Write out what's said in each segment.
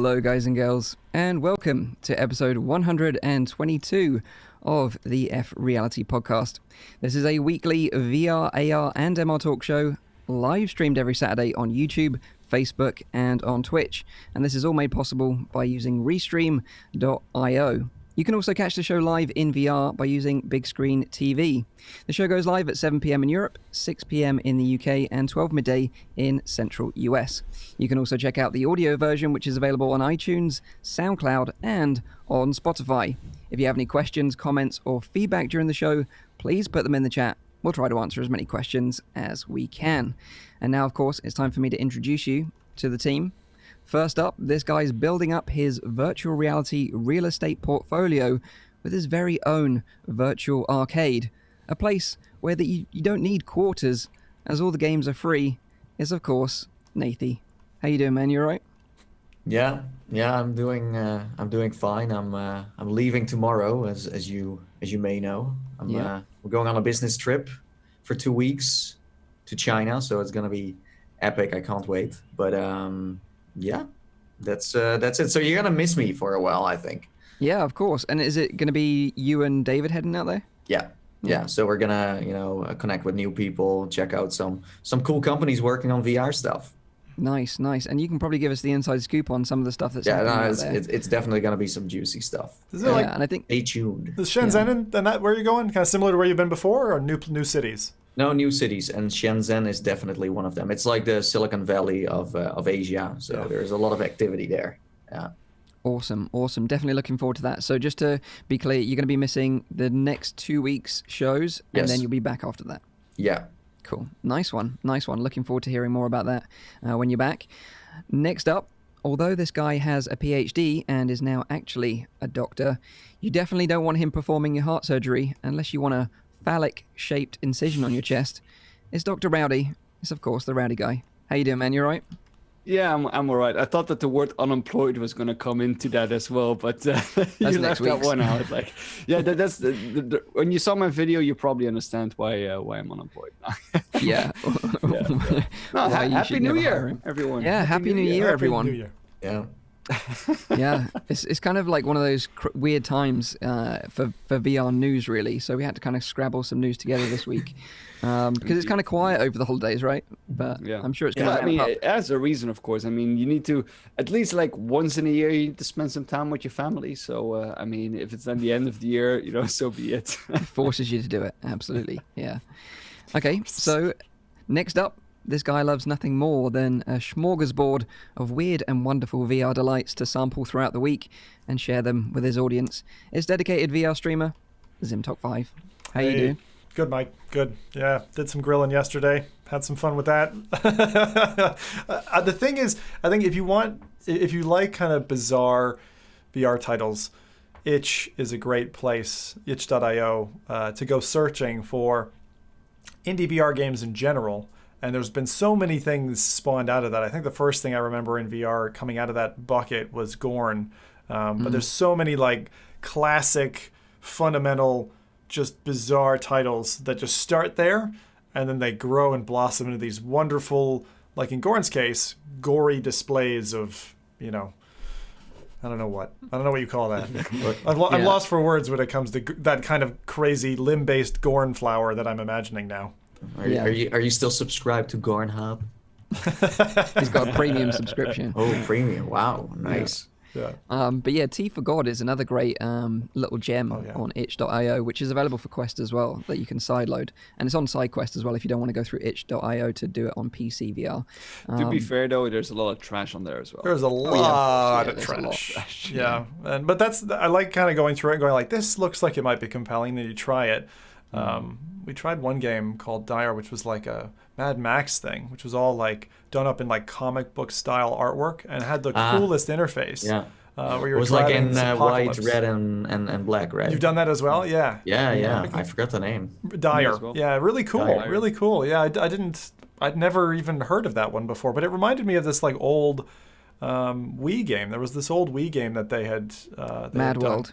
Hello guys and girls, and welcome to episode 122 of the F.Reality Podcast. This is a weekly VR, AR and MR talk show, live streamed every Saturday on YouTube, Facebook and on Twitch, and this is all made possible by using Restream.io. You can also catch the show live in VR by using Big Screen TV. The show goes live at 7 p.m. in Europe, 6 p.m. in the UK, and 12 midday in central US. You can also check out the audio version, which is available on iTunes, SoundCloud, and on Spotify. If you have any questions, comments, or feedback during the show, please put them in the chat. We'll try to answer as many questions as we can. And now, of course, it's time for me to introduce you to the team. First up, this guy's building up his virtual reality real estate portfolio with his very own virtual arcade. A place where you don't need quarters, as all the games are free, is of course Nathy. How you doing, man? You all right? Yeah, I'm doing fine. I'm leaving tomorrow, as you may know. We're going on a business trip for 2 weeks to China, so it's gonna be epic. I can't wait. But yeah, that's it. So you're gonna miss me for a while, I think. Yeah, of course. And is it gonna be you and David heading out there? Yeah. So we're gonna, connect with new people, check out some cool companies working on VR stuff. Nice. And you can probably give us the inside scoop on some of the stuff that's happening out there. It's definitely gonna be some juicy stuff. Is it and I think stay tuned. Is Shenzhen and that where you're going? Kind of similar to where you've been before, or new cities? No, new cities, and Shenzhen is definitely one of them. It's like the Silicon Valley of Asia, so there's a lot of activity there. Yeah. Awesome. Definitely looking forward to that. So just to be clear, you're going to be missing the next 2 weeks' shows, and then you'll be back after that. Yeah. Cool. Nice one. Looking forward to hearing more about that when you're back. Next up, although this guy has a PhD and is now actually a doctor, you definitely don't want him performing your heart surgery unless you want a phallic-shaped incision on your chest. It's Dr. Rowdy. It's, of course, the Rowdy guy. How you doing, man? You all right? Yeah, I'm all right. I thought that the word unemployed was going to come into that as well, but you left that one out. Like, yeah, that's when you saw my video, you probably understand why I'm unemployed now. Yeah. No, happy New Year, everyone. Yeah, happy New Year, everyone. New Year. Yeah. Yeah, it's kind of like one of those weird times for VR news, really. So we had to kind of scrabble some news together this week because it's kind of quiet over the holidays, right? But yeah. I'm sure it's going to ramp up. It has a reason, of course. I mean, you need to, at least like once in a year, you need to spend some time with your family. So, I mean, if it's then the end of the year, so be it. It forces you to do it. Absolutely. Yeah. Okay, so next up, this guy loves nothing more than a smorgasbord of weird and wonderful VR delights to sample throughout the week and share them with his audience. It's dedicated VR streamer, ZimTalk5. How you doing? Good, Mike. Good. Yeah, did some grilling yesterday. Had some fun with that. The thing is, I think if you like kind of bizarre VR titles, Itch is a great place, itch.io, to go searching for indie VR games in general. And there's been so many things spawned out of that. I think the first thing I remember in VR coming out of that bucket was Gorn. But there's so many like classic, fundamental, just bizarre titles that just start there and then they grow and blossom into these wonderful, like in Gorn's case, gory displays of, I don't know what you call that. I'm Yeah. lost for words when it comes to that kind of crazy limb-based Gorn flower that I'm imagining now. Are you still subscribed to Gorn Hub? He's got a premium subscription. Oh, premium! Wow, nice. Yeah. But yeah, Tea for God is another great little gem on itch.io, which is available for Quest as well, that you can sideload. And it's on SideQuest as well if you don't want to go through itch.io to do it on PC VR. To be fair, though, there's a lot of trash on there as well. There's a lot of there's a lot of trash. trash. Yeah, but I like kind of going through it and going like, this looks like it might be compelling. Then you try it. We tried one game called Dire, which was like a Mad Max thing, which was all like done up in like comic book style artwork and had the coolest interface. Yeah. Where you're it was like driving in this white, apocalypse. red, and black, right? You've done that as well? Yeah. Yeah. I forgot the name. Dire. as well. Yeah, really cool. Dire. Really cool. Yeah, I'd never even heard of that one before, but it reminded me of this like old Wii game. There was this old Wii game that they had. Mad World.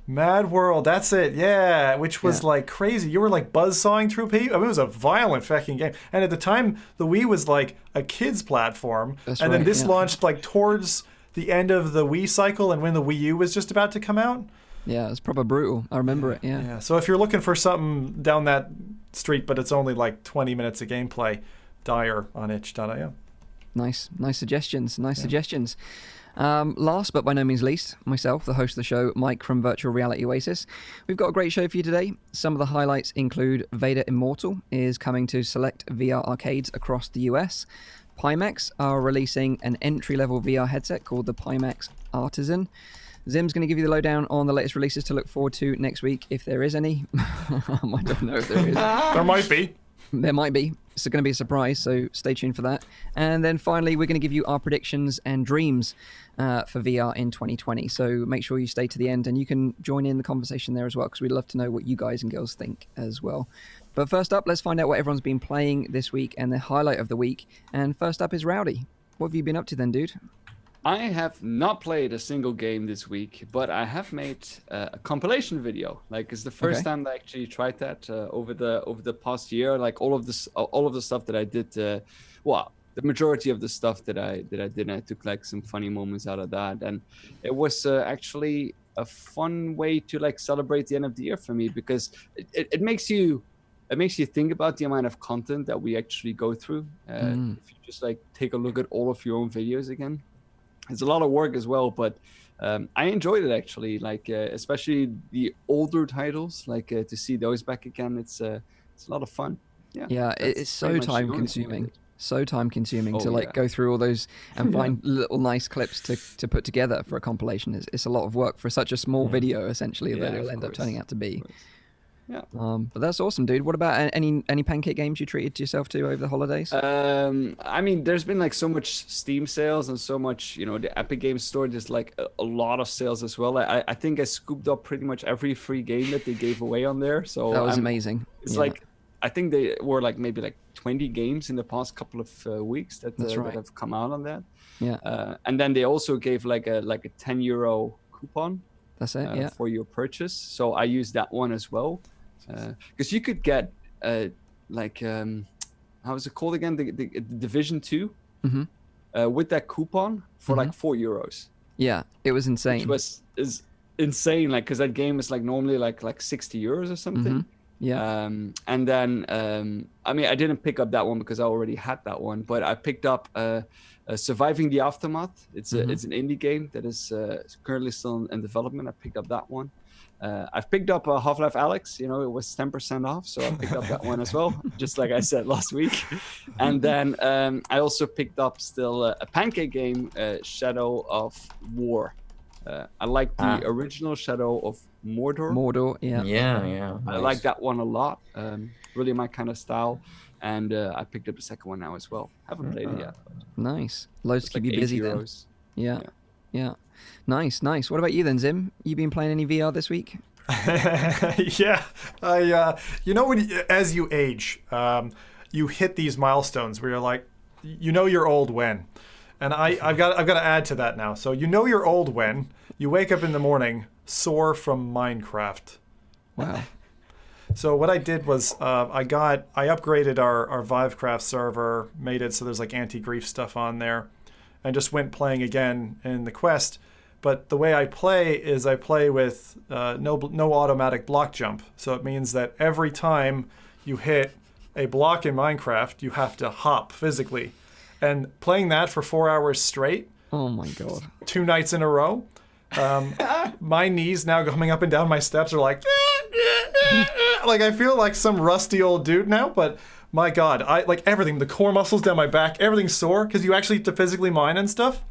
Mad World, that's it, yeah, which was like crazy. You were like buzzsawing through people. I mean, it was a violent fucking game. And at the time, the Wii was like a kid's platform. That's and then right, this yeah. launched like towards the end of the Wii cycle and when the Wii U was just about to come out. Yeah, it's proper brutal. I remember it, yeah. Yeah, so if you're looking for something down that street, but it's only like 20 minutes of gameplay, Dire on itch.io. Nice suggestions. Suggestions. Last but by no means least, myself, the host of the show, Mike from Virtual Reality Oasis. We've got a great show for you today. Some of the highlights include Vader Immortal is coming to select VR arcades across the US. Pimax are releasing an entry-level VR headset called the Pimax Artisan. Zim's going to give you the lowdown on the latest releases to look forward to next week, if there is any. I don't know if there is. There might be. There might be. It's going to be a surprise, so stay tuned for that. And then finally, we're going to give you our predictions and dreams for VR in 2020. So make sure you stay to the end and you can join in the conversation there as well, because we'd love to know what you guys and girls think as well. But first up, let's find out what everyone's been playing this week and the highlight of the week. And first up is Rowdy. What have you been up to then, dude? I have not played a single game this week, but I have made a compilation video. Like, it's the first time I actually tried that over the past year. Like all of the stuff that I did. The majority of the stuff that I did, I took like some funny moments out of that, and it was actually a fun way to like celebrate the end of the year for me, because it makes you think about the amount of content that we actually go through. If you just like take a look at all of your own videos again. It's a lot of work as well, but I enjoyed it actually. Like especially the older titles, like to see those back again. It's a lot of fun. Yeah, it's so time consuming. So time consuming to go through all those and find little nice clips to put together for a compilation. It's a lot of work for such a small video, essentially, that it'll end up turning out to be. Yeah. But that's awesome, dude. What about any pancake games you treated yourself to over the holidays? I mean, there's been like so much Steam sales and so much, the Epic Games Store. There's like a lot of sales as well. I think I scooped up pretty much every free game that they gave away on there. So that was amazing. It's like, I think they were like maybe like 20 games in the past couple of weeks that have come out on that. Yeah. And then they also gave like a €10 coupon. That's it. For your purchase. So I used that one as well. Because you could get how is it called again? The Division 2 with that coupon for like €4. Yeah, it was insane. Which is insane, like, because that game is like normally like €60 or something. Yeah. And then I mean, I didn't pick up that one because I already had that one, but I picked up Surviving the Aftermath. It's an indie game that is currently still in development. I picked up that one. I've picked up Half-Life Alyx. It was 10% off, so I picked up that one as well, just like I said last week. And then I also picked up still a pancake game, Shadow of War. I like the original Shadow of Mordor. Mordor, yeah. Yeah. I like that one a lot. Really my kind of style. And I picked up the second one now as well. Haven't played it yet. Nice. Loads to keep you busy then. Yeah. Nice. What about you then, Zim? You been playing any VR this week? Yeah. When as you age, you hit these milestones where you're like, you're old when. And I've got to add to that now. So you're old when you wake up in the morning sore from Minecraft. Wow. So what I did was I upgraded our Vivecraft server, made it so there's like anti-grief stuff on there, and just went playing again in the Quest. But the way I play is I play with no automatic block jump. So it means that every time you hit a block in Minecraft, you have to hop physically. And playing that for 4 hours straight. Oh my God. 2 nights in a row. My knees now coming up and down my steps are like I feel like some rusty old dude now, but my God, I like everything, the core muscles down my back, everything's sore because you actually have to physically mine and stuff.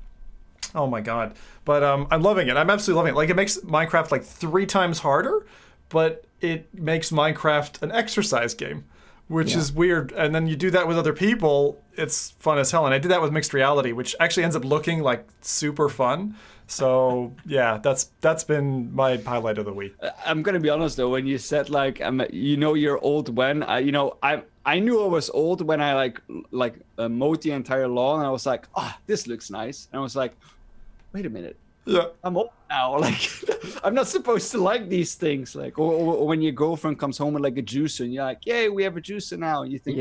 Oh my God. But I'm loving it. I'm absolutely loving it. Like, it makes Minecraft like 3 times harder, but it makes Minecraft an exercise game, which is weird. And then you do that with other people, it's fun as hell. And I did that with mixed reality, which actually ends up looking like super fun. So yeah, that's been my highlight of the week. I'm gonna be honest though, when you said like, you're old when I knew I was old when I mowed the entire lawn, and I was like, this looks nice, and I was like, wait a minute, I'm old now. Like, I'm not supposed to like these things. Like, or when your girlfriend comes home with like a juicer, and you're like, yay, we have a juicer now. And you think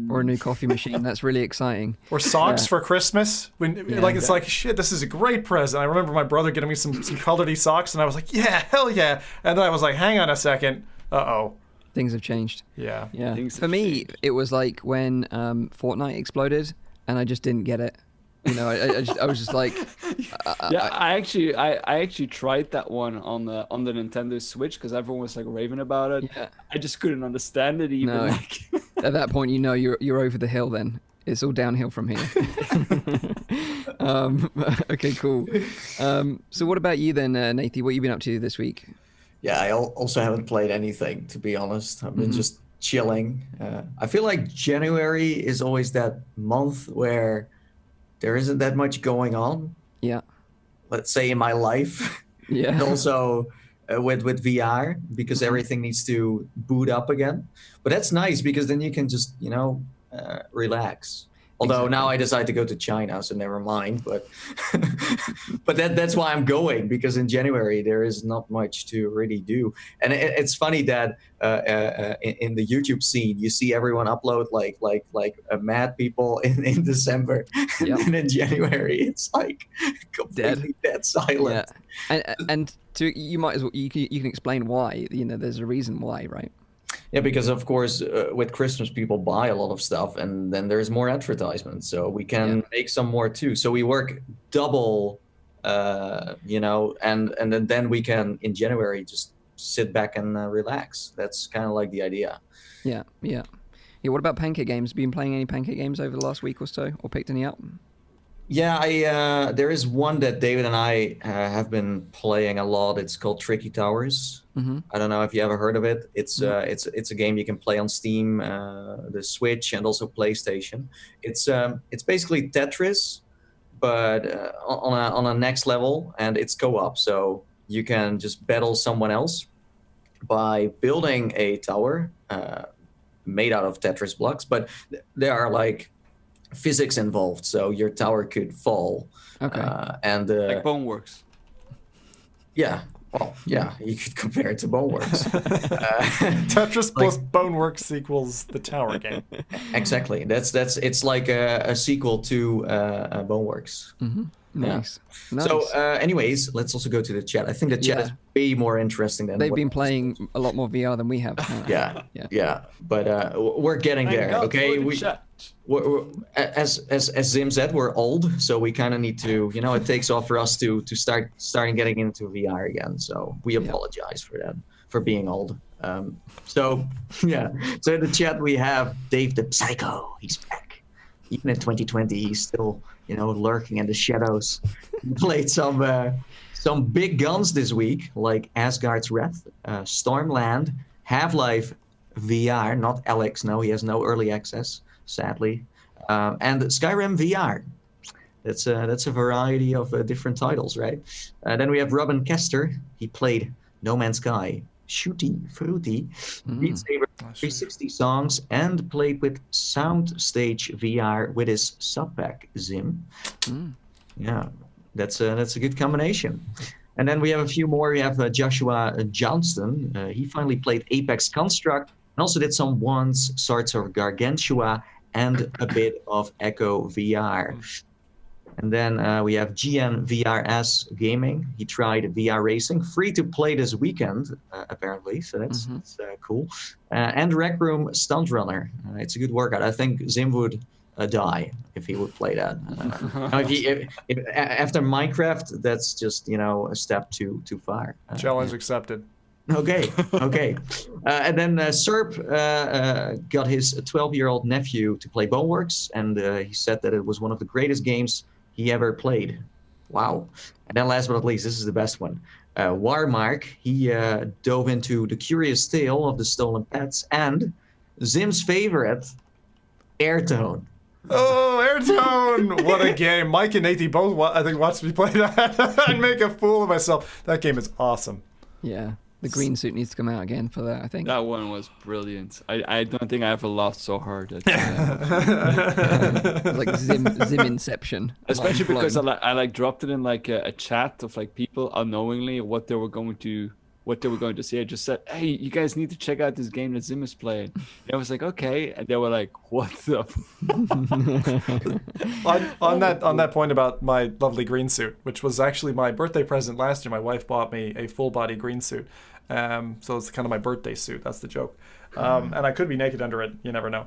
or a new coffee machine. That's really exciting. Or socks for Christmas. It's like, shit, this is a great present. I remember my brother getting me some colored socks, and I was like, yeah, hell yeah. And then I was like, hang on a second. Uh-oh. Things have changed. Yeah. For me, it was like when Fortnite exploded, and I just didn't get it. I was just like, I actually tried that one on the Nintendo Switch because everyone was like raving about it. Yeah. I just couldn't understand it even. No. At that point, you're over the hill. Then it's all downhill from here. Okay, cool. So what about you then, Nathan? What have you been up to this week? Yeah, I also haven't played anything, to be honest. I've been just chilling. I feel like January is always that month where there isn't that much going on. Yeah. Let's say in my life. Yeah. And also with VR, because everything needs to boot up again. But that's nice because then you can just, relax. Although now I decide to go to China, so never mind. But but that's why I'm going, because in January there is not much to really do. And it's funny that in the YouTube scene you see everyone upload like mad people in December, and in January it's like completely dead silent. Yeah. And you might as well you can explain why. There's a reason why, right? Yeah, because of course with Christmas people buy a lot of stuff, and then there's more advertisements, so we can make some more too. So we work double, and then we can in January just sit back and relax. That's kind of like the idea. Yeah. What about Pancake Games? Been playing any Pancake Games over the last week or so, or picked any up? Yeah, there is one that David and I have been playing a lot. It's called Tricky Towers. I don't know if you ever heard of it. It's a game you can play on Steam, the Switch, and also PlayStation. It's basically Tetris, but on a next level, and it's co-op. So you can just battle someone else by building a tower made out of Tetris blocks. But there are like physics involved, so your tower could fall. Okay. And like Boneworks. Yeah. Well, yeah, you could compare it to Boneworks. Tetris plus Boneworks equals the tower game. Exactly. It's like a sequel to Boneworks. Nice. So, anyways, let's also go to the chat. I think the chat is way more interesting than they've been playing a lot more VR than we have. Yeah. But we're getting there. Okay, we're as Zim said, we're old, so we kind of need to. It takes off for us to starting getting into VR again. So we apologize for that, for being old. So in the chat we have Dave the Psycho. He's back. Even in 2020, he's still lurking in the shadows. He played some big guns this week, like Asgard's Wrath, Stormland, Half-Life VR, not Alex. No, he has no early access, sadly, and Skyrim VR. That's a variety of different titles, right? Then we have Robin Kester. He played No Man's Sky, Shooty Fruity, Beat Saber 360 songs, and played with Soundstage VR with his subpack Zim. Yeah, that's a good combination. And then we have a few more. We have Joshua Johnston. He finally played Apex Construct and also did some Swords of Gargantua and a bit of Echo VR. And then we have GNVRS Gaming. He tried VR racing, free to play this weekend, apparently. So that's cool. And Rec Room Stunt Runner. It's a good workout. I think Zim would die if he would play that. If after Minecraft, that's just a step too far. Challenge accepted. Okay. And then Serp got his 12-year-old nephew to play Boneworks, and he said that it was one of the greatest games he ever played. Wow. And then last but not least, this is the best one. Warmark, he dove into The Curious Tale of the Stolen Pets and Zim's favorite, Airtone. Oh, Airtone! What a game. Mike and Nate both, I think, watched me play that and make a fool of myself. That game is awesome. Yeah. The green suit needs to come out again for that, I think. That one was brilliant. I don't think I ever laughed so hard. It's like Zim Inception. Especially because I dropped it in a chat of people unknowingly what they were going to say. I just said, hey, you guys need to check out this game that Zim is playing. And I was like, okay. And they were like, what the on that point about my lovely green suit, which was actually my birthday present last year, my wife bought me a full body green suit. So it's kind of my birthday suit. That's the joke. And I could be naked under it. You never know.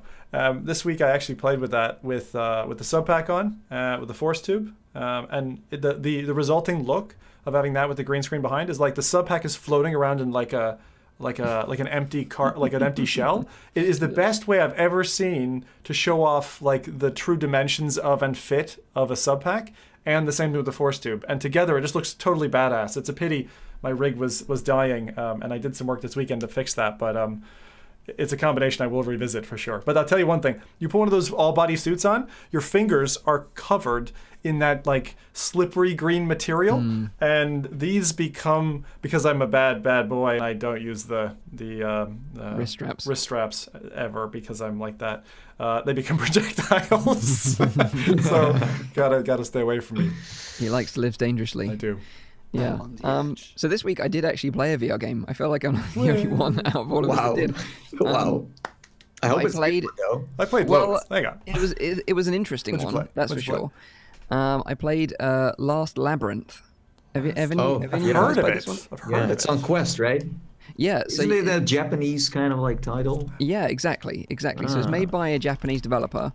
This week I actually played with that with the sub pack on, with the force tube, and the resulting look of having that with the green screen behind is like the sub pack is floating around in like an empty car, like an empty shell. It is the best way I've ever seen to show off the true dimensions of and fit of a sub pack, and the same thing with the force tube. And together it just looks totally badass. It's a pity my rig was dying, and I did some work this weekend to fix that, but it's a combination I will revisit for sure. But I'll tell you one thing, you put one of those all-body suits on, your fingers are covered in that slippery green material, and these become, because I'm a bad boy, I don't use the wrist straps ever because I'm like that. They become projectiles. So gotta stay away from me. He likes to live dangerously. I do. Yeah. So this week I did actually play a VR game. I feel like I'm the only one out of all of us that did. Wow. I hope it's good, though. I played loads. Hang on. It was an interesting one. That's for sure. I played Last Labyrinth. Have you heard of it? I've heard of it. It's on Quest, right? Yeah. Isn't it a Japanese kind of title? Yeah, exactly. So it's made by a Japanese developer.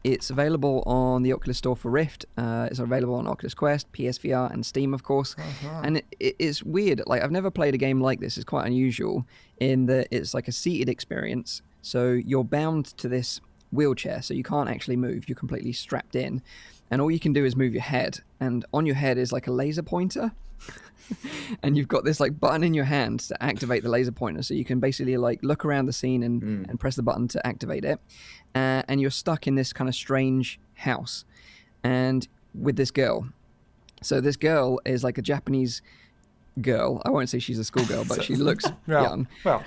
It's available on the Oculus Store for Rift. It's available on Oculus Quest, PSVR, and Steam, of course. And it's weird. I've never played a game like this. It's quite unusual in that it's like a seated experience. So you're bound to this wheelchair, so you can't actually move. You're completely strapped in, and all you can do is move your head. And on your head is a laser pointer. And you've got this button in your hand to activate the laser pointer, so you can basically look around the scene and press the button to activate it, and you're stuck in this kind of strange house and with this girl. So this girl is a Japanese girl. I won't say she's a schoolgirl, but she looks young. Well,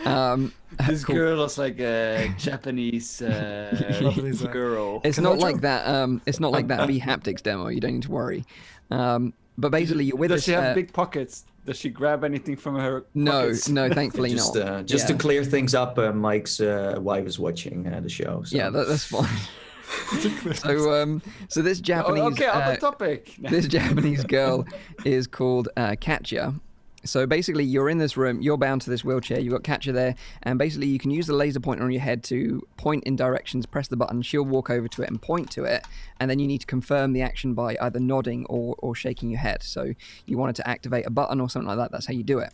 this girl is like a Japanese girl. It's not like that. It's not like that V-Haptics demo. You don't need to worry. But basically, you're with Does she have big pockets? Does she grab anything from her pockets? No, thankfully not. Just to clear things up, Mike's wife is watching the show. So. Yeah, that's fine. So this Japanese... okay, on the topic. This Japanese girl is called Katja. So basically, you're in this room, you're bound to this wheelchair, you've got Katja there, and basically you can use the laser pointer on your head to point in directions, press the button, she'll walk over to it and point to it, and then you need to confirm the action by either nodding or shaking your head. So you wanted to activate a button or something like that, that's how you do it.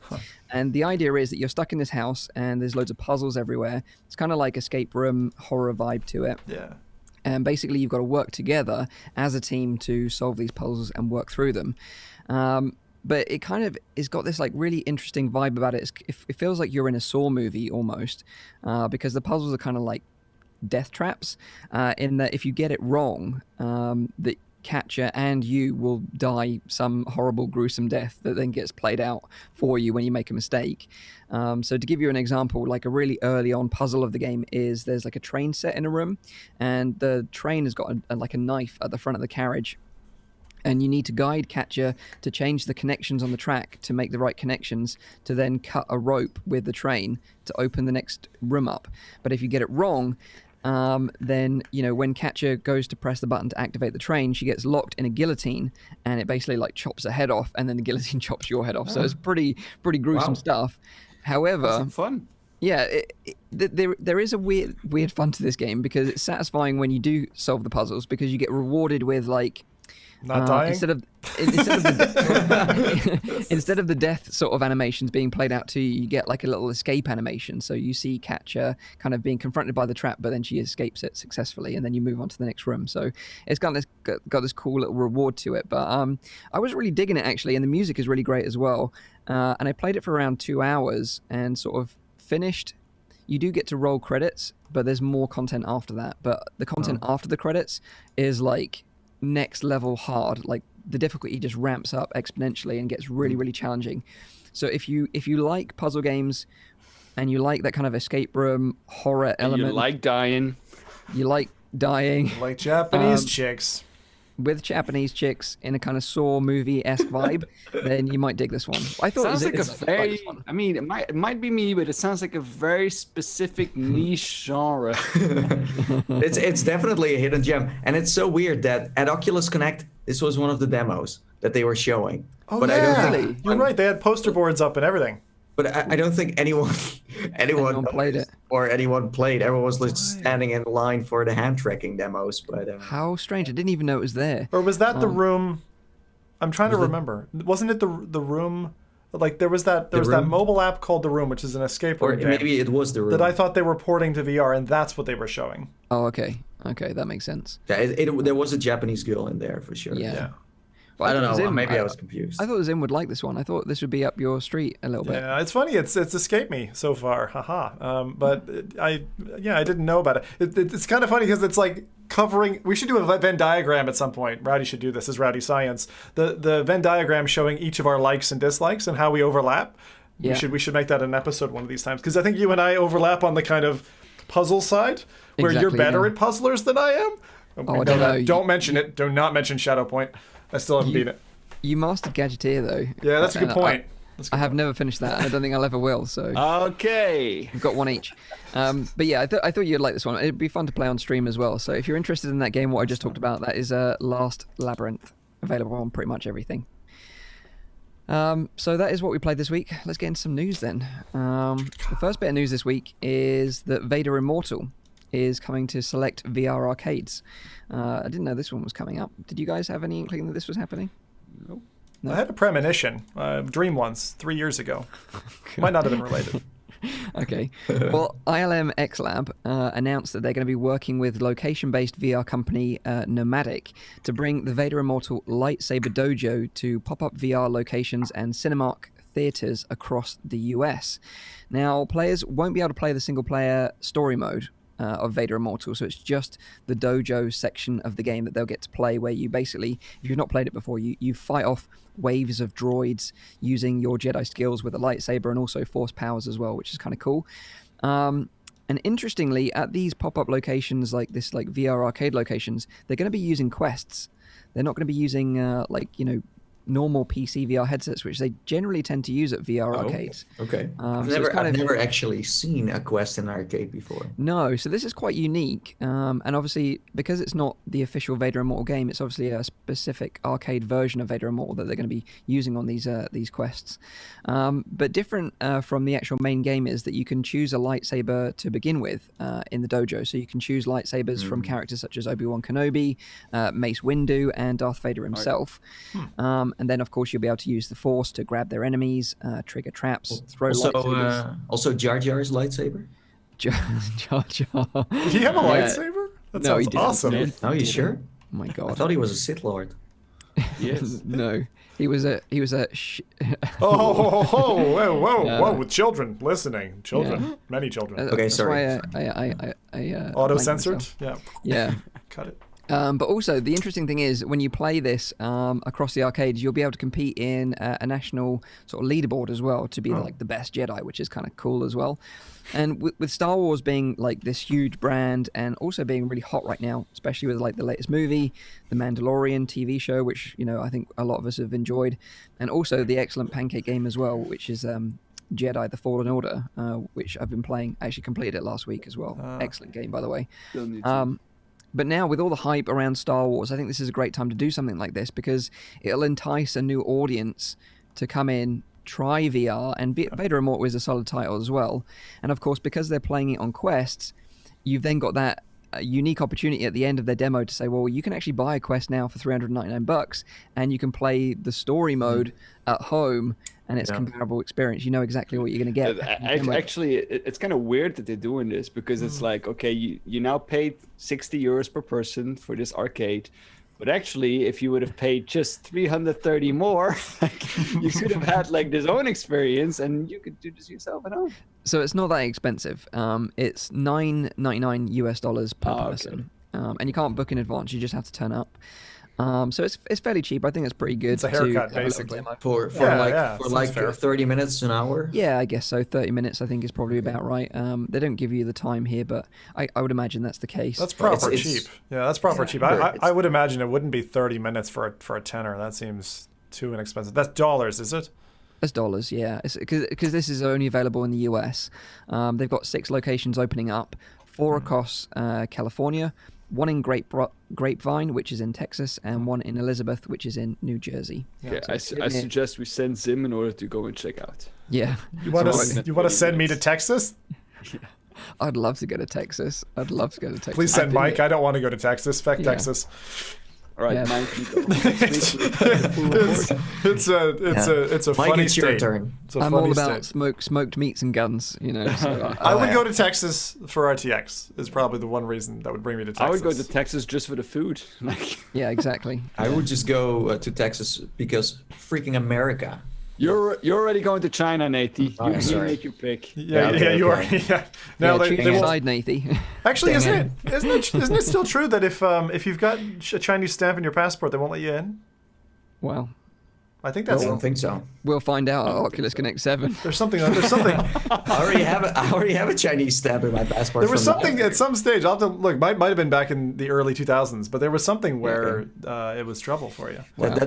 And the idea is that you're stuck in this house, and there's loads of puzzles everywhere. It's kind of like escape room, horror vibe to it. Yeah. And basically you've got to work together as a team to solve these puzzles and work through them. But it kind of has got this really interesting vibe about it. It feels like you're in a Saw movie almost, because the puzzles are kind of like death traps, in that if you get it wrong, the catcher and you will die some horrible, gruesome death that then gets played out for you when you make a mistake. So to give you an example, a really early on puzzle of the game is there's a train set in a room, and the train has got a knife at the front of the carriage. And you need to guide Katja to change the connections on the track to make the right connections to then cut a rope with the train to open the next room up. But if you get it wrong, then, when Katja goes to press the button to activate the train, she gets locked in a guillotine, and it basically like chops her head off, and then the guillotine chops your head off. So it's pretty gruesome stuff. However, fun. Yeah, there is a weird fun to this game, because it's satisfying when you do solve the puzzles, because you get rewarded with like not dying instead of the death sort of animations being played out to you, you get like a little escape animation. So you see Katja kind of being confronted by the trap, but then she escapes it successfully, and then you move on to the next room. So it's got this cool little reward to it. But I was really digging it actually, and the music is really great as well. And I played it for around 2 hours and sort of finished. You do get to roll credits, but there's more content after that. But the content after the credits is like next level hard. Like the difficulty just ramps up exponentially and gets really, really challenging. So if you like puzzle games and you like that kind of escape room horror element, you like dying, like Japanese chicks with Japanese chicks in a kind of Saw movie-esque vibe, then you might dig this one. I thought sounds like a very, I mean, it might be me, but it sounds like a very specific niche genre. It's definitely a hidden gem, and it's so weird that at Oculus Connect, this was one of the demos that they were showing. Oh, but yeah. I don't think You're right. They had poster boards up and everything. But I don't think anyone played it, or anyone played. Everyone was just standing in line for the hand tracking demos. But how strange! I didn't even know it was there. Or was that the room? I'm trying to remember. Wasn't it the room? Like there was that mobile app called The Room, which is an escape room. Or maybe it was The Room that I thought they were porting to VR, and that's what they were showing. Oh, okay, that makes sense. Yeah, there was a Japanese girl in there for sure. Yeah. Well, I don't know. Maybe I was confused. I thought Zim would like this one. I thought this would be up your street a little bit. Yeah, it's funny. It's escaped me so far. Haha. But I didn't know about it. It's kind of funny because it's like covering. We should do a Venn diagram at some point. Rowdy should do this as Rowdy Science. The Venn diagram showing each of our likes and dislikes and how we overlap. Yeah. We should make that an episode one of these times, because I think you and I overlap on the kind of puzzle side, where you're better at puzzlers than I am. Oh, I don't know. Don't mention it. Do not mention Shadow Point. I still haven't beat it. You mastered Gadgeteer though. Yeah, that's a good point. I have never finished that, and I don't think I'll ever will. So okay, we've got one each. But yeah, I thought you'd like this one. It'd be fun to play on stream as well. So if you're interested in that game, what I just talked about, that is Last Labyrinth, available on pretty much everything. So that is what we played this week. Let's get into some news then. The first bit of news this week is that Vader Immortal is coming to select VR arcades. I didn't know this one was coming up. Did you guys have any inkling that this was happening? No. I had a premonition, dream once, 3 years ago. Might not have been related. Okay. Well, ILM X Lab announced that they're going to be working with location-based VR company Nomadic to bring the Vader Immortal Lightsaber Dojo to pop-up VR locations and Cinemark theaters across the US. Now, players won't be able to play the single-player story mode of Vader Immortal, so it's just the dojo section of the game that they'll get to play, where you basically, if you've not played it before, you fight off waves of droids using your Jedi skills with a lightsaber and also force powers as well, which is kind of cool. And interestingly, at these pop-up locations like this, like VR arcade locations, they're going to be using quests. They're not going to be using normal PC VR headsets, which they generally tend to use at VR arcades. Okay. I've never actually seen a Quest in an arcade before. No, so this is quite unique. And obviously, because it's not the official Vader Immortal game, it's obviously a specific arcade version of Vader Immortal that they're going to be using on these quests. But different from the actual main game is that you can choose a lightsaber to begin with in the dojo. So you can choose lightsabers from characters such as Obi-Wan Kenobi, Mace Windu, and Darth Vader himself. And then, of course, you'll be able to use the Force to grab their enemies, trigger traps, throw lightsabers. Also, Jar Jar's lightsaber? Jar Jar. Did he have a lightsaber? That sounds awesome. Are you sure? Oh my God. I thought he was a Sith Lord. Yes. No. He was a whoa, with children listening. Many children. Okay, sorry. I auto-censored? Yeah. Cut it. But also, the interesting thing is, when you play this across the arcades, you'll be able to compete in a national sort of leaderboard as well to be like the best Jedi, which is kind of cool as well. And with Star Wars being like this huge brand and also being really hot right now, especially with like the latest movie, The Mandalorian TV show, which, I think a lot of us have enjoyed, and also the excellent Pancake game as well, which is Jedi: The Fallen Order, which I've been playing. I actually completed it last week as well. Excellent game, by the way. But now, with all the hype around Star Wars, I think this is a great time to do something like this, because it'll entice a new audience to come in, try VR, and Vader Immortal is a solid title as well. And of course, because they're playing it on quests, you've then got that unique opportunity at the end of their demo to say, well, you can actually buy a quest now for $399, and you can play the story mode at home, and it's a comparable experience. You know exactly what you're going to get. Actually, it's kind of weird that they're doing this, because it's like, okay, you now paid 60 euros per person for this arcade, but actually, if you would have paid just 330 more, you could have had like this own experience, and you could do this yourself at home. So it's not that expensive. It's $9.99 US per person, and you can't book in advance. You just have to turn up. So it's fairly cheap. I think it's pretty good. It's a haircut, basically. For 30 minutes, an hour? Yeah, I guess so. 30 minutes, I think, is probably about right. They don't give you the time here, but I would imagine that's the case. That's proper cheap. Yeah, that's proper cheap. I would imagine it wouldn't be 30 minutes for a tenner. That seems too inexpensive. That's dollars, is it? That's dollars, yeah. Because this is only available in the US. They've got 6 locations opening up, 4 across California, 1 in Grapevine, which is in Texas, and 1 in Elizabeth, which is in New Jersey. Yeah, I suggest we send Zim in order to go and check out. Yeah. You want to send me to Texas? Yeah. I'd love to go to Texas. Please send Mike. I don't want to go to Texas. Texas. All right, Mike, you go. It's a Mike, funny it's your state. turn. I'm all about smoked meats and guns, you know. So I would go to Texas for RTX. Is probably the one reason that would bring me to Texas. I would go to Texas just for the food. Yeah, exactly. I would just go to Texas because freaking America. You're already going to China, Nathie. You make your pick. Yeah, you are. Yeah. Now choose your side, Nathie. Actually, isn't it still true that if you've got a Chinese stamp in your passport, they won't let you in? Well, I think that's. I don't think so. We'll find out at Oculus Connect 7. There's something. I already have a Chinese stamp in my passport. There was something at some stage. I'll have to look. Might have been back in the early 2000s, but there was something where it was trouble for you. Wow.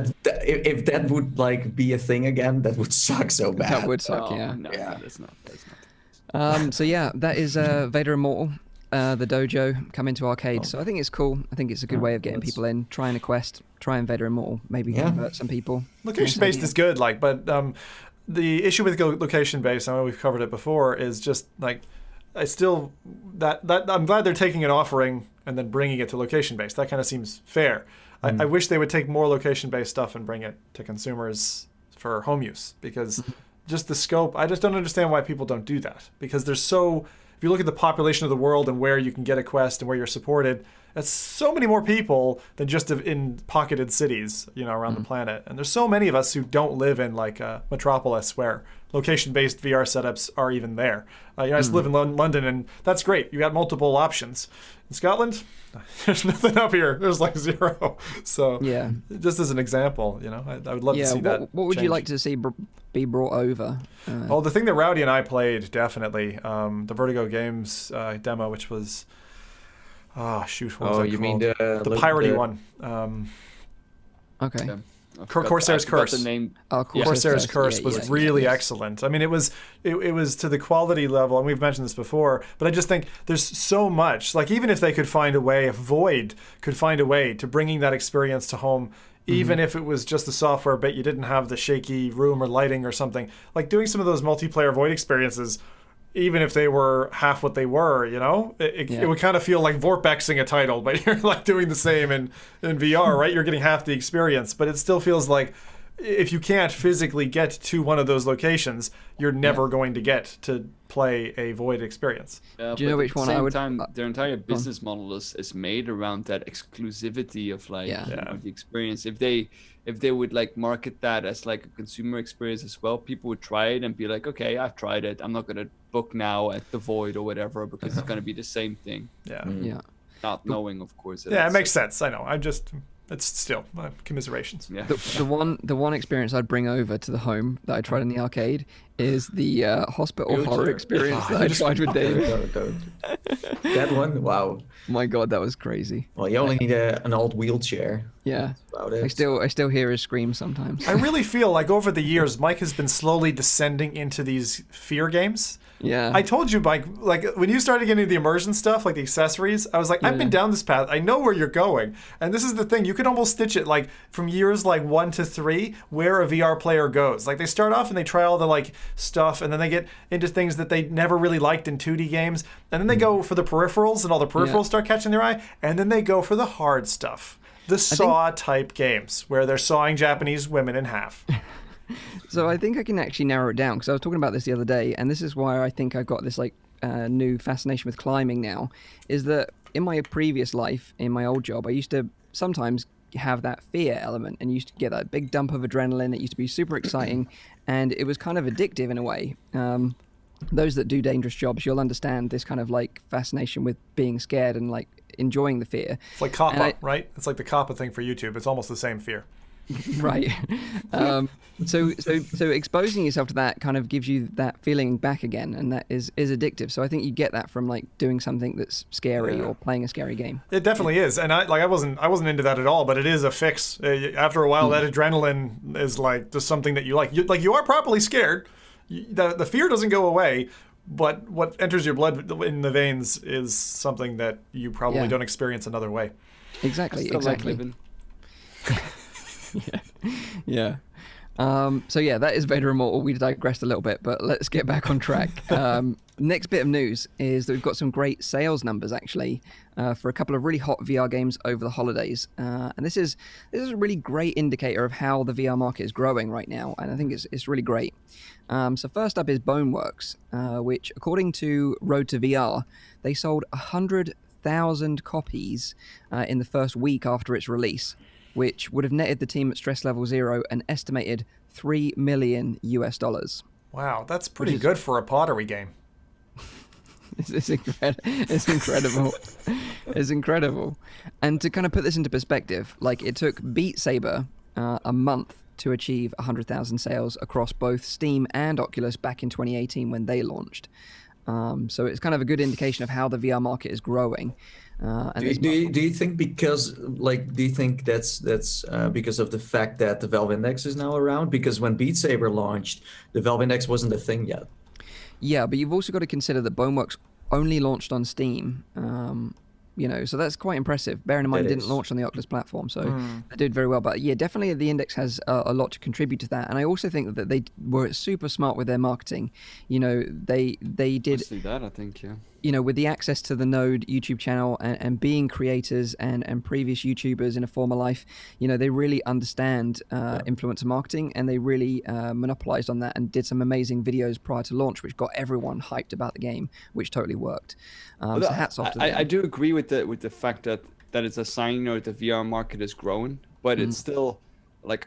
If that would be a thing again, that would suck so bad. That would suck. Yeah. No, that's not. So yeah, that is Vader Immortal. The dojo come into arcade. So I think it's cool. I think it's a good way of getting people in, trying a quest, trying Vader Immortal, maybe convert some people. Location-based is good, but the issue with location-based, I know we've covered it before, is just I still that I'm glad they're taking an offering and then bringing it to location-based. That kind of seems fair. I wish they would take more location-based stuff and bring it to consumers for home use, because just the scope, I just don't understand why people don't do that, because there's so. If you look at the population of the world and where you can get a quest and where you're supported, that's so many more people than just in pocketed cities, around the planet. And there's so many of us who don't live in a metropolis where location-based VR setups are even there. I just live in London, and that's great. You got multiple options. In Scotland, there's nothing up here. There's 0. So yeah, just as an example, I would love to see that. What would you like to see be brought over? The thing that Rowdy and I played, definitely, the Vertigo Games demo, which was, what was that called? Mean the piratey one? Okay. Yeah. Corsair's Curse. The name. Corsair's Curse was really excellent. I mean, it was to the quality level, and we've mentioned this before, but I just think there's so much. Even if they could find a way, if Void could find a way to bringing that experience to home, even if it was just the software, but you didn't have the shaky room or lighting or something, doing some of those multiplayer Void experiences, even if they were half what they were, it would kind of feel like Vorpexing a title, but you're doing the same in VR, right? You're getting half the experience, but it still feels like if you can't physically get to one of those locations, you're never going to get to play a Void experience. Do you know which one I would? Their entire business model is made around that exclusivity of the experience. If they would market that as a consumer experience as well, people would try it and be like, okay, I've tried it. I'm not gonna book now at the Void or whatever because it's gonna be the same thing. Yeah. Not knowing, of course. It makes sense. I know. It's still commiserations. Yeah. The one experience I'd bring over to the home that I tried in the arcade is the hospital Future. horror experience that I tried with David. Don't. That one, wow. My God, that was crazy. Well, you only need an old wheelchair. Yeah, That's about it. I still hear his screams sometimes. I really feel like over the years, Mike has been slowly descending into these fear games. Yeah. I told you, Mike, like when you started getting into the immersion stuff, like the accessories, I was like, I've been down this path. I know where you're going. And this is the thing. You can almost stitch it like from years like 1 to 3 where a VR player goes. Like they start off and they try all the like stuff and then they get into things that they never really liked in 2D games. And then they go for the peripherals and all the peripherals start catching their eye. And then they go for the hard stuff. The Saw type games where they're sawing Japanese women in half. So I think I can actually narrow it down because I was talking about this the other day, and this is why I think I've got this like new fascination with climbing now, is that in my previous life, in my old job, I used to sometimes have that fear element and used to get that big dump of adrenaline. It used to be super exciting, and it was kind of addictive in a way. Those that do dangerous jobs, you'll understand this kind of like fascination with being scared and like enjoying the fear. It's like Kappa, right? It's like the Kappa thing for YouTube. It's almost the same fear. Right. So exposing yourself to that kind of gives you that feeling back again, and that is addictive. So I think you get that from like doing something that's scary or playing a scary game. It definitely is, and I wasn't into that at all, but it is a fix. After a while, that adrenaline is like just something that you like. You are properly scared. The fear doesn't go away, but what enters your blood in the veins is something that you probably don't experience another way. Exactly. Yeah. So yeah, that is Vader Immortal. We digressed a little bit, but let's get back on track. Next bit of news is that we've got some great sales numbers actually for a couple of really hot VR games over the holidays, and this is a really great indicator of how the VR market is growing right now, and I think it's really great. So first up is Boneworks, which according to Road to VR, they sold 100,000 copies in the first week after its release, which would have netted the team at Stress Level 0 an estimated $3 million. Wow, that's pretty good for a pottery game. It's incredible. It's incredible. And to kind of put this into perspective, like it took Beat Saber a month to achieve 100,000 sales across both Steam and Oculus back in 2018 when they launched. So it's kind of a good indication of how the VR market is growing. Do you think that's because of the fact that the Valve Index is now around? Because when Beat Saber launched, the Valve Index wasn't a thing yet. Yeah, but you've also got to consider that Boneworks only launched on Steam. So that's quite impressive. Bearing in mind, it didn't launch on the Oculus platform, so they did very well. But yeah, definitely the Index has a lot to contribute to that. And I also think that they were super smart with their marketing. They did that, I think, yeah. With the access to the Node YouTube channel and being creators and previous YouTubers in a former life, they really understand influencer marketing, and they really monopolized on that and did some amazing videos prior to launch, which got everyone hyped about the game, which totally worked. So hats off to them. I do agree with the fact that it's a sign that the VR market is growing, but it's still like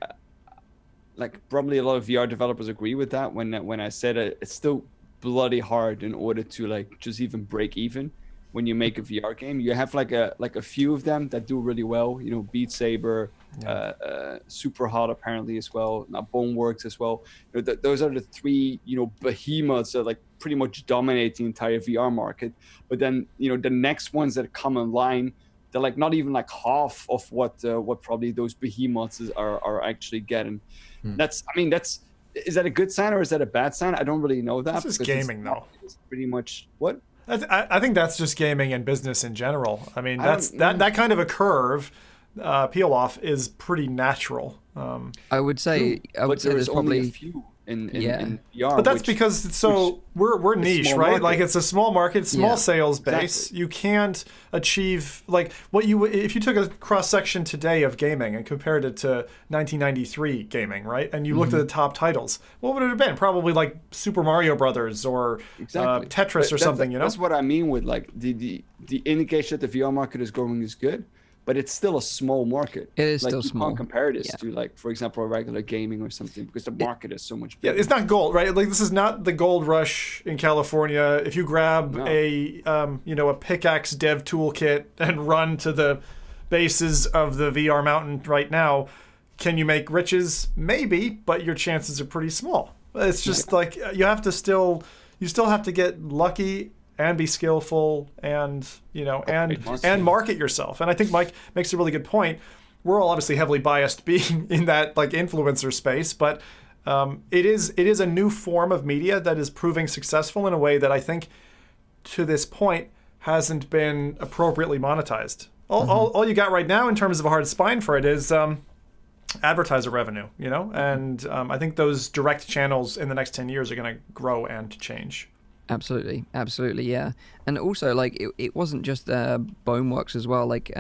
probably a lot of VR developers agree with that when I said it's still bloody hard in order to like just even break even when you make a VR game. You have like a few of them that do really well, Beat Saber, Superhot apparently as well, now Boneworks as well. Those are the three behemoths that like pretty much dominate the entire VR market. But then the next ones that come in line, they're like not even like half of what probably those behemoths are actually getting. Is that a good sign or is that a bad sign? I don't really know that. This is gaming, though. It's pretty much what? I think that's just gaming and business in general. I mean, that kind of a curve peel off is pretty natural. I would say there's probably only a few in VR. But that's because we're niche, right? Like it's a small market, small sales base. Exactly. You can't achieve like if you took a cross section today of gaming and compared it to 1993 gaming, right? And you looked at the top titles, what would it have been? Probably like Super Mario Brothers or Tetris or something. That's what I mean with like the indication that the VR market is growing is good. But it's still a small market. It is still small. You can't compare this to, like, for example, a regular gaming or something, because the market is so much bigger. Yeah, it's not gold, right? Like, this is not the gold rush in California. If you grab a pickaxe dev toolkit and run to the bases of the VR mountain right now, can you make riches? Maybe, but your chances are pretty small. It's just like you still have to get lucky and be skillful and and market yourself. And I think Mike makes a really good point. We're all obviously heavily biased being in that like influencer space, but it is a new form of media that is proving successful in a way that I think to this point hasn't been appropriately monetized. All you got right now in terms of a hard spine for it is advertiser revenue, and I think those direct channels in the next 10 years are going to grow and change. Absolutely, yeah. And also, like, it wasn't just Boneworks as well. Like,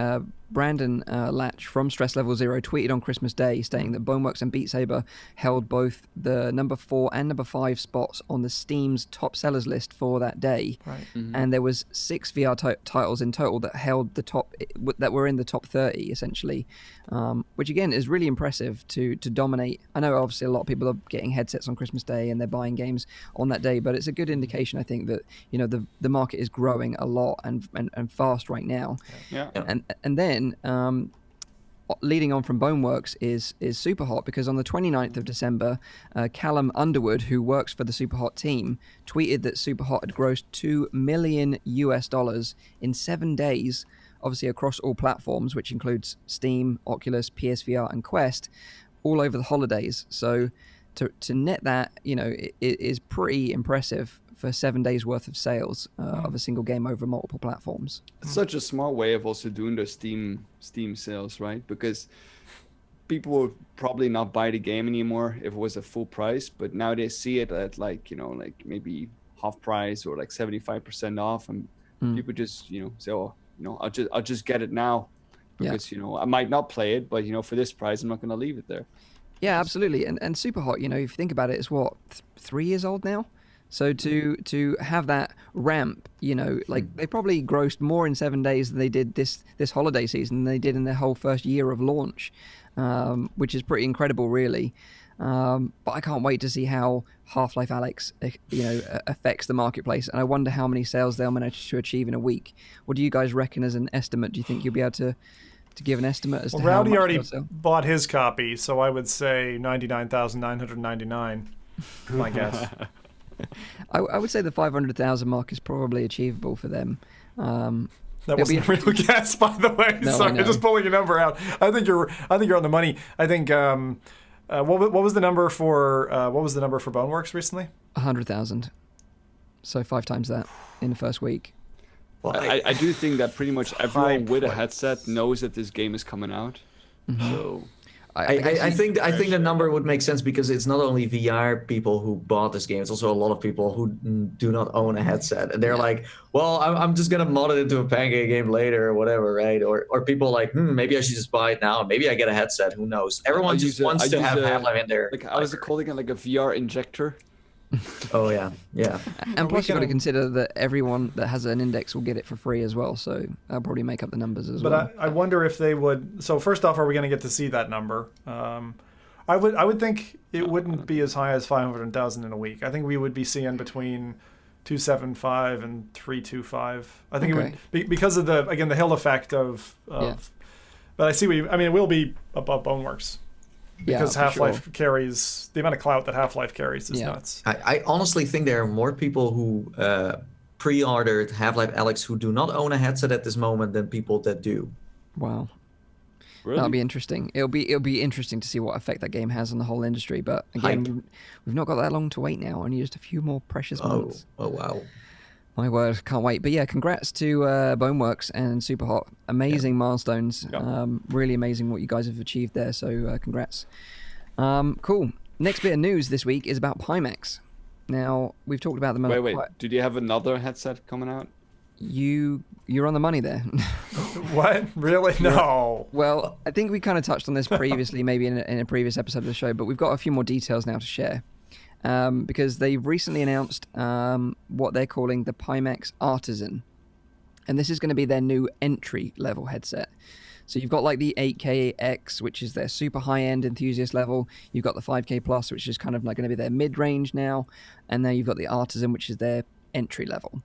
Brandon Latch from Stress Level Zero tweeted on Christmas Day stating that Boneworks and Beat Saber held both the number 4 and number 5 spots on the Steam's top sellers list for that day. Right. Mm-hmm. And there was 6 VR titles in total that held that were in the top 30 essentially, which again is really impressive to dominate. I know obviously a lot of people are getting headsets on Christmas Day and they're buying games on that day, but it's a good indication, I think, that the market is growing a lot and fast right now. Yeah. And then leading on from Boneworks is Superhot, because on the 29th of December, Callum Underwood, who works for the Superhot team, tweeted that Superhot had grossed $2 million in 7 days, obviously across all platforms, which includes Steam, Oculus, PSVR, and Quest, all over the holidays. So to net that, it is pretty impressive for 7 days worth of sales of a single game over multiple platforms. It's such a smart way of also doing the Steam sales, right? Because people will probably not buy the game anymore if it was at full price, but now they see it at like maybe half price or like 75% off, and people just say, oh, I'll just get it now because I might not play it, but for this price I'm not going to leave it there. Yeah, absolutely. And Superhot, if you think about it, it's what, 3 years old now. So to have that ramp, like they probably grossed more in 7 days than they did this holiday season than they did in their whole first year of launch, which is pretty incredible, really. But I can't wait to see how Half-Life Alyx, affects the marketplace, and I wonder how many sales they'll manage to achieve in a week. What do you guys reckon as an estimate? Do you think you'll be able to give an estimate as to how much Rowdy already they'll sell? bought his copy, so I would say 99,999. My guess. I would say the 500,000 mark is probably achievable for them. That wasn't a real guess, by the way. No, Sorry, I'm just pulling a number out. I think you're on the money. I think what was the number for Boneworks recently? 100,000. So 5 times that in the first week. Well, I do think that pretty much everyone with a headset knows that this game is coming out. Mm-hmm. So I think the number would make sense because it's not only VR people who bought this game, it's also a lot of people who do not own a headset, and they're like, well, I'm just gonna mod it into a Pancake game later or whatever, right? Or people like, maybe I should just buy it now, maybe I get a headset, who knows? Everyone just wants to have Half-Life in there. Like, I was calling it like a VR injector. Oh yeah. And plus you've got to consider that everyone that has an index will get it for free as well, so that'll probably make up the numbers as well. But I wonder if they would. So first off, are we going to get to see that number? I would think it wouldn't be as high as 500,000 in a week. I think we would be seeing between 275 and 325. I think it would be because of the hill effect of. But I see it will be above Boneworks. Because Half-Life carries the amount of clout that Half-Life carries is nuts. I honestly think there are more people who pre-ordered Half-Life Alyx who do not own a headset at this moment than people that do. Wow. Really? That'll be interesting. It'll be interesting to see what effect that game has on the whole industry. But again, we've not got that long to wait now. Only just a few more precious months. Oh wow. My word, can't wait. But yeah, congrats to Boneworks and Superhot. Amazing milestones. Yeah. Really amazing what you guys have achieved there. So congrats. Cool. Next bit of news this week is about Pimax. Now, we've talked about them. Wait. Did you have another headset coming out? You're on the money there. What? Really? No. Well, I think we kind of touched on this previously, maybe in a previous episode of the show, but we've got a few more details now to share. Because they've recently announced what they're calling the Pimax Artisan. And this is going to be their new entry-level headset. So you've got like the 8KX, which is their super high-end enthusiast level. You've got the 5K Plus, which is kind of like going to be their mid-range now. And then you've got the Artisan, which is their entry-level.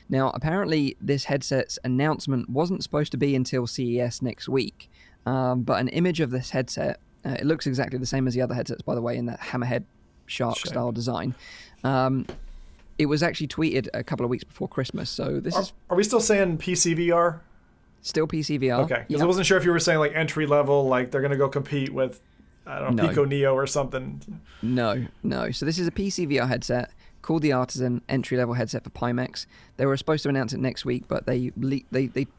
Now, apparently, this headset's announcement wasn't supposed to be until CES next week. But an image of this headset, it looks exactly the same as the other headsets, by the way, in that hammerhead shark-style design. It was actually tweeted a couple of weeks before Christmas, so this is... Are we still saying PCVR? Still PCVR. Okay, because I wasn't sure if you were saying like entry level, like they're going to go compete with, I don't know, Pico Neo or something. No. So this is a PCVR headset called the Artisan entry-level headset for Pimax. They were supposed to announce it next week, but they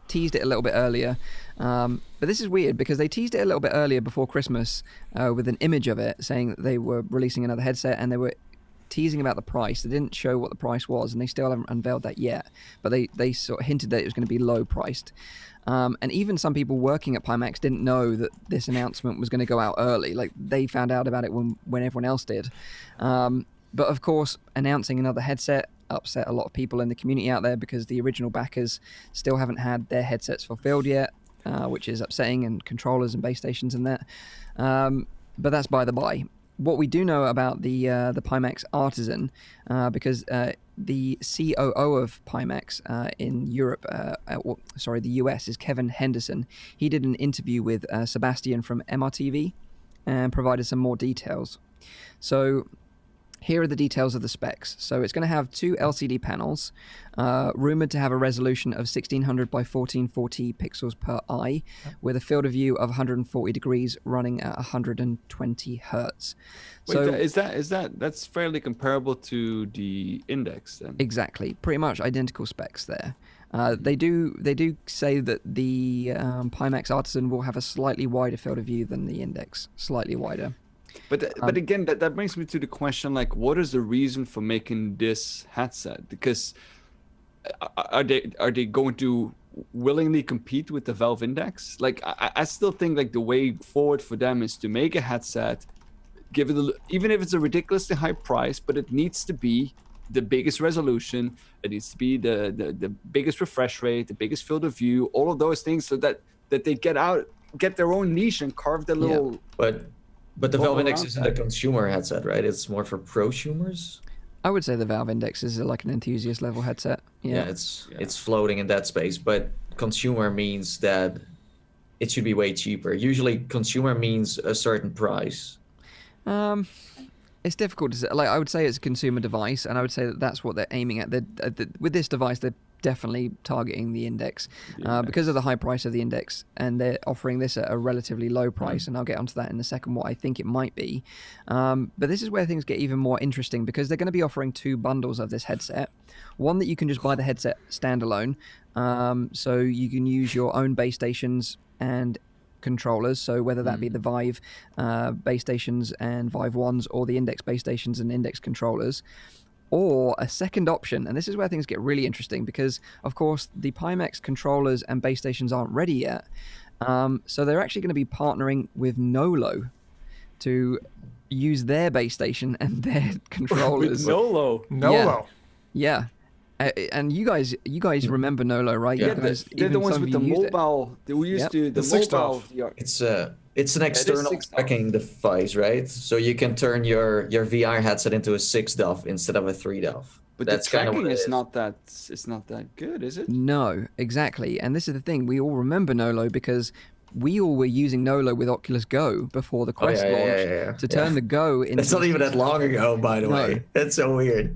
teased it a little bit earlier. But this is weird because they teased it a little bit earlier before Christmas with an image of it saying that they were releasing another headset, and they were teasing about the price. They didn't show what the price was, and they still haven't unveiled that yet. But they sort of hinted that it was going to be low priced. And even some people working at Pimax didn't know that this announcement was going to go out early. Like, they found out about it when everyone else did. But of course, announcing another headset upset a lot of people in the community out there because the original backers still haven't had their headsets fulfilled yet, which is upsetting, and controllers and base stations and that. But that's by the by. What we do know about the Pimax Artisan, because the COO of Pimax in Europe, the US, is Kevin Henderson. He did an interview with Sebastian from MRTV and provided some more details. So here are the details of the specs. So it's going to have 2 LCD panels, rumored to have a resolution of 1600 by 1440 pixels per eye, with a field of view of 140 degrees running at 120 hertz. Wait, so that's fairly comparable to the Index then? Exactly, pretty much identical specs there. They do say that the Pimax Artisan will have a slightly wider field of view than the Index, slightly wider. But again, that brings me to the question, like, what is the reason for making this headset? Because are they going to willingly compete with the Valve Index? Like, I still think like the way forward for them is to make a headset, give it even if it's a ridiculously high price, but it needs to be the biggest resolution. It needs to be the biggest refresh rate, the biggest field of view, all of those things, so that they get their own niche and carve their little. But the Valve Index isn't a consumer headset, right? It's more for prosumers. I would say the Valve Index is like an enthusiast level headset. Yeah, it's floating in that space, but consumer means that it should be way cheaper. Usually consumer means a certain price. It's difficult to say. Like, I would say it's a consumer device, and I would say that that's what they're aiming at. With this device, they're definitely targeting the Index because of the high price of the Index, and they're offering this at a relatively low price, and I'll get onto that in a second, what I think it might be. But this is where things get even more interesting, because they're going to be offering 2 bundles of this headset. One that you can just buy the headset standalone, so you can use your own base stations and controllers, so whether that be the Vive base stations and Vive ones, or the Index base stations and Index controllers. Or a second option, and this is where things get really interesting, because of course the Pimax controllers and base stations aren't ready yet, so they're actually going to be partnering with Nolo to use their base station and their controllers. With Nolo. Yeah. And you guys remember Nolo, right? Yeah, they're the ones with the mobile. We used to the mobile VR. It's an external tracking device, right? So you can turn your VR headset into a 6DoF instead of a 3DoF. But that's the tracking is not that good, is it? No, exactly. And this is the thing. We all remember Nolo because we all were using Nolo with Oculus Go before the Quest launched to turn the Go into... It's not even that long ago, by the way. That's so weird.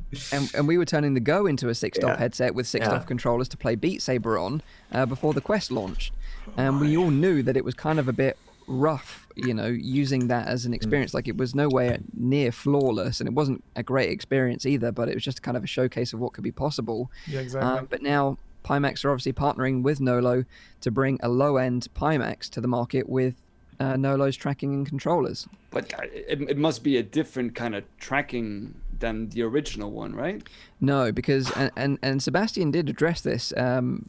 And we were turning the Go into a 6DoF headset with 6DoF controllers to play Beat Saber on before the Quest launched. And we all knew that it was kind of a bit rough, using that as an experience. Like, it was nowhere near flawless, and it wasn't a great experience either, but it was just kind of a showcase of what could be possible. Yeah, exactly. But now Pimax are obviously partnering with Nolo to bring a low-end Pimax to the market with Nolo's tracking and controllers. But it must be a different kind of tracking than the original one, right? No, because and Sebastian did address this.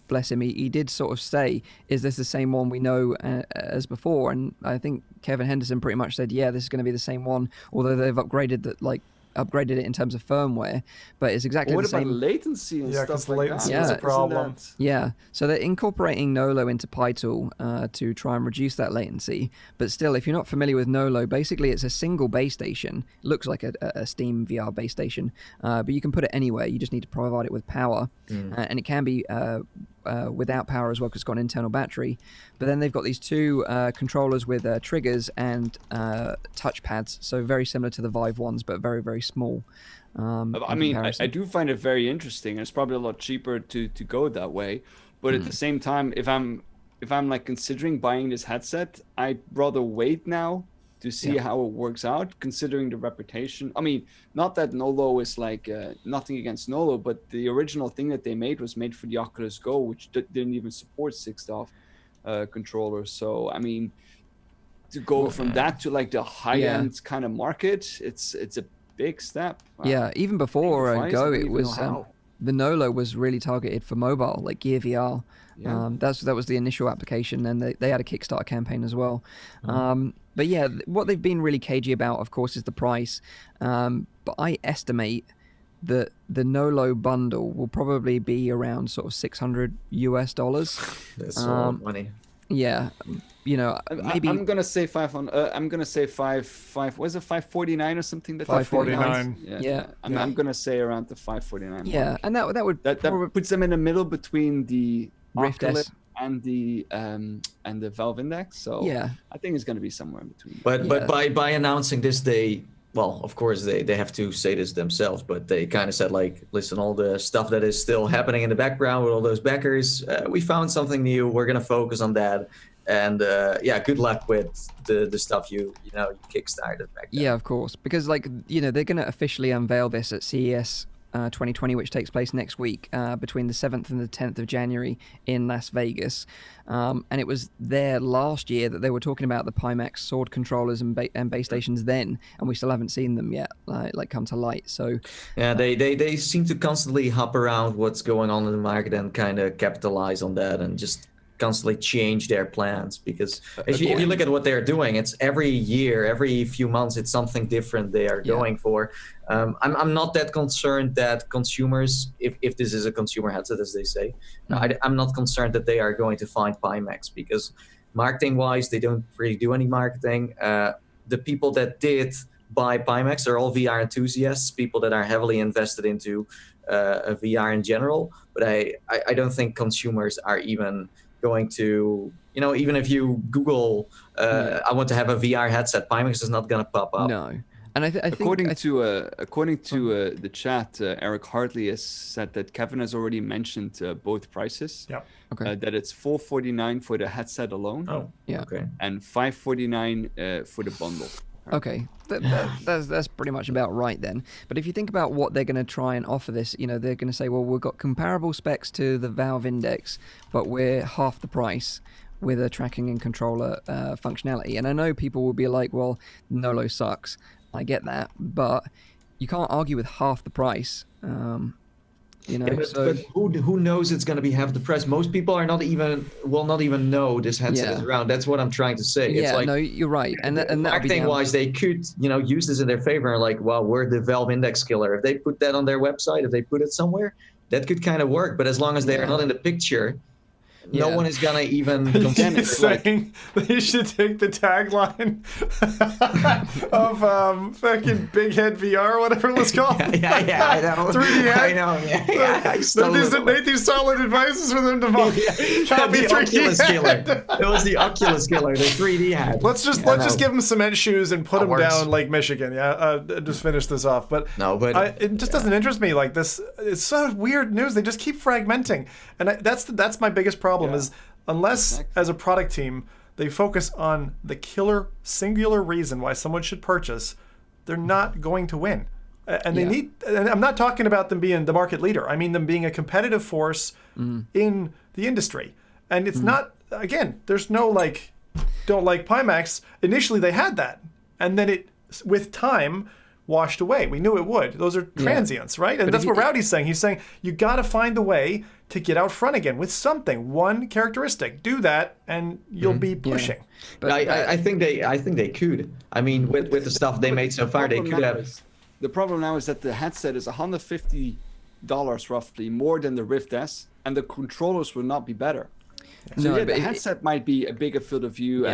Bless him. He did sort of say, "Is this the same one we know as before?" And I think Kevin Henderson pretty much said, "Yeah, this is going to be the same one." Although they've upgraded it in terms of firmware, but it's exactly the same. What about latency and stuff like latency that? is a problem. Yeah, so they're incorporating Nolo into PyTool to try and reduce that latency. But still, if you're not familiar with Nolo, basically it's a single base station. It looks like a Steam VR base station, but you can put it anywhere. You just need to provide it with power, and it can be without power as well, because it's got an internal battery. But then they've got these two controllers with triggers and touchpads, so very similar to the Vive ones, but very, very small. I mean, I do find it very interesting. It's probably a lot cheaper to go that way, but at the same time, if I'm like considering buying this headset, I'd rather wait now to see how it works out, considering the reputation. I mean, not that Nolo is like nothing against Nolo, but the original thing that they made was made for the Oculus Go, which didn't even support 6DoF controllers. So I mean, to go from that to like the high-end kind of market, it's a big step. Yeah, even before Go, it was the Nolo was really targeted for mobile, like Gear VR. Yeah. That was the initial application, and they had a Kickstarter campaign as well. But yeah, what they've been really cagey about, of course, is the price. But I estimate that the Nolo bundle will probably be around sort of $600 US. That's a lot of money. Yeah, you know, maybe I'm gonna say 500. I'm gonna say five. Was it 549 or something? That 549. Yeah. I'm gonna say around the 549. Yeah, mark. and that would that puts them in the middle between the Rift Oculus S and the Valve Index. So yeah, I think it's gonna be somewhere in between. But by announcing this, well, of course they have to say this themselves, but they kind of said like, listen, all the stuff that is still happening in the background with all those backers, we found something new. We're gonna focus on that, and good luck with the stuff you kickstarted back then. Yeah, of course, because like they're gonna officially unveil this at CES 2020, which takes place next week, between the 7th and the 10th of January in Las Vegas. And it was there last year that they were talking about the Pimax sword controllers and base stations then, and we still haven't seen them yet, like come to light. So yeah, they seem to constantly hop around what's going on in the market and kind of capitalize on that and just constantly change their plans, because if you look at what they're doing, it's every year, every few months, it's something different they are going for. I'm not that concerned that consumers, if this is a consumer headset, as they say, I'm not concerned that they are going to find Pimax, because marketing-wise, they don't really do any marketing. The people that did buy Pimax are all VR enthusiasts, people that are heavily invested into VR in general. But I don't think consumers are even going to, even if you Google, I want to have a VR headset, Pimax is not going to pop up. No. And I think according to the chat, Eric Hartley has said that Kevin has already mentioned both prices. Yeah. Okay. That it's $449 for the headset alone. Oh. Yeah. Okay. And $549 for the bundle. Okay, that's pretty much about right then. But if you think about what they're going to try and offer this, they're going to say, well, we've got comparable specs to the Valve Index, but we're half the price with a tracking and controller functionality. And I know people will be like, well, Nolo sucks. I get that, but you can't argue with half the price. But who knows it's going to be half the price? Most people will not even know this headset is around. That's what I'm trying to say. Yeah, it's like, no, you're right. And marketing-wise, they could, use this in their favor. Like, well, we're the Valve Index killer. If they put that on their website, if they put it somewhere, that could kind of work. But as long as they are not in the picture, no one is gonna even consider. He's saying they should take the tagline of fucking Big Head VR, whatever it was called. Yeah, I know. 3D head. I know. Yeah. Make these solid advices for them to copy the 3D Oculus head. killer. It was the Oculus killer, the 3D head. Let's just give them cement shoes and put them down like Michigan. Yeah, just finish this off. But it just doesn't interest me like this. It's so weird news. They just keep fragmenting, and that's my biggest problem. Is unless as a product team they focus on the killer singular reason why someone should purchase, they're not going to win. And they need, and I'm not talking about them being the market leader. I mean them being a competitive force in the industry. And it's not, again, there's no like, don't like Pimax. Initially they had that. And then it, with time, washed away. We knew it would. Those are transients, right? And that's what Rowdy's saying. He's saying you got to find a way to get out front again with something, one characteristic. Do that, and you'll be pushing. Yeah. But I think they could. I mean, with the stuff they made so far, they could have. The problem now is that the headset is $150 roughly more than the Rift S, and the controllers will not be better. So the headset might be a bigger field of view,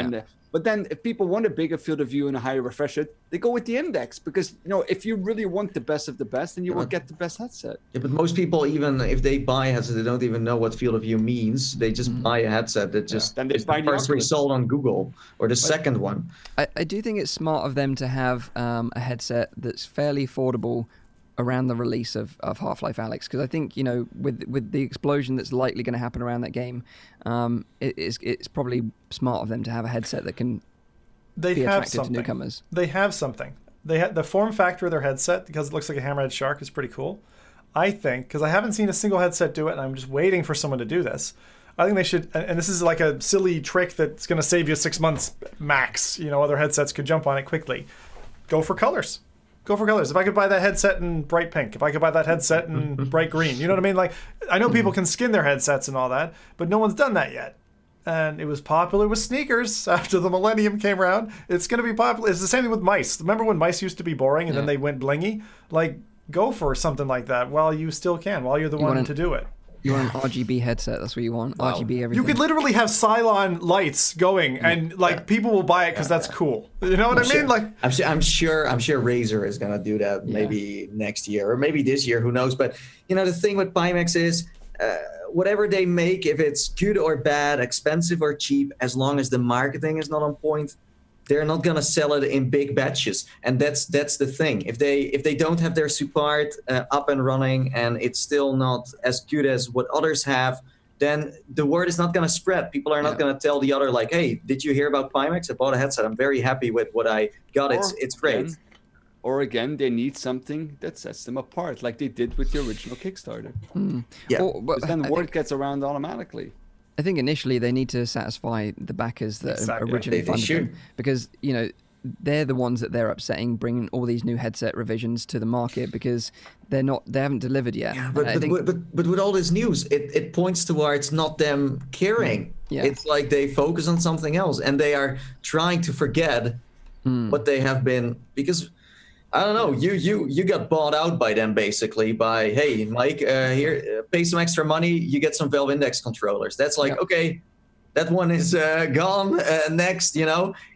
but then if people want a bigger field of view and a higher refresh rate, they go with the Index, because if you really want the best of the best, then you will get the best headset. Yeah, but most people, even if they buy a headset, they don't even know what field of view means. They just buy a headset that just then they buy the first result on Google or the second one. I do think it's smart of them to have a headset that's fairly affordable around the release of Half-Life Alyx, because I think with the explosion that's likely going to happen around that game, it's probably smart of them to have a headset that can be attractive to newcomers. They have something. They the form factor of their headset, because it looks like a hammerhead shark, is pretty cool. I think, because I haven't seen a single headset do it, and I'm just waiting for someone to do this. I think they should, and this is like a silly trick that's going to save you 6 months max. Other headsets could jump on it quickly. Go for colors. If I could buy that headset in bright pink, if I could buy that headset in bright green, you know what I mean? Like, I know people can skin their headsets and all that, but no one's done that yet. And it was popular with sneakers after the millennium came around. It's going to be popular. It's the same thing with mice. Remember when mice used to be boring and then they went blingy? Like, go for something like that while you still can, while you're the one to do it. You want an RGB headset? That's what you want. Wow. RGB everything. You could literally have Cylon lights going, and people will buy it because that's cool. You know what I mean? Like, I'm sure Razer is gonna do that maybe next year or maybe this year. Who knows? But the thing with Pimax is, whatever they make, if it's good or bad, expensive or cheap, as long as the marketing is not on point, they're not gonna sell it in big batches, and that's the thing. If they don't have their support up and running, and it's still not as good as what others have, then the word is not gonna spread. People are not gonna tell the other, like, "Hey, did you hear about Pimax? I bought a headset. I'm very happy with what I got. It's great." Again, they need something that sets them apart, like they did with the original Kickstarter. Yeah, but then the word gets around automatically. I think initially they need to satisfy the backers that originally funded them, because they're the ones that they're upsetting, bringing all these new headset revisions to the market, because they haven't delivered yet. Yeah, but with all this news, it points towards not them caring. Yeah. It's like they focus on something else, and they are trying to forget what they have been, because I don't know. You got bought out by them, basically, by, hey, Mike, here, pay some extra money, you get some Valve Index controllers. That's like, okay, that one is gone. Next,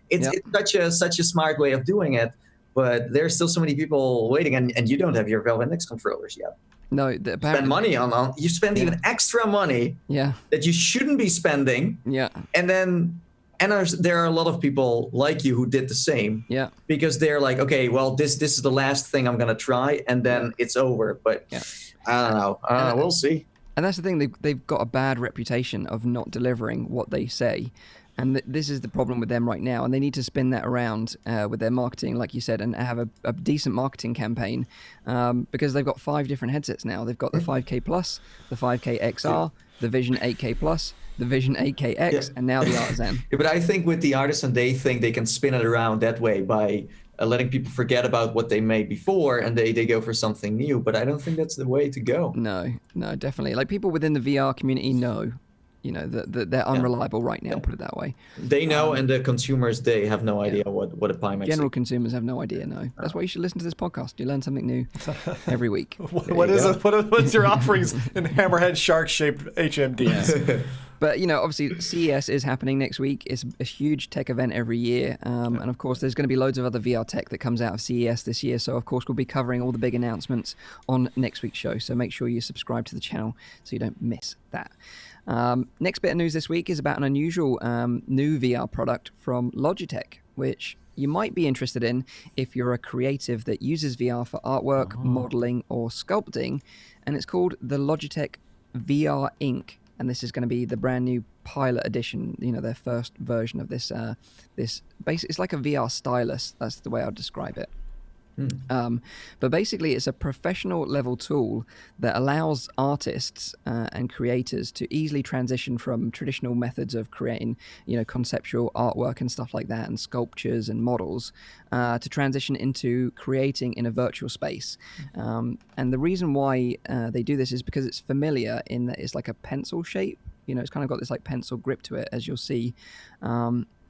it's such a smart way of doing it, but there's still so many people waiting, and you don't have your Valve Index controllers yet. No, spend money on you spend even extra money that you shouldn't be spending. Yeah, and there are a lot of people like you who did the same. Yeah. Because they're like, okay, well, this is the last thing I'm gonna try, and then it's over. But I don't know. We'll see. And that's the thing. They've got a bad reputation of not delivering what they say, and this is the problem with them right now. And they need to spin that around with their marketing, like you said, and have a decent marketing campaign, because they've got 5 different headsets now. They've got the 5K Plus, the 5K XR, the Vision 8K Plus, the Vision 8KX, and now the Artisan. But I think with the Artisan, they think they can spin it around that way by letting people forget about what they made before, and they go for something new. But I don't think that's the way to go. No, definitely. Like, people within the VR community know, that they're unreliable right now, put it that way. They know, and the consumers, they have no idea what a Pimax is. General consumers have no idea, no. That's why you should listen to this podcast. You learn something new every week. What's your offerings in hammerhead shark-shaped HMDs? But, obviously CES is happening next week. It's a huge tech event every year. And of course, there's going to be loads of other VR tech that comes out of CES this year. So, of course, we'll be covering all the big announcements on next week's show. So make sure you subscribe to the channel so you don't miss that. Next bit of news this week is about an unusual new VR product from Logitech, which you might be interested in if you're a creative that uses VR for artwork, modeling, or sculpting. And it's called the Logitech VR Ink. And this is going to be the brand new pilot edition, their first version of this. It's like a VR stylus. That's the way I'd describe it. But basically, it's a professional level tool that allows artists and creators to easily transition from traditional methods of creating, conceptual artwork and stuff like that, and sculptures and models, to transition into creating in a virtual space. And the reason why they do this is because it's familiar in that it's like a pencil shape. It's kind of got this like pencil grip to it, as you'll see.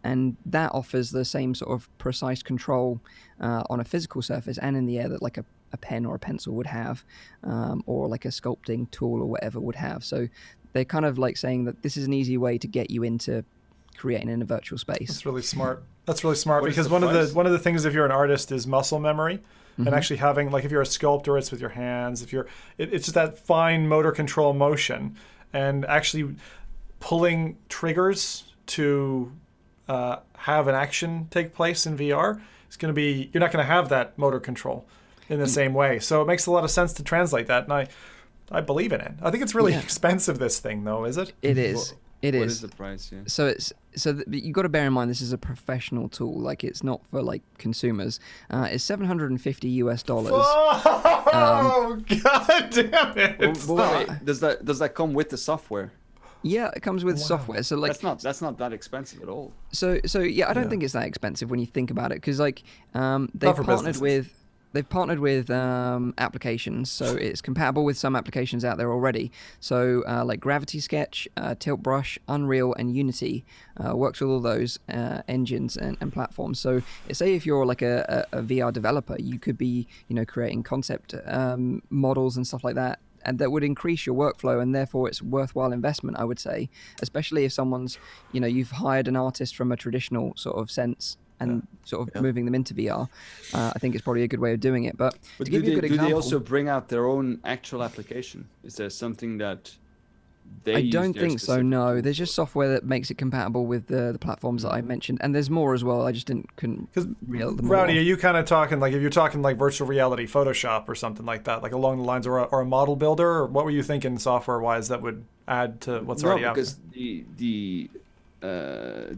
And that offers the same sort of precise control on a physical surface and in the air that like a pen or a pencil would have, or like a sculpting tool or whatever would have. So they're kind of like saying that this is an easy way to get you into creating in a virtual space. That's really smart. That's really smart, What is because the one price? of the things if you're an artist is muscle memory, and actually having, like, if you're a sculptor, it's with your hands. If it's just that fine motor control motion, and actually pulling triggers to have an action take place in VR. It's going to be, you're not going to have that motor control in the same way. So it makes a lot of sense to translate that, and I believe in it. I think it's really expensive, this thing, though, is it? It is. It What is. is the price? Yeah. So you got to bear in mind this is a professional tool. Like, it's not for like consumers. It's $750. Oh, God damn it! Wait, does that come with the software? Yeah, it comes with software. So like That's not that expensive at all. So yeah, I don't think it's that expensive when you think about it, because like they've partnered with applications, so it's compatible with some applications out there already. So like Gravity Sketch, Tilt Brush, Unreal, and Unity works with all those engines and platforms. So say if you're like a VR developer, you could be creating concept models and stuff like that. And that would increase your workflow, and therefore it's worthwhile investment, I would say, especially if someone's, you've hired an artist from a traditional sort of sense and sort of moving them into VR. I think it's probably a good way of doing it. But to give you a good example, do they also bring out their own actual application? Is there something that they I don't think so, no. There's just software that makes it compatible with the platforms that I mentioned, and there's more as well. I just couldn't reel them all Rowdy, off. are you kind of talking, like, if you're talking like virtual reality, Photoshop or something like that, like along the lines, or a model builder, or what were you thinking software-wise that would add to what's already out there? Because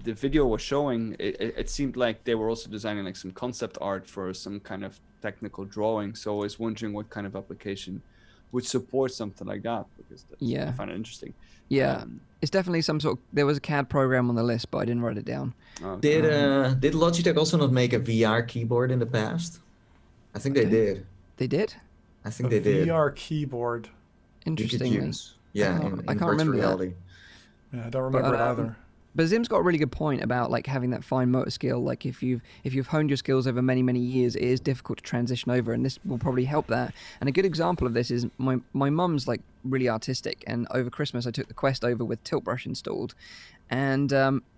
the video was showing, it seemed like they were also designing like some concept art for some kind of technical drawing. So I was wondering what kind of application would support something like that, because I find it interesting. Yeah, it's definitely some sort of, there was a CAD program on the list, but I didn't write it down. Did Logitech also not make a VR keyboard in the past? I think they did. They did? I think they did. VR keyboard. Interestingly. Yeah, I can't virtual remember reality. Yeah, I don't remember it either. But Zim's got a really good point about like having that fine motor skill. Like if you've honed your skills over many years, it is difficult to transition over, and this will probably help that. And a good example of this is my mum's like really artistic, and over Christmas I took the Quest over with Tilt Brush installed, and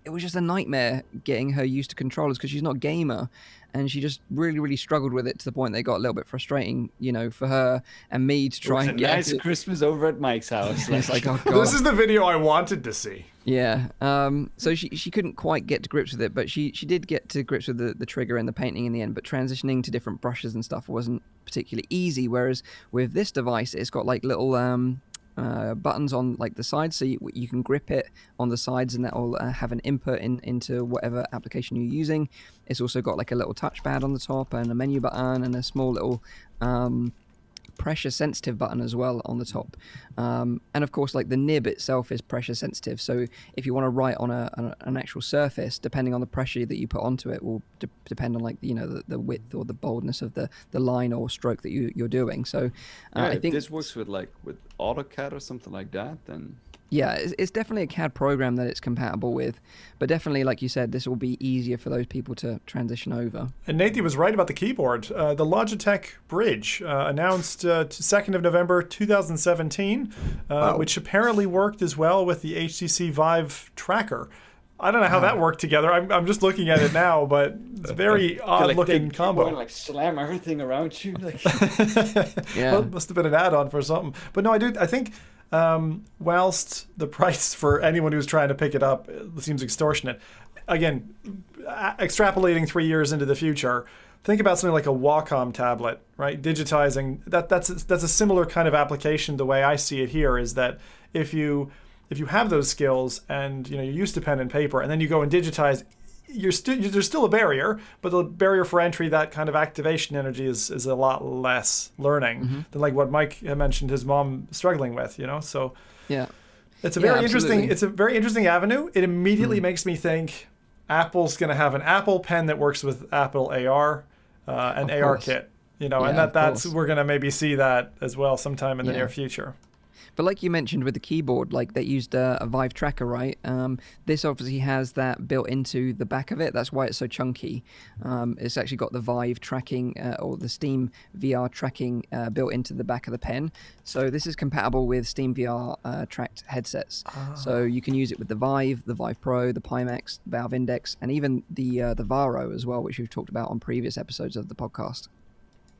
it was just a nightmare getting her used to controllers because she's not a gamer, and she just really struggled with it to the point they got a little bit frustrating, for her and me to try and get nice Christmas over at Mike's house. It's like, oh God. This is the video I wanted to see. Yeah. So she couldn't quite get to grips with it, but she did get to grips with the trigger and the painting in the end. But transitioning to different brushes and stuff wasn't particularly easy. Whereas with this device, it's got like little buttons on like the sides, so you can grip it on the sides, and that will have an input into whatever application you're using. It's also got like a little touchpad on the top and a menu button and a small little pressure sensitive button as well on the top, and of course like the nib itself is pressure sensitive, so if you want to write on an actual surface, depending on the pressure that you put onto it will depend on like the width or the boldness of the line or stroke that you're doing. So I think this works with AutoCAD or something like that, then yeah, it's definitely a CAD program that it's compatible with, but definitely, like you said, this will be easier for those people to transition over. And Nathan was right about the keyboard. The Logitech Bridge announced 2nd of November 2017, which apparently worked as well with the HTC Vive tracker. I don't know how that worked together. I'm just looking at it now, but it's a very odd-looking combo. Like slam everything around you. Like. Yeah, well, it must have been an add-on for something. But no, I think whilst the price for anyone who's trying to pick it up seems extortionate, again, extrapolating 3 years into the future, think about something like a Wacom tablet, right? Digitizing, that's a similar kind of application. The way I see it here is that if you have those skills and you're used to pen and paper, and then you go and digitize, there's still a barrier, but the barrier for entry, that kind of activation energy is a lot less learning than like what Mike had mentioned his mom struggling with, So yeah, it's a very interesting avenue. It immediately makes me think Apple's going to have an Apple Pen that works with Apple AR and AR Kit, and we're going to maybe see that as well sometime in the near future. But like you mentioned with the keyboard, like they used a Vive tracker, right? This obviously has that built into the back of it. That's why it's so chunky. It's actually got the Vive tracking or the Steam VR tracking built into the back of the pen. So this is compatible with Steam VR tracked headsets. So you can use it with the Vive Pro, the Pimax, Valve Index, and even the Varo as well, which we've talked about on previous episodes of the podcast.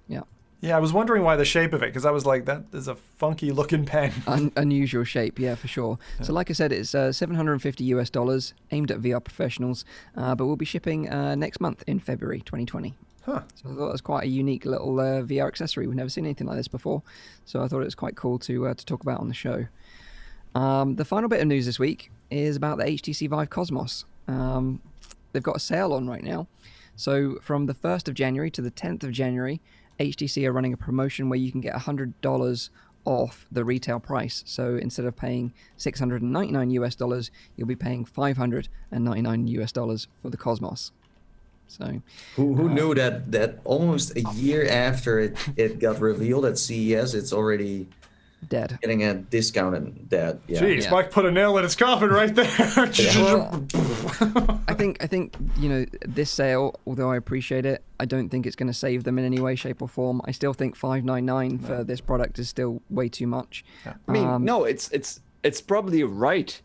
Yeah. Yeah, I was wondering why the shape of it, because I was like, that is a funky looking pen. Unusual shape, yeah, for sure. Yeah. So like I said, it's $750 aimed at VR professionals, but we'll be shipping next month in February 2020. Huh. So I thought it was quite a unique little VR accessory. We've never seen anything like this before, so I thought it was quite cool to talk about on the show. The final bit of news this week is about the HTC Vive Cosmos. They've got a sale on right now. So from the 1st of January to the 10th of January, HTC are running a promotion where you can get $100 off the retail price. So instead of paying $699, you'll be paying $599 for the Cosmos. So who knew that almost a year after it got revealed at CES, it's already dead, getting a discount and dead. Yeah. Jeez, Mike put a nail in his coffin right there. Well, I think this sale, although I appreciate it, I don't think it's going to save them in any way, shape, or form. I still think $599 for this product is still way too much. Yeah. I mean, no, it's probably right,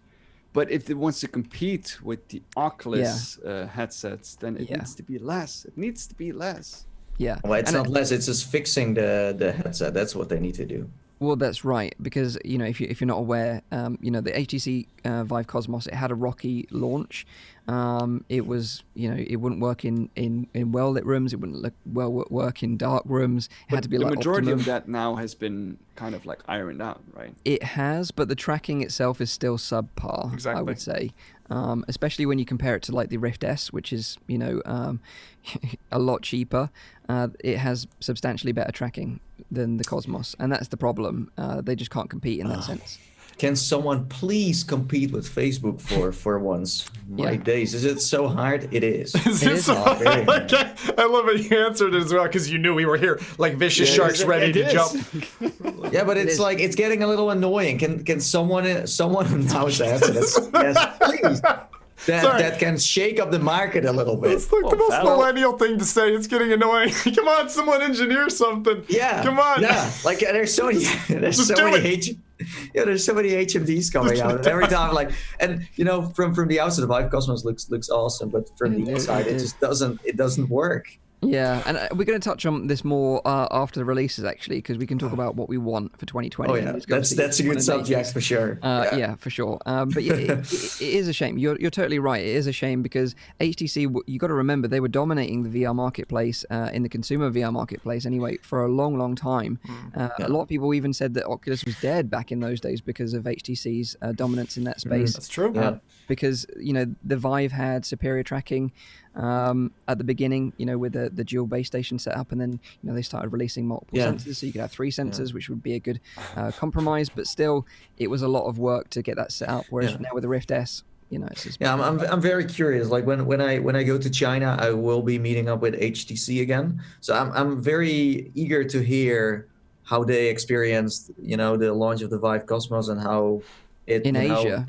but if it wants to compete with the Oculus headsets, then it needs to be less. It needs to be less. Yeah. Well, it's not less. It's just fixing the headset. That's what they need to do. Well, that's right, because if you're not aware, the HTC Vive Cosmos, it had a rocky launch. It was it wouldn't work in well lit rooms. It wouldn't work in dark rooms. It had to be the like majority optimum. of that now has been kind of like ironed out, right? It has, but the tracking itself is still subpar. Exactly. I would say, especially when you compare it to like the Rift S, which is a lot cheaper. It has substantially better tracking than the Cosmos, and that's the problem. They just can't compete in that sense. Can someone please compete with Facebook for once? My days, is it so hard? It is. It is so hard. I love it. You answered it as well because you knew we were here, like vicious sharks ready to jump. Yeah, but it's like it's getting a little annoying. Can someone who knows the answer? Yes, please. That can shake up the market a little bit. It's like the most millennial thing to say. It's getting annoying. Come on, someone engineer something. Yeah. Come on. Yeah. Like there's so many HMDs coming out, and every time from the outside, the Vive Cosmos looks awesome, but from the inside, it just doesn't work. Yeah, and we're going to touch on this more after the releases, actually, because we can talk about what we want for 2020. Oh, yeah. That's a good subject for sure. Yeah, for sure. But yeah, it is a shame. You're totally right. It is a shame because HTC, you got to remember, they were dominating the VR marketplace, in the consumer VR marketplace anyway, for a long, long time. A lot of people even said that Oculus was dead back in those days because of HTC's dominance in that space. That's true. Because, the Vive had superior tracking at the beginning, with the dual base station setup, and then they started releasing multiple sensors, so you could have 3 sensors, which would be a good compromise. But still, it was a lot of work to get that set up. Whereas now with the Rift S, it's just I'm very curious. Like when I go to China, I will be meeting up with HTC again. So I'm very eager to hear how they experienced the launch of the Vive Cosmos and how it in Asia.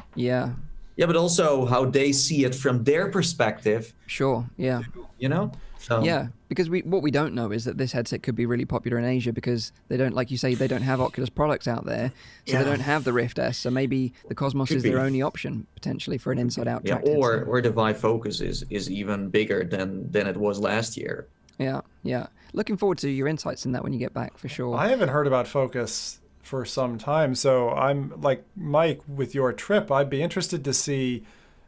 Yeah, but also how they see it from their perspective. Sure, yeah. So. Yeah, because what we don't know is that this headset could be really popular in Asia because they don't, like you say, they don't have Oculus products out there, so they don't have the Rift S. So maybe the Cosmos is their only option potentially for an inside-out track. Or the Vive Focus is even bigger than it was last year. Yeah. Looking forward to your insights in that when you get back, for sure. I haven't heard about Focus for some time, so I'm like Mike with your trip. I'd be interested to see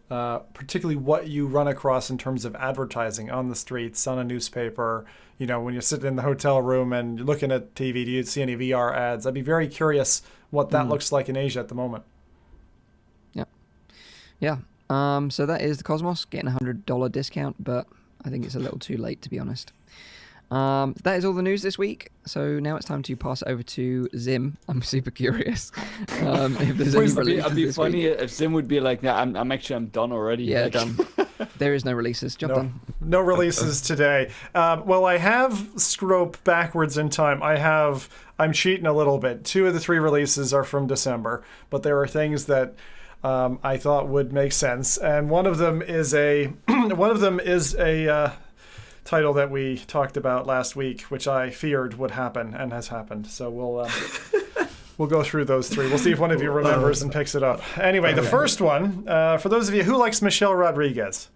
particularly what you run across in terms of advertising on the streets, on a newspaper, when you're sitting in the hotel room and you're looking at TV. Do you see any VR ads? I'd be very curious what that looks like in Asia at the moment. Yeah. So that is the Cosmos getting a $100 discount, but I think it's a little too late, to be honest. That is all the news this week. So now it's time to pass it over to Zim. I'm super curious if there's any releases It'd be this funny week. if Zim would be like, "Yeah, I'm done already." Yeah, like, done. There is no releases. Job done. No releases today. Well, I have scroped backwards in time. I'm cheating a little bit. 2 of the 3 releases are from December, but there are things that I thought would make sense, and one of them is a title that we talked about last week, which I feared would happen and has happened. So we'll go through those 3. We'll see if one of you remembers and picks it up. Anyway, the first one, for those of you who likes Michelle Rodriguez.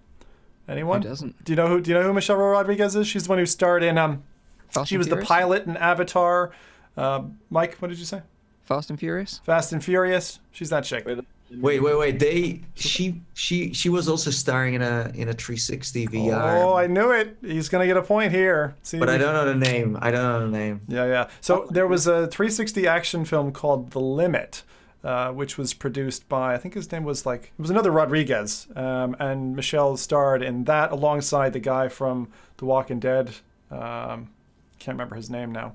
Anyone? Who doesn't? Do you know who Michelle Rodriguez is? She's the one who starred in she was the pilot in Avatar. Mike, what did you say? Fast and Furious? Fast and Furious. She's that chick. Wait. She was also starring in a 360 VR. Oh, I knew it. He's gonna get a point here. See, but I don't know the name. Yeah. So there was a 360 action film called The Limit, which was produced by, I think his name was it was another Rodriguez, and Michelle starred in that alongside the guy from The Walking Dead. Can't remember his name now.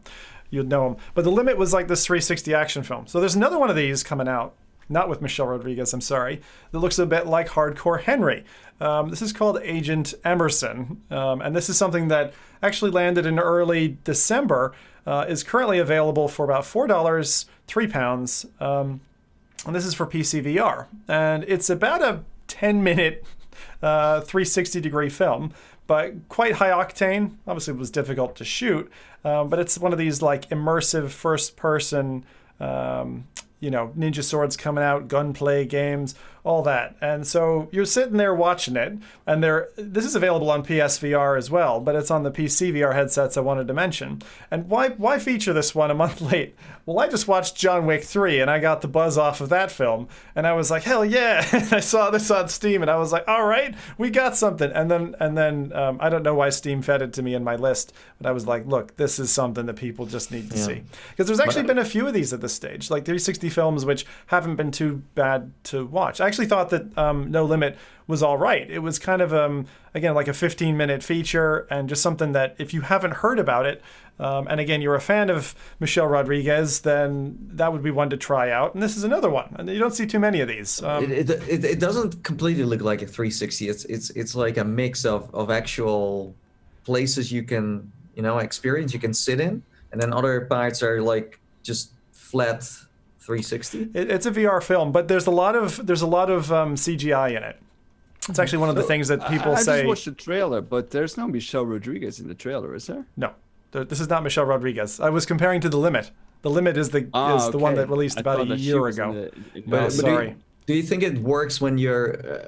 You'd know him. But The Limit was like this 360 action film. So there's another one of these coming out. Not with Michelle Rodriguez, I'm sorry. That looks a bit like Hardcore Henry. This is called Agent Emerson. And this is something that actually landed in early December, is currently available for about $4, £3. And this is for PC VR. And it's about a 10-minute 360-degree film, but quite high octane. Obviously, it was difficult to shoot, but it's one of these immersive first-person ninja swords coming out, gunplay games, all that. And so you're sitting there watching it, and this is available on PSVR as well, but it's on the PC VR headsets I wanted to mention. And why feature this one a month late? Well, I just watched John Wick 3, and I got the buzz off of that film, and I was like, hell yeah! I saw this on Steam, and I was like, all right, we got something. And then I don't know why Steam fed it to me in my list, but I was like, look, this is something that people just need to see. Because there's actually been a few of these at this stage, 360 films, which haven't been too bad to watch. I actually thought that No Limit was all right. It was kind of, again, like a 15-minute feature, and just something that if you haven't heard about it, and again, you're a fan of Michelle Rodriguez, then that would be one to try out. And this is another one. And you don't see too many of these. It doesn't completely look like a 360. It's like a mix of actual places you can experience, you can sit in, and then other parts are just flat 360. It's a VR film, but there's a lot of CGI in it. It's actually one of the things that people say. I just watched the trailer, but there's no Michelle Rodriguez in the trailer, is there? No, this is not Michelle Rodriguez. I was comparing to The Limit. The Limit is the one that released about a year ago. But sorry. Do you think it works when you're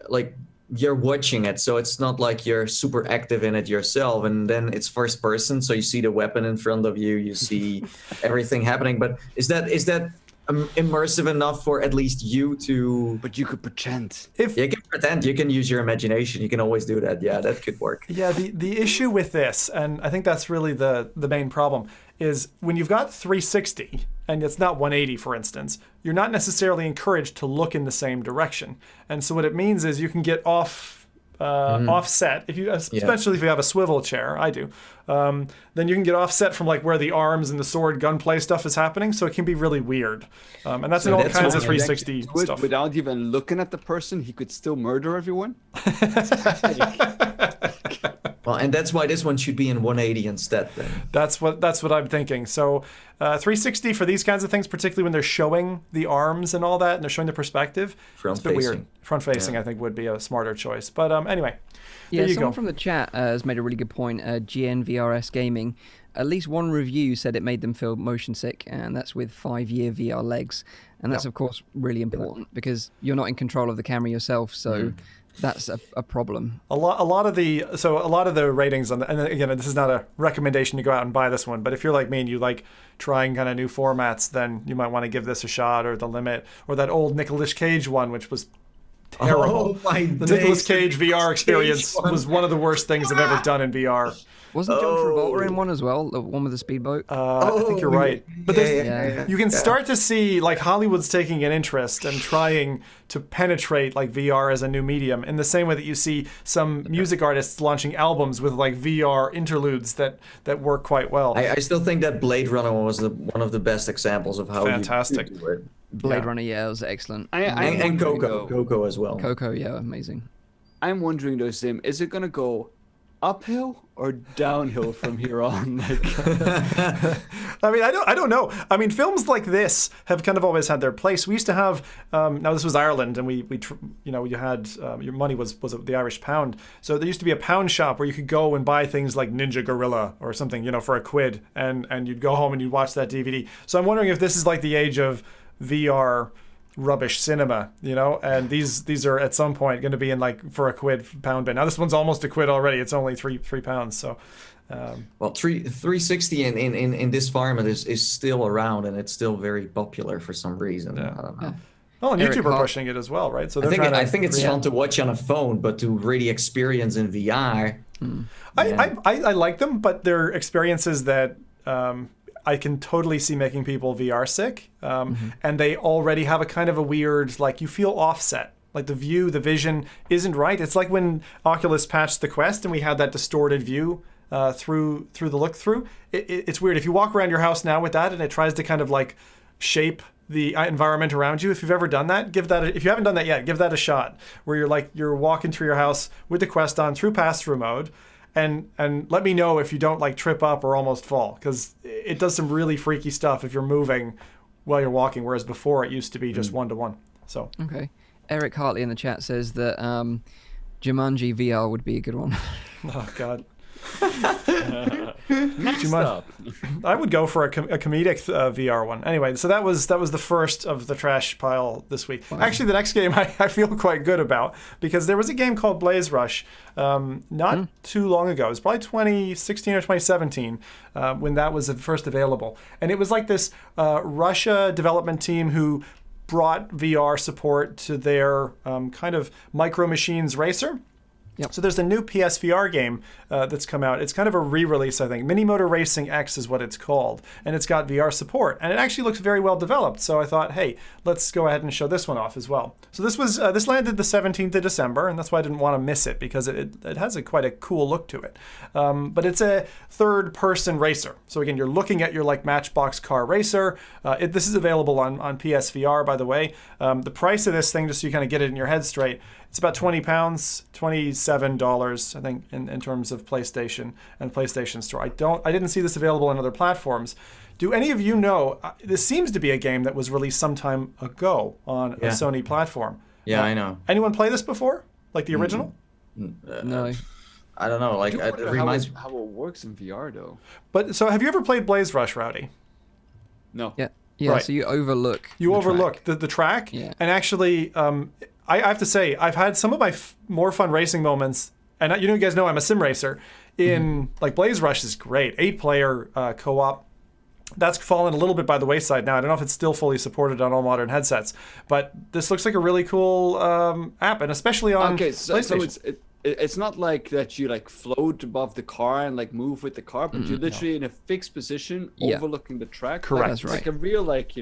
you're watching it, so it's not like you're super active in it yourself, and then it's first person, so you see the weapon in front of you, you see everything happening. But is that immersive enough for at least you to? But you could pretend. You can pretend. You can use your imagination. You can always do that. Yeah, that could work. Yeah, the issue with this, and I think that's really the main problem, is when you've got 360 and it's not 180, for instance, you're not necessarily encouraged to look in the same direction. And so what it means is you can get offset, especially if you have a swivel chair. I do. Then you can get offset from where the arms and the sword gunplay stuff is happening, so it can be really weird. And that's in all kinds of 360 stuff. Without even looking at the person, he could still murder everyone. Well, and that's why this one should be in 180 instead. Then that's what I'm thinking. So 360 for these kinds of things, particularly when they're showing the arms and all that, and they're showing the perspective. It's a bit weird. Front facing, I think, would be a smarter choice. But anyway, there you someone go. From the chat has made a really good point. GNVRS Gaming. At least one review said it made them feel motion sick, and that's with 5-year VR legs. And that's, of course, really important because you're not in control of the camera yourself. So. That's a problem. A lot of the ratings on and again, this is not a recommendation to go out and buy this one, but if you're like me and you like trying kind of new formats, then you might want to give this a shot, or The Limit, or that old Nicolas Cage one, which was terrible. The Nicolas Cage VR experience was one of the worst things I've ever done in VR. Wasn't John Travolta in one as well? The one with the speedboat? I think you're right. But you can start to see Hollywood's taking an interest and trying to penetrate VR as a new medium in the same way that you see some music artists launching albums with VR interludes that work quite well. I still think that Blade Runner was one of the best examples of how fantastic. You do it. Blade Runner, it was excellent. And Coco as well. Coco, amazing. I'm wondering though, Sim, is it gonna go uphill or downhill from here on? I mean, I don't know. I mean, films like this have kind of always had their place. We used to have now this was Ireland, and you had your money was the Irish pound. So there used to be a pound shop where you could go and buy things like Ninja Gorilla or something, for £1, and you'd go home and you'd watch that DVD. So I'm wondering if this is like the age of VR rubbish cinema, and these are at some point going to be in like for £1 pound bin. Now this one's almost £1 already. It's only three pounds. So, well, 360 in this format is still around, and it's still very popular for some reason. Yeah. I don't know. Oh, and YouTube are pushing it as well, right? So I think it's fun to watch on a phone, but to really experience in VR. I like them, but they're experiences that I can totally see making people VR sick. And they already have a kind of a weird, like, you feel offset. Like the vision isn't right. It's like when Oculus patched the Quest and we had that distorted view through the look through. It's weird. If you walk around your house now with that and it tries to kind of like shape the environment around you, if you've ever done that, if you haven't done that yet, give that a shot. Where you're walking through your house with the Quest on through pass-through mode. And let me know if you don't like trip up or almost fall, because it does some really freaky stuff if you're moving while you're walking, whereas before it used to be just 1-to-1. So okay, Eric Hartley in the chat says that Jumanji VR would be a good one. Oh God. Next up. I would go for a comedic VR one. Anyway, so that was the first of the trash pile this week. Wow. Actually, the next game I feel quite good about, because there was a game called Blaze Rush not too long ago. It was probably 2016 or 2017 when that was first available. And it was like this Russia development team who brought VR support to their kind of Micro Machines racer. Yep. So there's a new PSVR game that's come out. It's kind of a re-release, I think. Mini Motor Racing X is what it's called. And it's got VR support. And it actually looks very well developed. So I thought, hey, let's go ahead and show this one off as well. So this landed the 17th of December, and that's why I didn't want to miss it, because it has quite a cool look to it. But it's a third-person racer. So again, you're looking at your like Matchbox car racer. This is available on PSVR, by the way. The price of this thing, just so you kind of get it in your head straight, it's about £20, $27, I think, in terms of PlayStation and PlayStation Store. I didn't see this available on other platforms. Do any of you know? This seems to be a game that was released some time ago on a Sony platform. Yeah, I know. Anyone play this before? Like the original? No. I don't know. Like it reminds me how it works in VR though. But so, have you ever played Blaze Rush, Rowdy? No. Yeah. Right. So you overlook. The track. Yeah. And actually, I have to say, I've had some of my more fun racing moments, and you guys know I'm a sim racer. In like Blaze Rush is great, 8-player co-op. That's fallen a little bit by the wayside now. I don't know if it's still fully supported on all modern headsets, but this looks like a really cool app, and especially on PlayStation. So it's not like that you like float above the car and like move with the car, but you're literally in a fixed position overlooking the track. Correct. That's right. Like a real like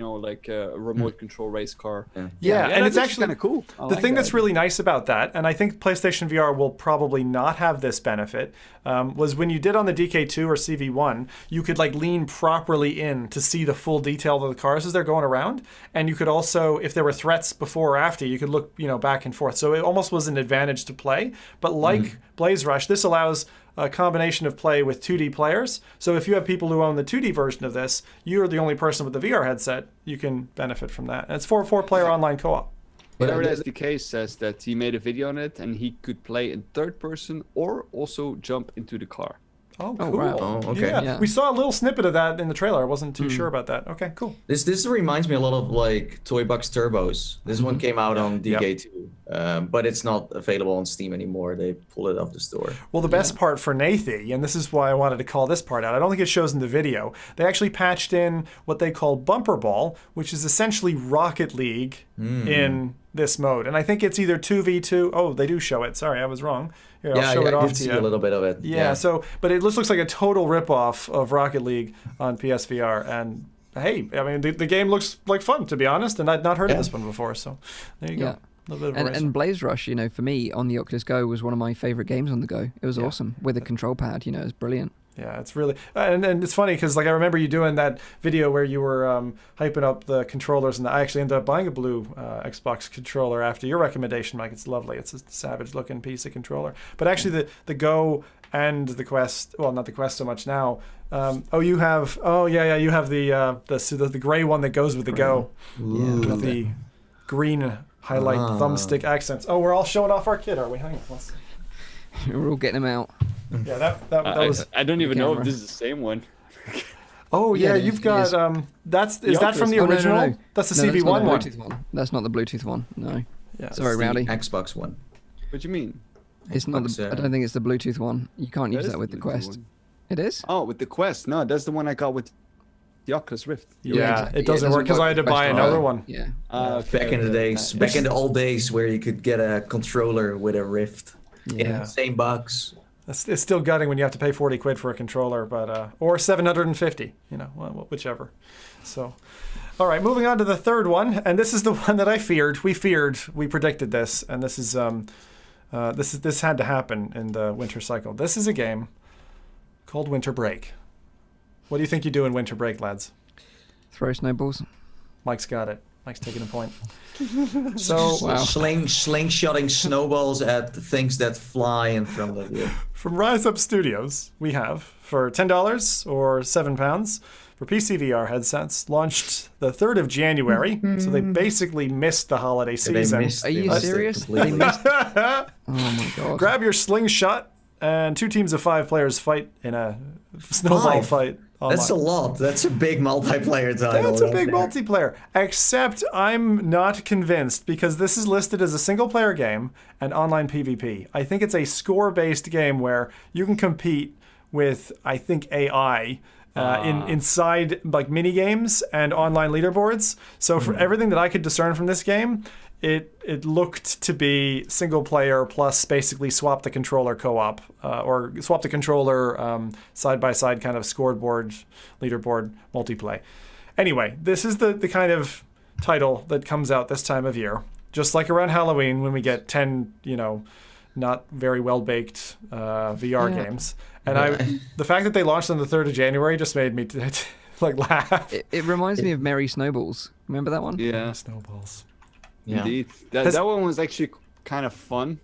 a remote control race car. Yeah, and it's actually kind of cool. The thing that's really nice about that, and I think PlayStation VR will probably not have this benefit, was when you did on the DK2 or CV1, you could like lean properly in to see the full detail of the cars as they're going around, and you could also, if there were threats before or after, you could look back and forth. So it almost was an advantage to play. But like Blaze Rush, this allows a combination of play with 2D players. So if you have people who own the 2D version of this, you're the only person with the VR headset, you can benefit from that. And it's for 4-player online co-op. Whatever SDK says that he made a video on it and he could play in third person or also jump into the car. Oh, cool. Wow. Oh, okay. Yeah. We saw a little snippet of that in the trailer. I wasn't too sure about that. Okay, cool. This reminds me a lot of like Toy Box Turbos. This one came out on DK2, but it's not available on Steam anymore. They pulled it off the store. Well, the best part for Nathy, and this is why I wanted to call this part out, I don't think it shows in the video, they actually patched in what they call Bumper Ball, which is essentially Rocket League in this mode. And I think it's either 2v2. Oh, they do show it. Sorry, I was wrong. Here, I'll show it off to you. A little bit of it. Yeah, so, but it looks like a total ripoff of Rocket League on PSVR. And hey, I mean, the game looks like fun, to be honest, and I'd not heard of this one before. So there you go. A little bit of a racer. And Blaze Rush, for me, on the Oculus Go was one of my favorite games on the go. It was awesome with a control pad. It was brilliant. Yeah, it's really, and it's funny because like I remember you doing that video where you were hyping up the controllers, and I actually ended up buying a blue Xbox controller after your recommendation, Mike. It's lovely. It's a savage-looking piece of controller. But actually, the Go and the Quest, well, not the Quest so much now. You have the gray one that goes with the Go, with the green highlight thumbstick accents. Oh, we're all showing off our kit, are we? Hang on, let's see. We're all getting them out. Yeah, that was. I don't even know if this is the same one. Oh yeah, you've got is that from the original? No. That's the No, CV1 that's not the Bluetooth one. That's not the Bluetooth one. No. Yeah. Sorry, Rowdy. Xbox One. What do you mean? It's not. I don't think it's the Bluetooth one. You can't use that with the Quest. One. It is. Oh, with the Quest? No, that's the one I got with the Oculus Rift. Yeah, exactly. it doesn't work because I had to buy another one. Yeah. Back in the old days where you could get a controller with a Rift. Yeah. Same box. It's still gutting when you have to pay 40 quid for a controller, but or 750, whichever. So, all right, moving on to the third one, and this is the one that we predicted this, and this is this had to happen in the winter cycle. This is a game called Winter Break. What do you think you do in Winter Break, lads? Throw snowballs. Mike's got it. Mike's taking a point. So slingshotting snowballs at things that fly in front of you. From Rise Up Studios, we have for $10 or £7 for PC VR headsets, launched the 3rd of January. So they basically missed the holiday season. Are you serious? They missed. Oh my god! Grab your slingshot, and 2 teams of 5 players fight in a snowball fight. That's a lot. That's a big multiplayer title. That's a big multiplayer. Except I'm not convinced because this is listed as a single-player game and online PvP. I think it's a score-based game where you can compete with, I think, AI inside like mini games and online leaderboards. So for everything that I could discern from this game, it looked to be single player plus basically swap the controller co-op or swap the controller side by side kind of scoreboard leaderboard multiplay. Anyway, this is the kind of title that comes out this time of year, just like around Halloween when we get 10 not very well baked VR games. And the fact that they launched on the 3rd of January just made me like laugh. It reminds me of Merry Snowballs. Remember that one? Yeah. Snowballs. Yeah. Indeed. That one was actually kind of fun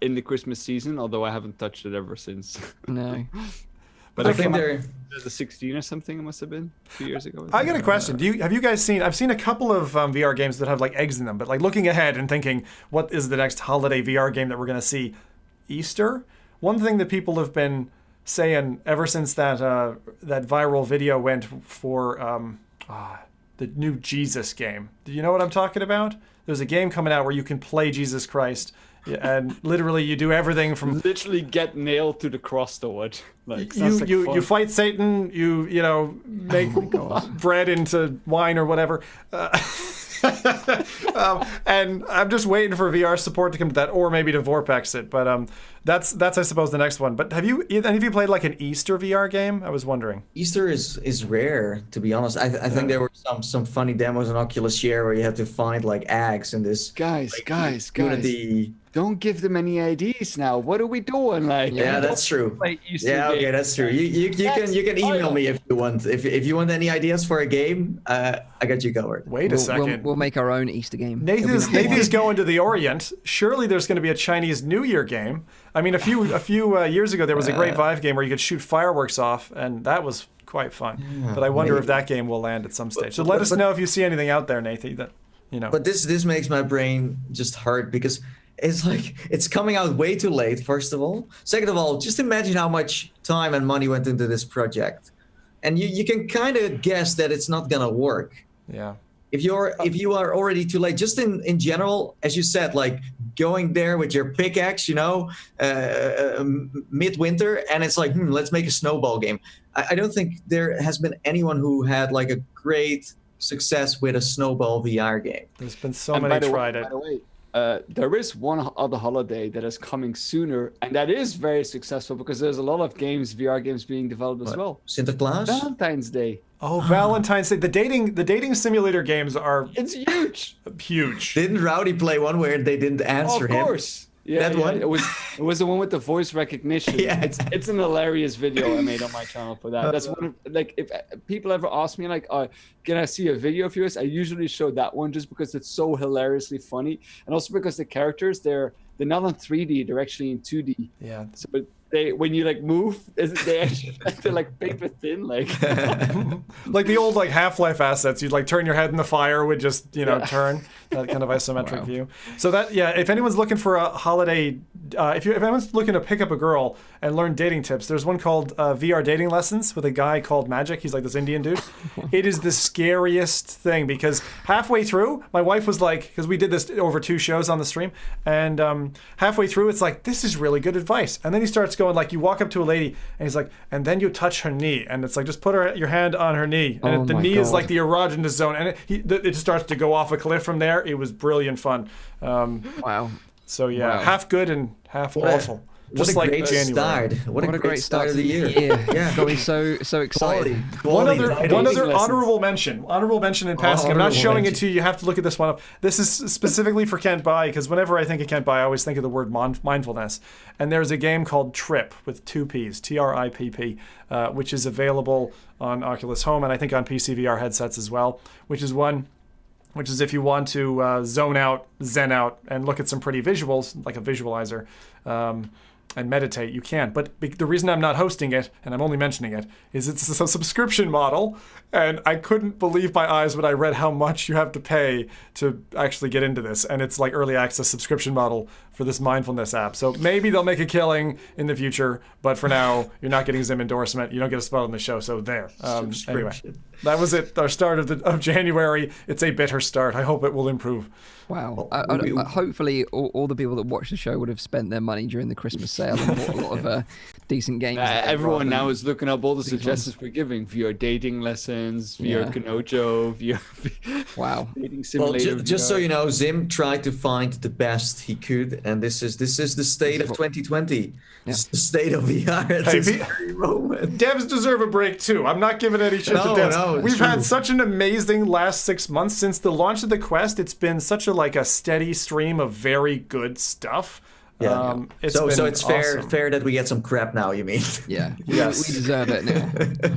in the Christmas season, although I haven't touched it ever since. No. But I think they're the 16 or something it must have been 2 years ago. I got a question. Have you guys seen? I've seen a couple of VR games that have like eggs in them, but like looking ahead and thinking, what is the next holiday VR game that we're going to see? Easter. One thing that people have been saying ever since that viral video went for the new Jesus game. Do you know what I'm talking about? There's a game coming out where you can play Jesus Christ, and literally you do everything from literally get nailed to the cross to what? Like you fight Satan, you make bread into wine or whatever. And I'm just waiting for VR support to come to that, or maybe to Vorpex it. But that's I suppose the next one. But have any of you played like an Easter VR game? I was wondering. Easter is rare, to be honest. I think there were some funny demos on Oculus Share where you had to find like eggs in this. Guys. Unity. Don't give them any IDs now. What are we doing? Like, yeah, that's true. Yeah, okay, that's true. You can email me if you want. If you want any ideas for a game, I got you covered. Wait a second. We'll make our own Easter game. Nathan's going to the Orient. Surely there's going to be a Chinese New Year game. I mean, a few years ago there was a great Vive game where you could shoot fireworks off, and that was quite fun. Yeah, but I wonder if that game will land at some stage. So let us know if you see anything out there, Nathan. That But this makes my brain just hurt because it's like it's coming out way too late, first of all. Second of all, just imagine how much time and money went into this project. And you can kind of guess that it's not gonna work. Yeah. If you are already too late, just in general, as you said, like going there with your pickaxe, midwinter, and it's like, let's make a snowball game. I don't think there has been anyone who had like a great success with a snowball VR game. There's been so many tried it. By the way, there is one other holiday that is coming sooner, and that is very successful because there's a lot of VR games being developed as well. Sinterklaas? Valentine's Day. Oh, Valentine's Day. The dating simulator games are huge. Huge. Didn't Rowdy play one where they didn't answer him? Of course. Yeah, that yeah, one. It was the one with the voice recognition. Yeah. It's an hilarious video I made on my channel for that. That's one of, like, if people ever ask me like, can I see a video of yours? I usually show that one just because it's so hilariously funny, and also because the characters they're not on 3D, they're actually in 2D. Yeah. So when you like move, they actually they're like paper thin, like like the old like Half-Life assets. You'd like turn your head in the fire would just turn, that kind of isometric view. So that if anyone's looking for a holiday, if anyone's looking to pick up a girl and learn dating tips, there's one called VR Dating Lessons with a guy called Magic. He's like this Indian dude. It is the scariest thing because halfway through, my wife was like, because we did this over 2 shows on the stream, and halfway through, it's like, this is really good advice. And then he starts going like, you walk up to a lady and he's like, and then you touch her knee, and it's like, just put your hand on her knee, and the knee is like the erogenous zone, and it starts to go off a cliff from there. It was brilliant fun. Wow. So half good and half awful. What Just a like great January. start! What a great start of the year! Yeah, got me so excited. One other lessons. honorable mention in passing. I'm not showing it to you. You have to look at this one up. This is specifically for Can't Buy, because whenever I think of Can't Buy, I always think of the word mindfulness. And there's a game called Trip with 2 P's, TRIPP, which is available on Oculus Home and I think on PC VR headsets as well. Which is if you want to zone out, zen out, and look at some pretty visuals, like a visualizer, and meditate, you can. But the reason I'm not hosting it, and I'm only mentioning it, is it's a subscription model, and I couldn't believe my eyes when I read how much you have to pay to actually get into this. And it's like early access subscription model for this mindfulness app. So maybe they'll make a killing in the future, but for now, you're not getting Zim endorsement. You don't get a spot on the show, so there. Anyway, that was it. Our start of January. It's a bitter start. I hope it will improve. Wow. Hopefully all the people that watch the show would have spent their money during the Christmas sale and bought a lot of decent games. Everyone now is looking up all the suggestions we're giving. VR dating lessons, VR Kanojo, VR wow. dating simulator. Well, just so you know, Zim tried to find the best he could, and this is the state of 2020. This is the state of VR at this very moment. Devs deserve a break too. I'm not giving any shit to devs. No, We've had such an amazing last 6 months since the launch of the Quest. It's been such a steady stream of very good stuff. So it's awesome. fair that we get some crap now, you mean? Yeah. Yes. We deserve it now.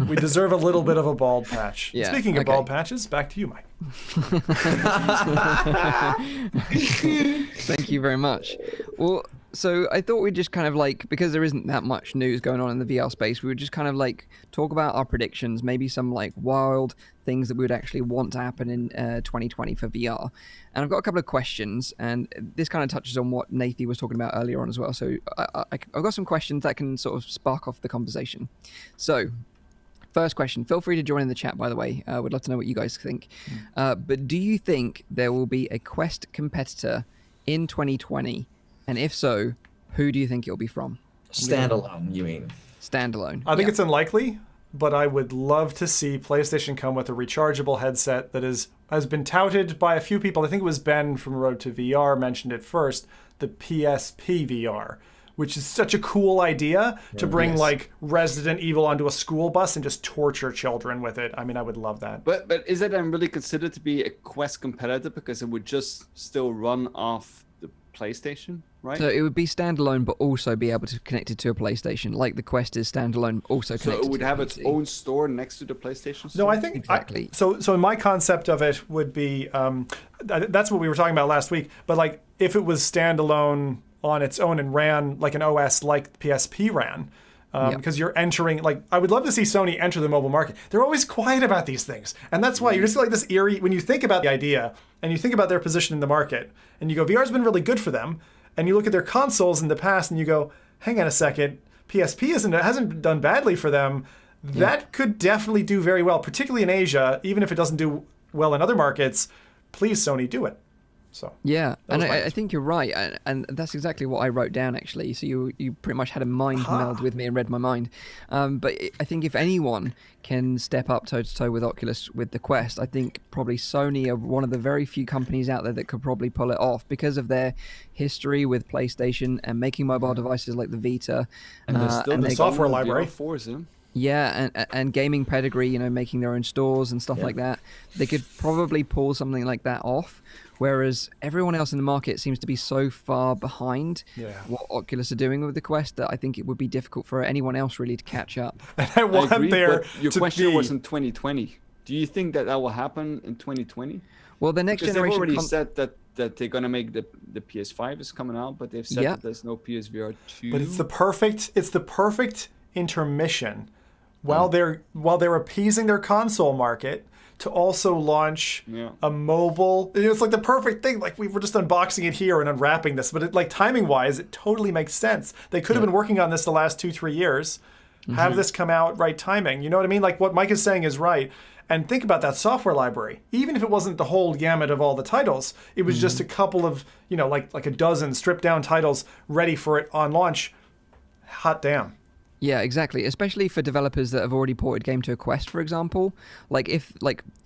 We deserve a little bit of a bald patch. Yeah. Speaking of bald patches, back to you, Mike. Thank you very much. Well, so I thought we'd just kind of because there isn't that much news going on in the VR space, we would just kind of talk about our predictions, maybe some wild things that we would actually want to happen in 2020 for VR. And I've got a couple of questions, and this kind of touches on what Nathy was talking about earlier on as well. So I've got some questions that can sort of spark off the conversation. So first question, feel free to join in the chat, by the way. We'd love to know what you guys think. But do you think there will be a Quest competitor in 2020? And if so, who do you think it'll be from? Standalone, you mean? Standalone. I think it's unlikely, but I would love to see PlayStation come with a rechargeable headset that has been touted by a few people. I think it was Ben from Road to VR mentioned it first, the PSP VR, which is such a cool idea to bring Resident Evil onto a school bus and just torture children with it. I mean, I would love that. But is it then really considered to be a Quest competitor because it would just still run off the PlayStation, right? So it would be standalone, but also be able to connect it to a PlayStation, like the Quest is standalone, also connected. So it would to have the its PC. own store next to the PlayStation store? No, I think exactly. So my concept of it would be that's what we were talking about last week. But if it was standalone on its own and ran like an OS like PSP ran. Because you're entering, I would love to see Sony enter the mobile market. They're always quiet about these things. And that's why you're just this eerie, when you think about the idea and you think about their position in the market and you go, VR's been really good for them. And you look at their consoles in the past and you go, hang on a second, PSP hasn't done badly for them. That could definitely do very well, particularly in Asia. Even if it doesn't do well in other markets, please, Sony, do it. So yeah, and I think you're right, and that's exactly what I wrote down actually. So you pretty much had a mind meld with me and read my mind. But I think if anyone can step up toe to toe with Oculus with the Quest, I think probably Sony are one of the very few companies out there that could probably pull it off because of their history with PlayStation and making mobile devices like the Vita and the software library. Yeah, and gaming pedigree, making their own stores and stuff like that. They could probably pull something like that off. Whereas everyone else in the market seems to be so far behind what Oculus are doing with the Quest that I think it would be difficult for anyone else really to catch up. And I agree, but your question was in 2020. Do you think that will happen in 2020? Well, the next generation... They've already said that they're going to make the PS5 is coming out, but they've said that there's no PSVR 2. But it's the perfect intermission while they're appeasing their console market to also launch a mobile. It's like the perfect thing. Like, we were just unboxing it here and unwrapping this, but like timing wise, it totally makes sense. They could have been working on this the last 2-3 years. Have this come out right timing. You know what I mean? Like, what Mike is saying is right. And think about that software library. Even if it wasn't the whole gamut of all the titles, it was just a couple of, like a dozen stripped down titles ready for it on launch. Hot damn. Yeah, exactly. Especially for developers that have already ported game to a Quest, for example.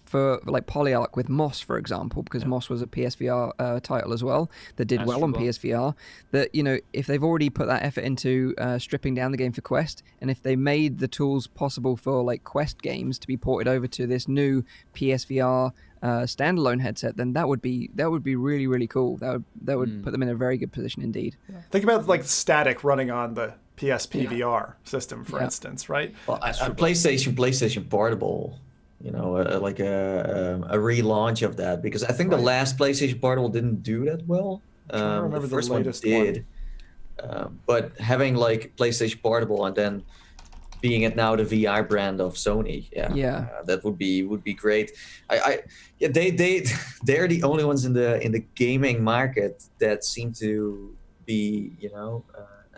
For Polyarc with Moss, for example, because Moss was a PSVR title as well that did well on PSVR. That, if they've already put that effort into stripping down the game for Quest, and if they made the tools possible for like Quest games to be ported over to this new PSVR standalone headset, then that would be really, really cool. That would put them in a very good position indeed. Yeah. Think about like static running on the PSP VR system, for instance, right? Well, PlayStation Portable, like a relaunch of that, because I think the last PlayStation Portable didn't do that well. I remember the first the latest one did. But having like PlayStation Portable and then being it now the VR brand of Sony, that would be great. They're the only ones in the gaming market that seem to be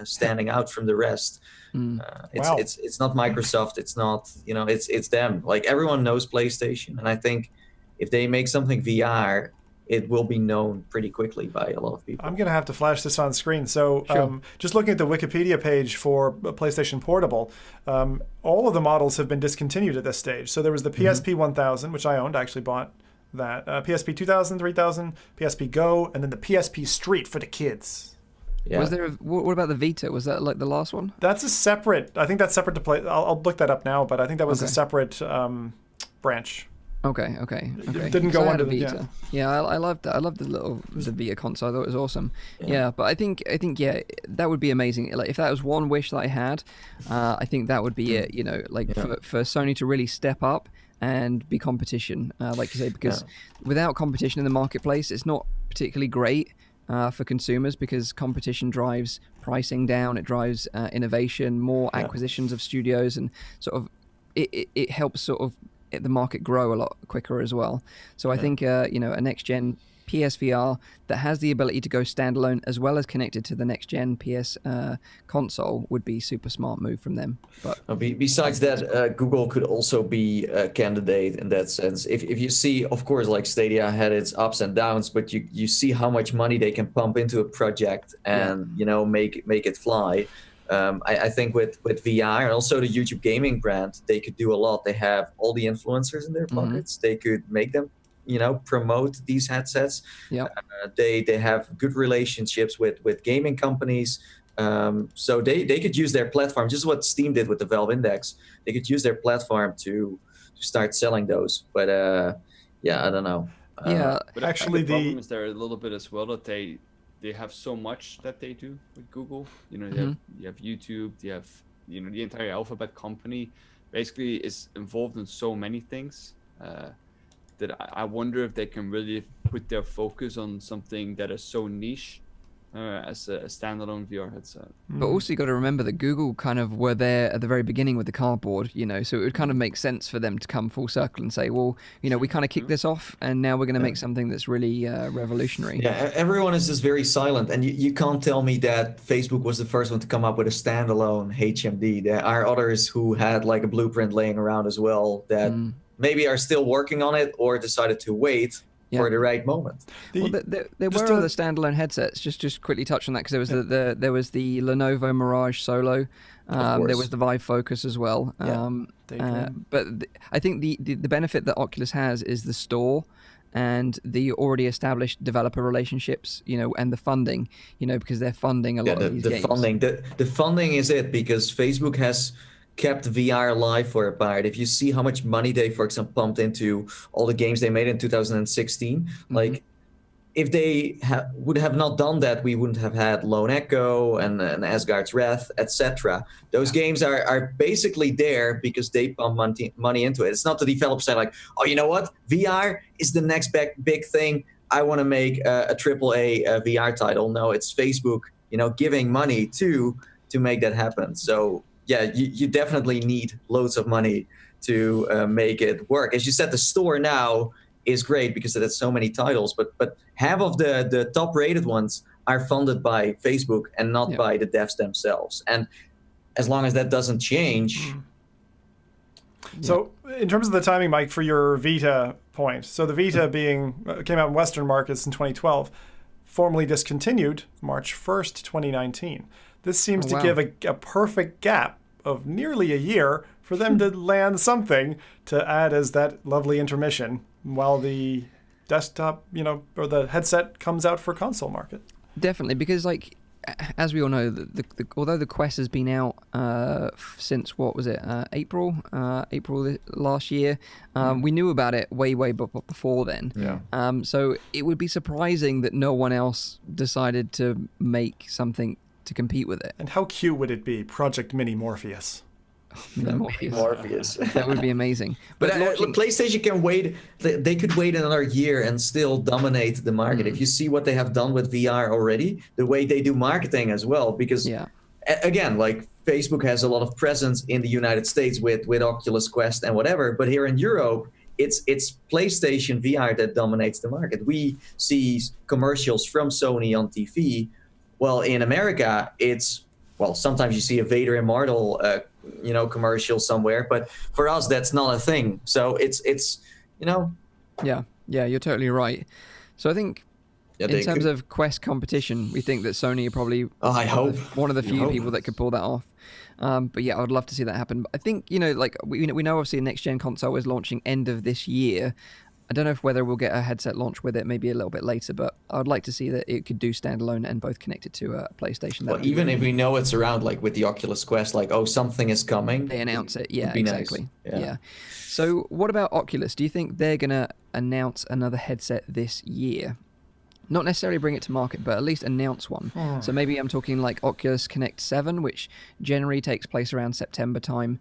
standing out from the rest. It's not Microsoft, it's not it's them. Like, everyone knows PlayStation, and I think if they make something VR, it will be known pretty quickly by a lot of people. I'm gonna have to flash this on screen. So just looking at the Wikipedia page for PlayStation Portable, all of the models have been discontinued at this stage. So there was the PSP 1000, which I owned. I actually bought that. PSP 2000, 3000, PSP Go, and then the PSP Street for the kids. Yeah. Was there? What about the Vita? Was that like the last one? That's a separate. I think that's separate to play. I'll look that up now, but I think that was a separate branch. Okay. It didn't go under the Vita. Yeah, I loved that. I loved the Vita console. I thought it was awesome. Yeah, but I think that would be amazing. Like, if that was one wish that I had, I think that would be it. For Sony to really step up and be competition, like you say, because without competition in the marketplace, it's not particularly great. For consumers, because competition drives pricing down, it drives innovation, more acquisitions of studios, and sort of it helps sort of the market grow a lot quicker as well. So I think a next gen PSVR that has the ability to go standalone as well as connected to the next gen PS console would be super smart move from them. But besides that, Google could also be a candidate in that sense. If you see, of course, like Stadia had its ups and downs, but you see how much money they can pump into a project and make it fly. I think with VR and also the YouTube gaming brand, they could do a lot. They have all the influencers in their pockets. They could make them promote these headsets. They have good relationships with gaming companies, so they could use their platform, just what Steam did with the Valve Index. They could use their platform to start selling those, but I don't know. But actually the problem is there a little bit as well, that they have so much that they do with Google. You have YouTube, you have the entire Alphabet company basically is involved in so many things, that I wonder if they can really put their focus on something that is so niche as a standalone VR headset. But also you got to remember that Google kind of were there at the very beginning with the cardboard, so it would kind of make sense for them to come full circle and say, well, we kind of kicked this off and now we're going to make something that's really revolutionary. Yeah, everyone is just very silent, and you can't tell me that Facebook was the first one to come up with a standalone HMD. There are others who had like a blueprint laying around as well that maybe are still working on it or decided to wait for the right moment. There were other standalone headsets. Just quickly touch on that, because there was the Lenovo Mirage Solo. There was the Vive Focus as well. But I think the benefit that Oculus has is the store and the already established developer relationships, and the funding, because they're funding a lot of these games. The funding is it, because Facebook has kept VR alive for a part. If you see how much money they, for example, pumped into all the games they made in 2016, like if they would have not done that, we wouldn't have had Lone Echo and Asgard's Wrath, etc. Those games are basically there because they pump money into it. It's not the developers say like, oh, you know what? VR is the next big thing. I want to make a AAA VR title. No, it's Facebook, giving money to make that happen. So yeah, you definitely need loads of money to make it work. As you said, the store now is great because it has so many titles, but half of the top rated ones are funded by Facebook and not by the devs themselves. And as long as that doesn't change. So in terms of the timing, Mike, for your Vita point, so the Vita came out in Western markets in 2012, formally discontinued March 1st, 2019. This seems to give a perfect gap of nearly a year for them to land something to add as that lovely intermission while the desktop, or the headset comes out for console market. Definitely, because as we all know, although the Quest has been out since, what was it, April last year, we knew about it way before then. Yeah. So it would be surprising that no one else decided to make something to compete with it. And how cute would it be, Project Mini Morpheus? Morpheus. That would be amazing. But PlayStation can wait. They could wait another year and still dominate the market. If you see what they have done with VR already, the way they do marketing as well, because again, Facebook has a lot of presence in the United States with Oculus Quest and whatever, but here in Europe, it's PlayStation VR that dominates the market. We see commercials from Sony on TV. Well, in America, sometimes you see a Vader Immortal commercial somewhere, but for us that's not a thing. So it's yeah, you're totally right. So I think in terms of Quest competition, we think that Sony are probably one of the few people that could pull that off. But yeah, I would love to see that happen. But I think we know obviously a next gen console is launching end of this year. I don't know whether we'll get a headset launch with it, maybe a little bit later, but I'd like to see that it could do standalone and both connected to a PlayStation. Well, even if we know it's around, with the Oculus Quest, something is coming. They announce it, yeah, exactly. Nice. Yeah. So what about Oculus? Do you think they're going to announce another headset this year? Not necessarily bring it to market, but at least announce one. So maybe I'm talking Oculus Connect 7, which generally takes place around September time.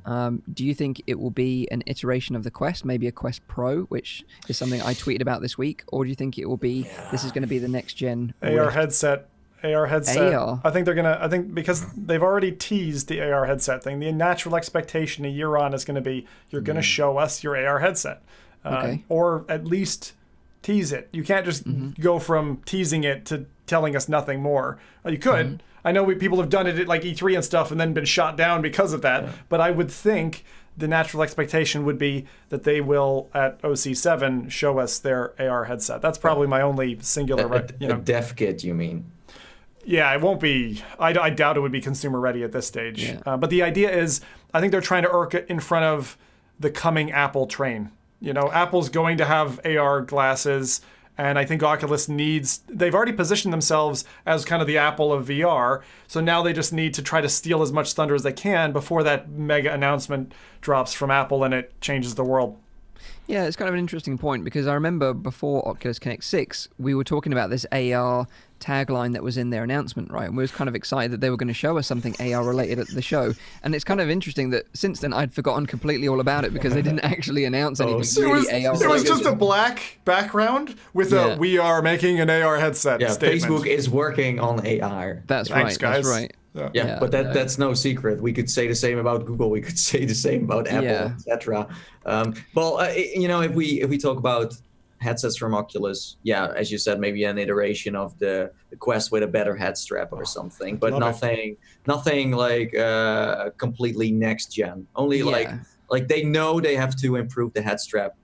Do you think it will be an iteration of the Quest, maybe a Quest Pro, which is something I tweeted about this week? Or do you think it will be, this is going to be the next gen AR headset? I think because they've already teased the AR headset thing, the natural expectation a year on is going to be, you're going to show us your AR headset. Or at least tease it. You can't just go from teasing it to telling us nothing more. You could. I know people have done it at E3 and stuff and then been shot down because of that. But I would think the natural expectation would be that they will at OC7 show us their AR headset. That's probably my only singular. A dev kit, you mean? Yeah, it won't be. I doubt it would be consumer ready at this stage. Yeah. But the idea is, I think they're trying to irk it in front of the coming Apple train. Apple's going to have AR glasses, and I think Oculus they've already positioned themselves as kind of the Apple of VR, so now they just need to try to steal as much thunder as they can before that mega announcement drops from Apple and it changes the world. Yeah, it's kind of an interesting point because I remember before Oculus Connect 6, we were talking about this AR tagline that was in their announcement, right? And we was kind of excited that they were going to show us something AR related at the show. And it's kind of interesting that since then I'd forgotten completely all about it because they didn't actually announce anything really AR related. It was just a black background with "We are making an AR headset" statement. Facebook is working on AR. That's Thanks, right. guys. That's right. Yeah, but that's no secret. We could say the same about Google. We could say the same about Apple, etc. If we talk about headsets from Oculus, as you said, maybe an iteration of the Quest with a better head strap or something, but nothing completely next gen. Only they know they have to improve the head strap.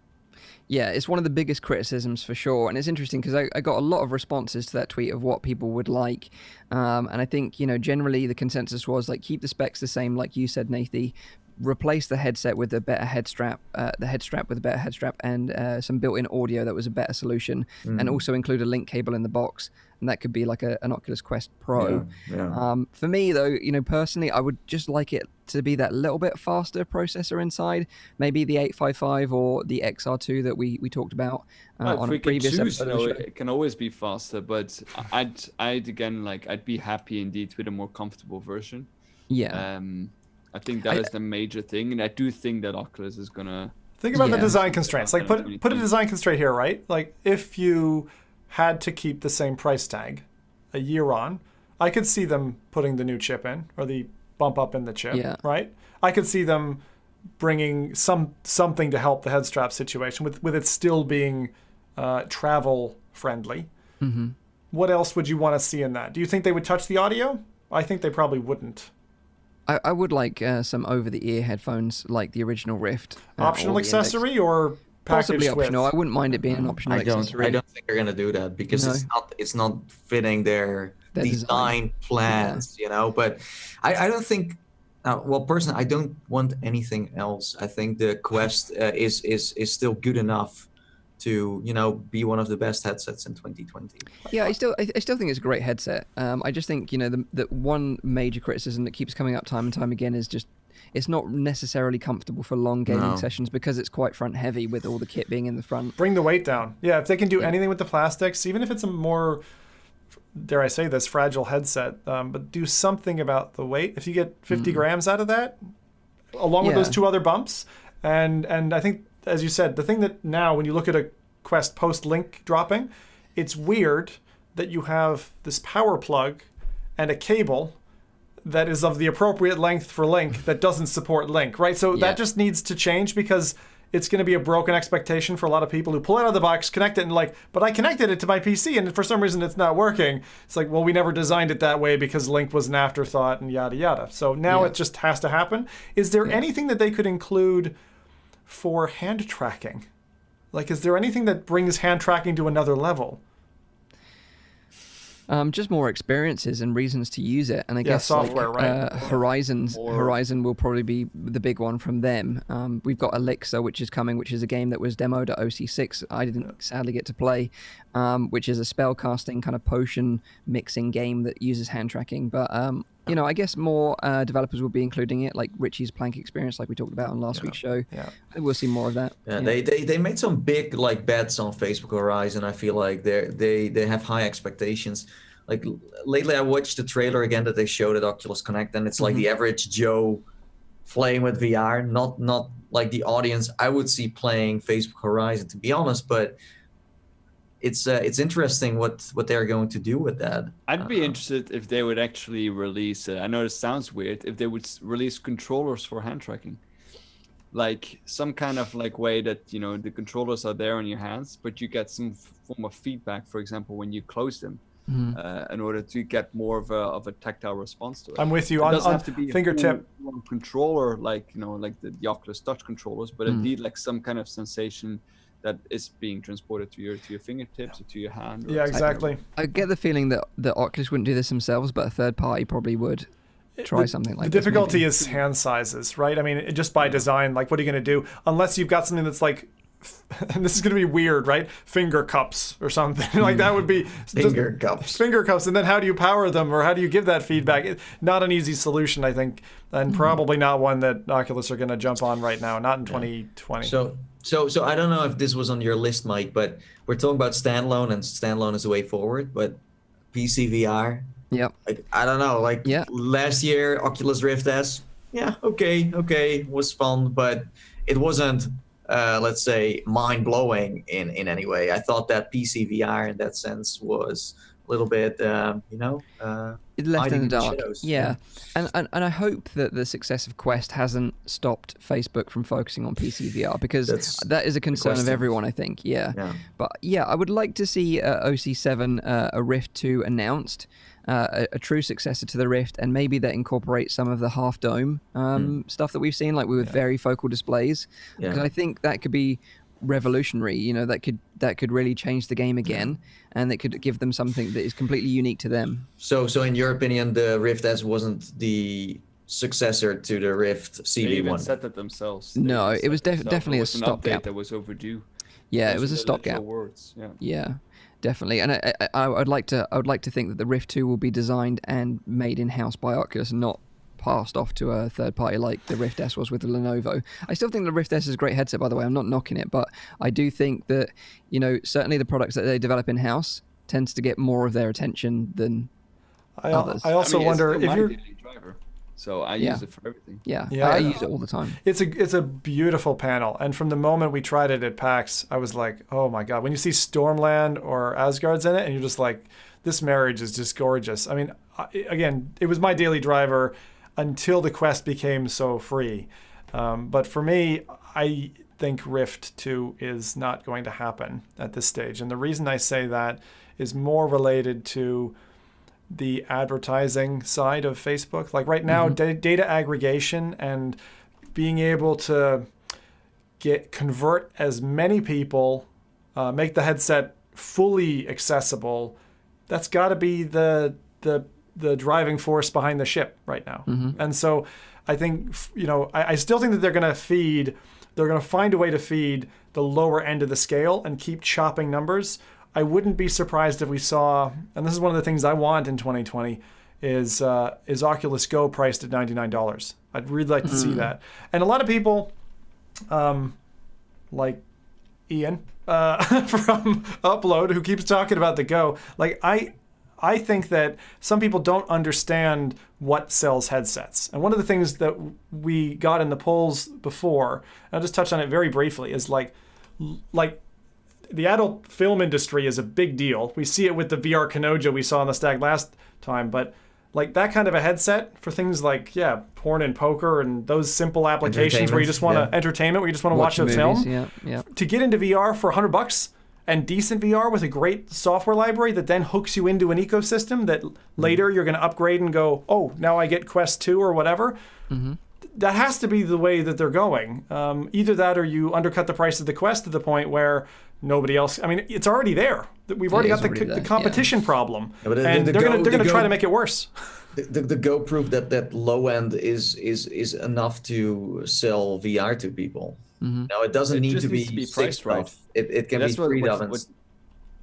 Yeah, it's one of the biggest criticisms for sure. And it's interesting because I got a lot of responses to that tweet of what people would like. And I think, generally the consensus was keep the specs the same, like you said, Nathie, replace the headset with a better head strap, with a better head strap, and some built-in audio that was a better solution, and also include a link cable in the box, and that could be like an Oculus Quest Pro. For me, though, personally, I would just like it to be that little bit faster processor inside, maybe the 855 or the XR2 that we talked about on a previous episode. It can always be faster, but I'd again, like, I'd be happy indeed with a more comfortable version. Yeah. I think that is the major thing, and I do think that Oculus is gonna think about the design constraints. Like, put a design constraint here, right? Like, if you had to keep the same price tag a year on, I could see them putting the new chip in, or the bump up in the chip, right? I could see them bringing something to help the head strap situation with it still being travel friendly. Mm-hmm. What else would you want to see in that? Do you think they would touch the audio? I think they probably wouldn't. I would like some over-the-ear headphones like the original Rift. Optional accessory or possibly packaged optional. with? I wouldn't mind it being an optional accessory. I don't think they're gonna do that because it's not fitting their design plans, But I don't think. Personally, I don't want anything else. I think the Quest is still good enough to be one of the best headsets in 2020. Yeah, I still think it's a great headset. I just think the one major criticism that keeps coming up time and time again is just it's not necessarily comfortable for long gaming sessions because it's quite front heavy with all the kit being in the front. Bring the weight down. Yeah, if they can do anything with the plastics, even if it's a more, dare I say this, fragile headset, but do something about the weight. If you get 50 grams out of that, along with those two other bumps, and I think, as you said, the thing that now when you look at a Quest post-Link dropping, it's weird that you have this power plug and a cable that is of the appropriate length for Link that doesn't support Link, right? So that just needs to change because it's going to be a broken expectation for a lot of people who pull it out of the box, connect it, and but I connected it to my PC and for some reason it's not working. It's like, well, we never designed it that way because Link was an afterthought and yada yada. So now it just has to happen. Is there anything that they could include for hand tracking? Like, is there anything that brings hand tracking to another level? Just more experiences and reasons to use it, and I guess software, right? Horizon will probably be the big one from them. We've got Elixir, which is coming, which is a game that was demoed at OC6. I didn't sadly get to play, which is a spell casting kind of potion mixing game that uses hand tracking. But I guess more developers will be including it, like Richie's Plank experience, like we talked about on last week's show. Yeah, I think we'll see more of that. Yeah, they made some big bets on Facebook Horizon. I feel like they have high expectations. Like lately, I watched the trailer again that they showed at Oculus Connect, and it's like the average Joe playing with VR, not like the audience I would see playing Facebook Horizon, to be honest. But it's interesting what they're going to do with that. I'd be interested if they would actually release. I know this sounds weird. If they would release controllers for hand tracking, like some kind of way that the controllers are there on your hands, but you get some form of feedback. For example, when you close them. In order to get more of a tactile response to it. I'm with you. It on doesn't have to be fingertip a controller like the Oculus Touch controllers, but indeed some kind of sensation that is being transported to your fingertips or to your hand. Yeah, exactly. I get the feeling that Oculus wouldn't do this themselves, but a third party probably would try something like this. The difficulty is hand sizes, right? I mean, just by design, what are you going to do? Unless you've got something that's and this is going to be weird, right? Finger cups or something. That would be finger cups. Finger cups, and then how do you power them, or how do you give that feedback? Not an easy solution, I think, and probably not one that Oculus are going to jump on right now, not in 2020. So I don't know if this was on your list, Mike, but we're talking about standalone, and standalone is the way forward. But PC VR, I don't know. Last year, Oculus Rift S, okay, was fun, but it wasn't. Let's say mind-blowing in any way. I thought that PC VR in that sense was a little bit, it left in the dark. Yeah. And I hope that the success of Quest hasn't stopped Facebook from focusing on PC VR, because that is a concern of everyone, I think. Yeah. But I would like to see OC7, a Rift 2 announced. A true successor to the Rift, and maybe that incorporates some of the half dome stuff that we've seen, with very focal displays. Because I think that could be revolutionary. That could really change the game again, and it could give them something that is completely unique to them. So in your opinion, the Rift S wasn't the successor to the Rift CV1. They even said that themselves. No, it was definitely a stopgap. That was overdue. Yeah, it was a stopgap. Words. Yeah, definitely. And I'd like to think that the Rift 2 will be designed and made in-house by Oculus, not passed off to a third party like the Rift S was with the Lenovo. I still think the Rift S is a great headset, by the way. I'm not knocking it, but I do think that, certainly the products that they develop in-house tends to get more of their attention than others. I also wonder if you're... driver. So I use it for everything. Yeah, I use it all the time. It's a beautiful panel, and from the moment we tried it at PAX, I was like, oh my god! When you see Stormland or Asgard's in it, and you're just like, this marriage is just gorgeous. I mean, again, it was my daily driver until the Quest became so free. But for me, I think Rift 2 is not going to happen at this stage, and the reason I say that is more related to the advertising side of Facebook. Like right now, data aggregation and being able to convert as many people, make the headset fully accessible, that's got to be the driving force behind the ship right now. And so I think, I still think that they're going to find a way to feed the lower end of the scale and keep chopping numbers. I wouldn't be surprised if we saw, and this is one of the things I want in 2020, is Oculus Go priced at $99. I'd really like to see that. And a lot of people, like Ian from Upload, who keeps talking about the Go, like I think that some people don't understand what sells headsets. And one of the things that we got in the polls before, and I'll just touch on it very briefly, is like the adult film industry is a big deal. We see it with the VR Kanoja we saw on the Stag last time, but like that kind of a headset for things like, porn and poker and those simple applications where you just want to entertainment, where you just want to watch a film. To get into VR for $100 and decent VR with a great software library that then hooks you into an ecosystem that later you're going to upgrade and go, oh, now I get Quest 2 or whatever. That has to be the way that they're going. Either that or you undercut the price of the Quest to the point where nobody else. I mean, it's already there. We've already got the competition problem, and they're going to try to make it worse. The Go proved that low end is enough to sell VR to people. Now it doesn't need to be priced right. It can be freed up.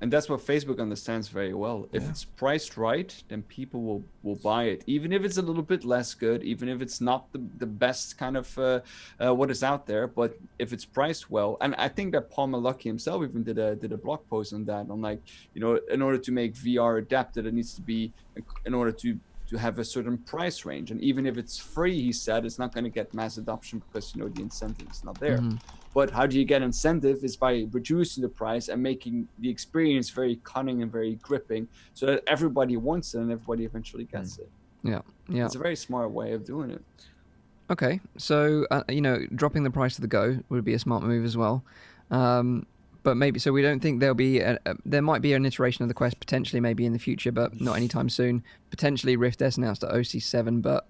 And that's what Facebook understands very well. If it's priced right, then people will buy it, even if it's a little bit less good, even if it's not the best kind of what is out there. But if it's priced well, and I think that Paul Malucky himself even did a blog post on that, on like, in order to make VR adapted, it needs to be, in order to have a certain price range. And even if it's free, he said, it's not going to get mass adoption because the incentive is not there. But how do you get incentive is by reducing the price and making the experience very cunning and very gripping so that everybody wants it and everybody eventually gets it. Yeah. It's a very smart way of doing it. Okay, so, dropping the price of the Go would be a smart move as well. But maybe, so we don't think there'll be, there might be an iteration of the Quest potentially maybe in the future, but not anytime soon. Potentially Rift S announced at OC7, but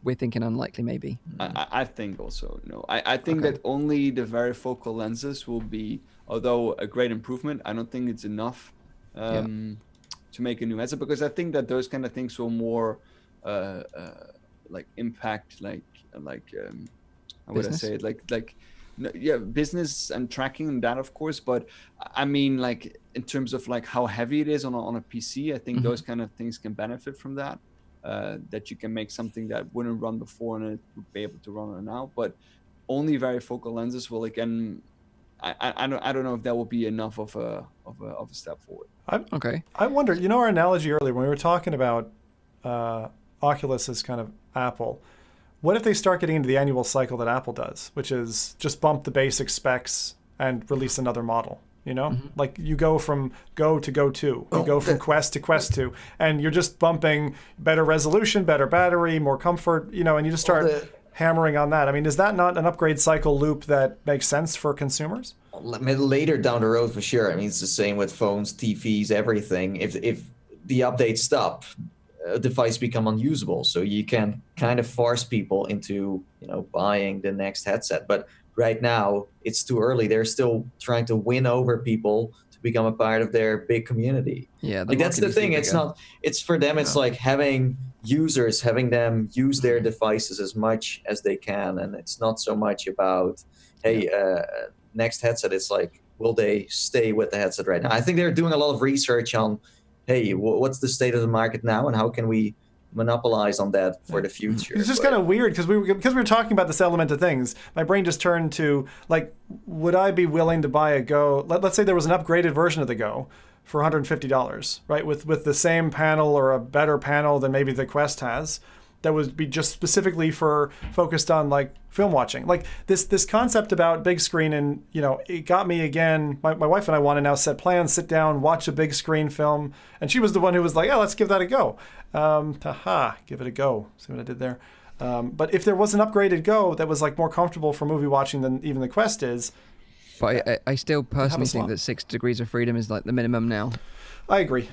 we're thinking unlikely maybe. I think also, no. I think that only the varifocal lenses will be, although a great improvement, I don't think it's enough to make a new headset, because I think that those kind of things will more like impact, how would I say it? Like business and tracking and that, of course, but I mean, like in terms of like how heavy it is on a PC, I think those kind of things can benefit from that. That you can make something that wouldn't run before and it would be able to run it now. But only varifocal lenses will, again, I don't know if that will be enough of a step forward. I wonder, our analogy earlier when we were talking about Oculus as kind of Apple. What if they start getting into the annual cycle that Apple does, which is just bump the basic specs and release another model? Like you go from Go to Go 2, you go from Quest to Quest 2, and you're just bumping better resolution, better battery, more comfort, and you just start hammering on that. I mean, is that not an upgrade cycle loop that makes sense for consumers? Later down the road, for sure. I mean, it's the same with phones, TVs, everything. If the updates stop, a device become unusable. So you can kind of force people into, buying the next headset. But right now, it's too early. They're still trying to win over people to become a part of their big community. Yeah, like that's the thing. It's for them. It's like having them use their devices as much as they can, and it's not so much about next headset. It's like, will they stay with the headset right now? I think they're doing a lot of research on, hey, what's the state of the market now, and how can we monopolize on that for the future. It's just kind of weird because we were talking about this element of things. My brain just turned to, like, would I be willing to buy a Go? Let's say there was an upgraded version of the Go for $150, right? With the same panel or a better panel than maybe the Quest has, that would be just specifically focused on like film watching. Like this concept about big screen, and it got me again. My wife and I want to now set plans, sit down, watch a big screen film, and she was the one who was like, "Oh, let's give that a go." Give it a go. See what I did there? But if there was an upgraded Go that was like more comfortable for movie watching than even the Quest is. But I still personally think that 6 degrees of freedom is like the minimum now. I agree.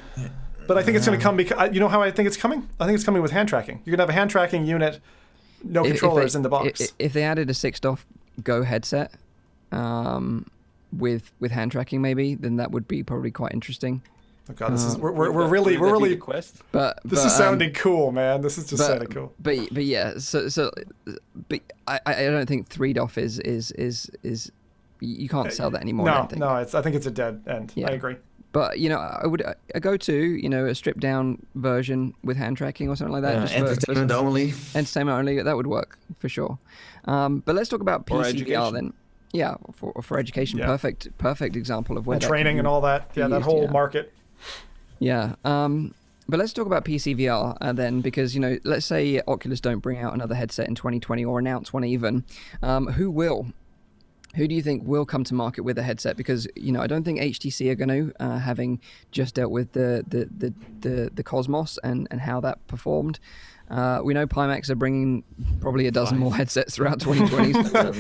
But I think it's going to come because, you know how I think it's coming? I think it's coming with hand tracking. You're going to have a hand tracking unit, no controllers in the box. If they added a 6DoF Go headset with hand tracking maybe, then that would be probably quite interesting. Oh God, this is we're really Quest. But this is sounding cool, man. This is just sounding cool. But yeah, but I don't think 3DoF is you can't sell that anymore. No, I think it's a dead end. Yeah. I agree. But I would go to a stripped down version with hand tracking or something like that. Just entertainment only. Entertainment only, that would work for sure. But let's talk about PCVR then. Yeah, for education, perfect example of where and training and all that. Yeah, that whole market. Yeah. But let's talk about PCVR then, because let's say Oculus don't bring out another headset in 2020 or announce one even. Who will? Who do you think will come to market with a headset? Because I don't think HTC are going to, having just dealt with the Cosmos and how that performed. We know Pimax are bringing probably a dozen more headsets throughout 2020.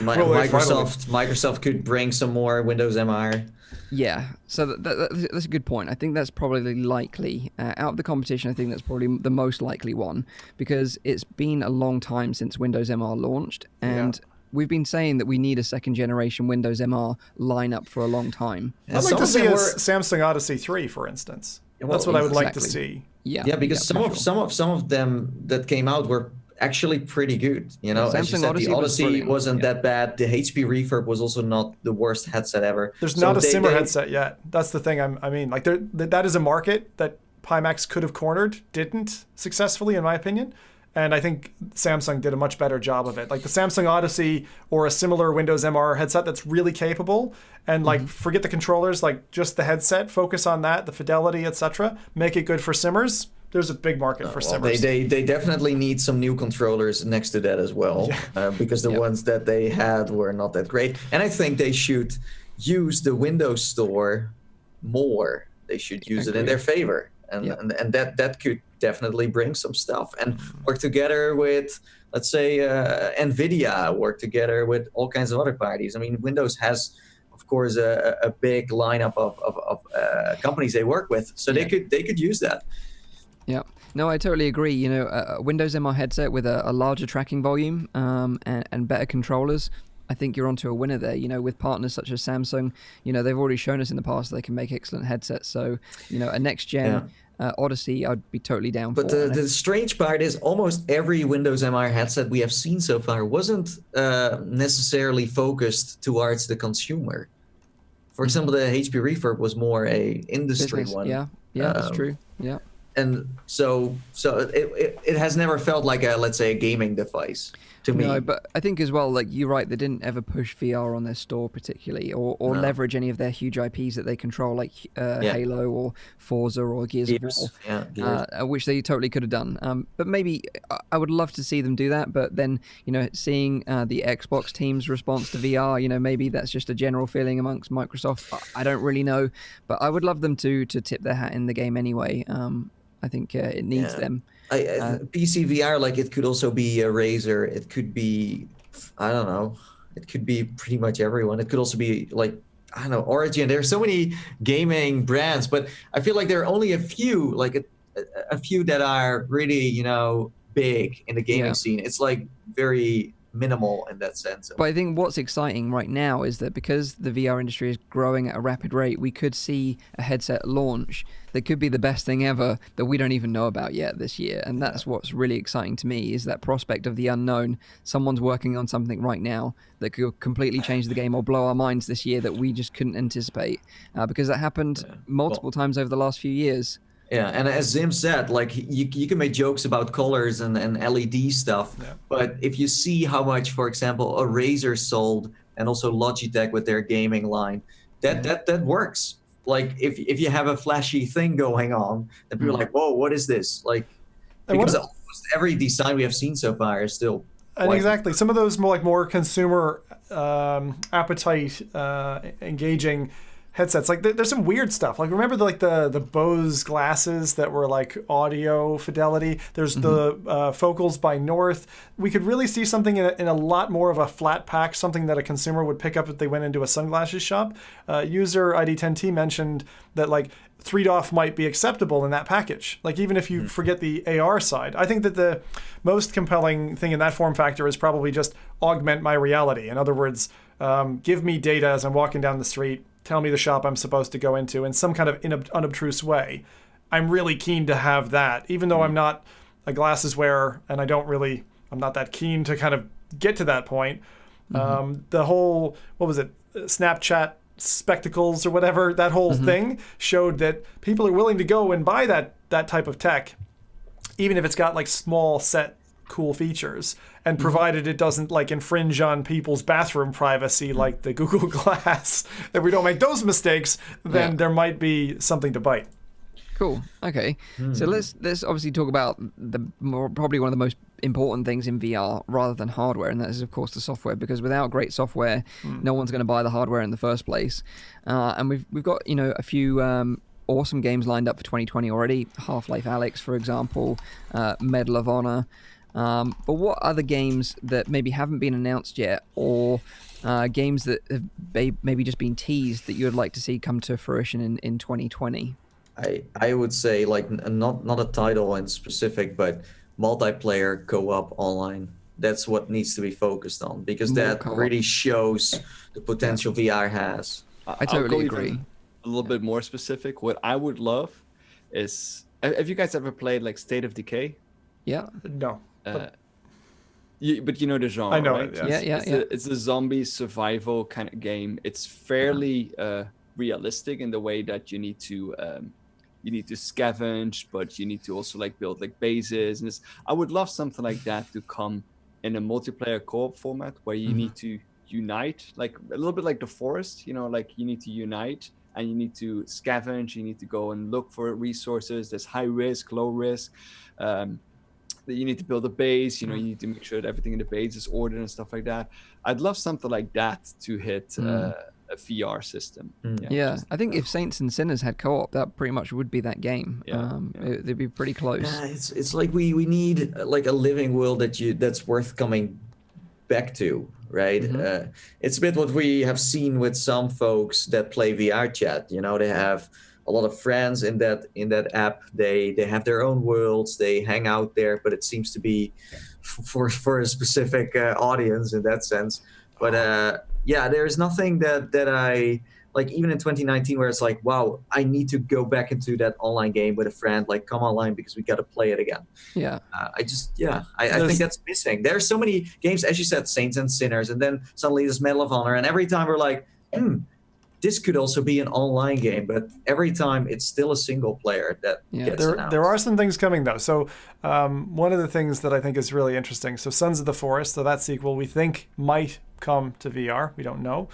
Microsoft could bring some more Windows MR. Yeah, so that's a good point. I think that's probably likely. Out of the competition, I think that's probably the most likely one, because it's been a long time since Windows MR launched, and we've been saying that we need a second generation Windows MR lineup for a long time. I'd like to see a Samsung Odyssey 3, for instance. That's what I would like to see. Yeah, because some of them that came out were actually pretty good. As you said, the Odyssey wasn't that bad. The HP Reverb was also not the worst headset ever. There's not a simmer headset yet. That's the thing. I mean, like that is a market that Pimax could have cornered, didn't successfully, in my opinion. And I think Samsung did a much better job of it. Like the Samsung Odyssey or a similar Windows MR headset that's really capable, and like forget the controllers, like just the headset, focus on that, the fidelity, etc. Make it good for simmers. There's a big market for simmers. They definitely need some new controllers next to that as well, because the ones that they had were not that great. And I think they should use the Windows Store more. They should use it in their favor, and that could definitely bring some stuff and work together with, let's say, NVIDIA, work together with all kinds of other parties. I mean, Windows has, of course, a big lineup of companies they work with, so they could use that. Yeah, no, I totally agree. A Windows MR headset with a larger tracking volume and better controllers, I think you're onto a winner there. With partners such as Samsung, they've already shown us in the past they can make excellent headsets. So, a next gen Odyssey, I'd be totally down for. But the strange part is almost every Windows MR headset we have seen so far wasn't necessarily focused towards the consumer. For example, the HP Reverb was more a industry one. Yeah, that's true. Yeah. And so it has never felt like let's say a gaming device to me. No, but I think as well, like you're right, they didn't ever push VR on their store particularly, or leverage any of their huge IPs that they control, like Halo or Forza or Gears of War, which they totally could have done. But maybe I would love to see them do that. But then seeing the Xbox team's response to VR, maybe that's just a general feeling amongst Microsoft. I don't really know, but I would love them to tip their hat in the game anyway. I think it needs them. PC VR, like it could also be a Razer. It could be, I don't know. It could be pretty much everyone. It could also be like, I don't know, Origin. There are so many gaming brands, but I feel like there are only a few, like a few that are really, big in the gaming scene. It's like very minimal in that sense. But I think what's exciting right now is that because the VR industry is growing at a rapid rate, we could see a headset launch that could be the best thing ever that we don't even know about yet this year. And that's what's really exciting to me, is that prospect of the unknown. Someone's working on something right now that could completely change the game or blow our minds this year that we just couldn't anticipate, because that happened multiple times over the last few years. Yeah, and as Zim said, like you can make jokes about colors and LED stuff, but if you see how much, for example, a Razer sold, and also Logitech with their gaming line, that works. Like if you have a flashy thing going on, then people are like, whoa, what is this? Like, because almost every design we have seen so far is still. And exactly, some of those more consumer appetite engaging headsets, like there's some weird stuff. Like, remember the Bose glasses that were like audio fidelity? There's the Focals by North. We could really see something in a lot more of a flat pack, something that a consumer would pick up if they went into a sunglasses shop. User ID10T mentioned that like 3DOF might be acceptable in that package. Like, even if you forget the AR side, I think that the most compelling thing in that form factor is probably just augment my reality. In other words, give me data as I'm walking down the street, tell me the shop I'm supposed to go into in some kind of unobtrusive way. I'm really keen to have that, even though I'm not a glasses wearer and I'm not that keen to kind of get to that point. The whole, what was it, Snapchat spectacles or whatever, that whole thing showed that people are willing to go and buy that type of tech, even if it's got like small set cool features, and provided it doesn't like infringe on people's bathroom privacy like the Google Glass. If we don't make those mistakes, then there might be something to bite. Cool. Okay. So let's obviously talk about probably one of the most important things in VR rather than hardware, and that is of course the software, because without great software, no one's going to buy the hardware in the first place. And we've got a few awesome games lined up for 2020 already. Half-Life Alyx, for example, Medal of Honor. But what other games that maybe haven't been announced yet, or games that have maybe just been teased that you would like to see come to fruition in 2020? I would say, like, not a title in specific, but multiplayer co-op online. That's what needs to be focused on, because that really shows the potential VR has. I totally agree. A little bit more specific, what I would love is, have you guys ever played like State of Decay? Yeah. No. But you know the genre, I know right? it, yes. It's a zombie survival kind of game. It's fairly realistic in the way that you need to scavenge, but you need to also like build like bases. And I would love something like that to come in a multiplayer co-op format where you need to unite, like a little bit like The Forest. Like you need to unite and you need to scavenge. You need to go and look for resources. There's high risk, low risk. You need to build a base, you need to make sure that everything in the base is ordered and stuff like that. I'd love something like that to hit a VR system. I think if Saints and Sinners had co-op, that pretty much would be that game. They'd be pretty close. Yeah, it's like we need like a living world that's worth coming back to, right? It's a bit what we have seen with some folks that play VR chat. They have a lot of friends in that app. They have their own worlds. They hang out there, but it seems to be for a specific audience in that sense. But there's nothing that I like, even in 2019, where it's like, wow, I need to go back into that online game with a friend. Like, come online because we got to play it again. I think that's missing. There's so many games, as you said, Saints and Sinners, and then suddenly there's Medal of Honor, and every time we're like, this could also be an online game, but every time it's still a single player that gets announced. There are some things coming, though. So one of the things that I think is really interesting, so Sons of the Forest, so that sequel we think might come to VR. We don't know.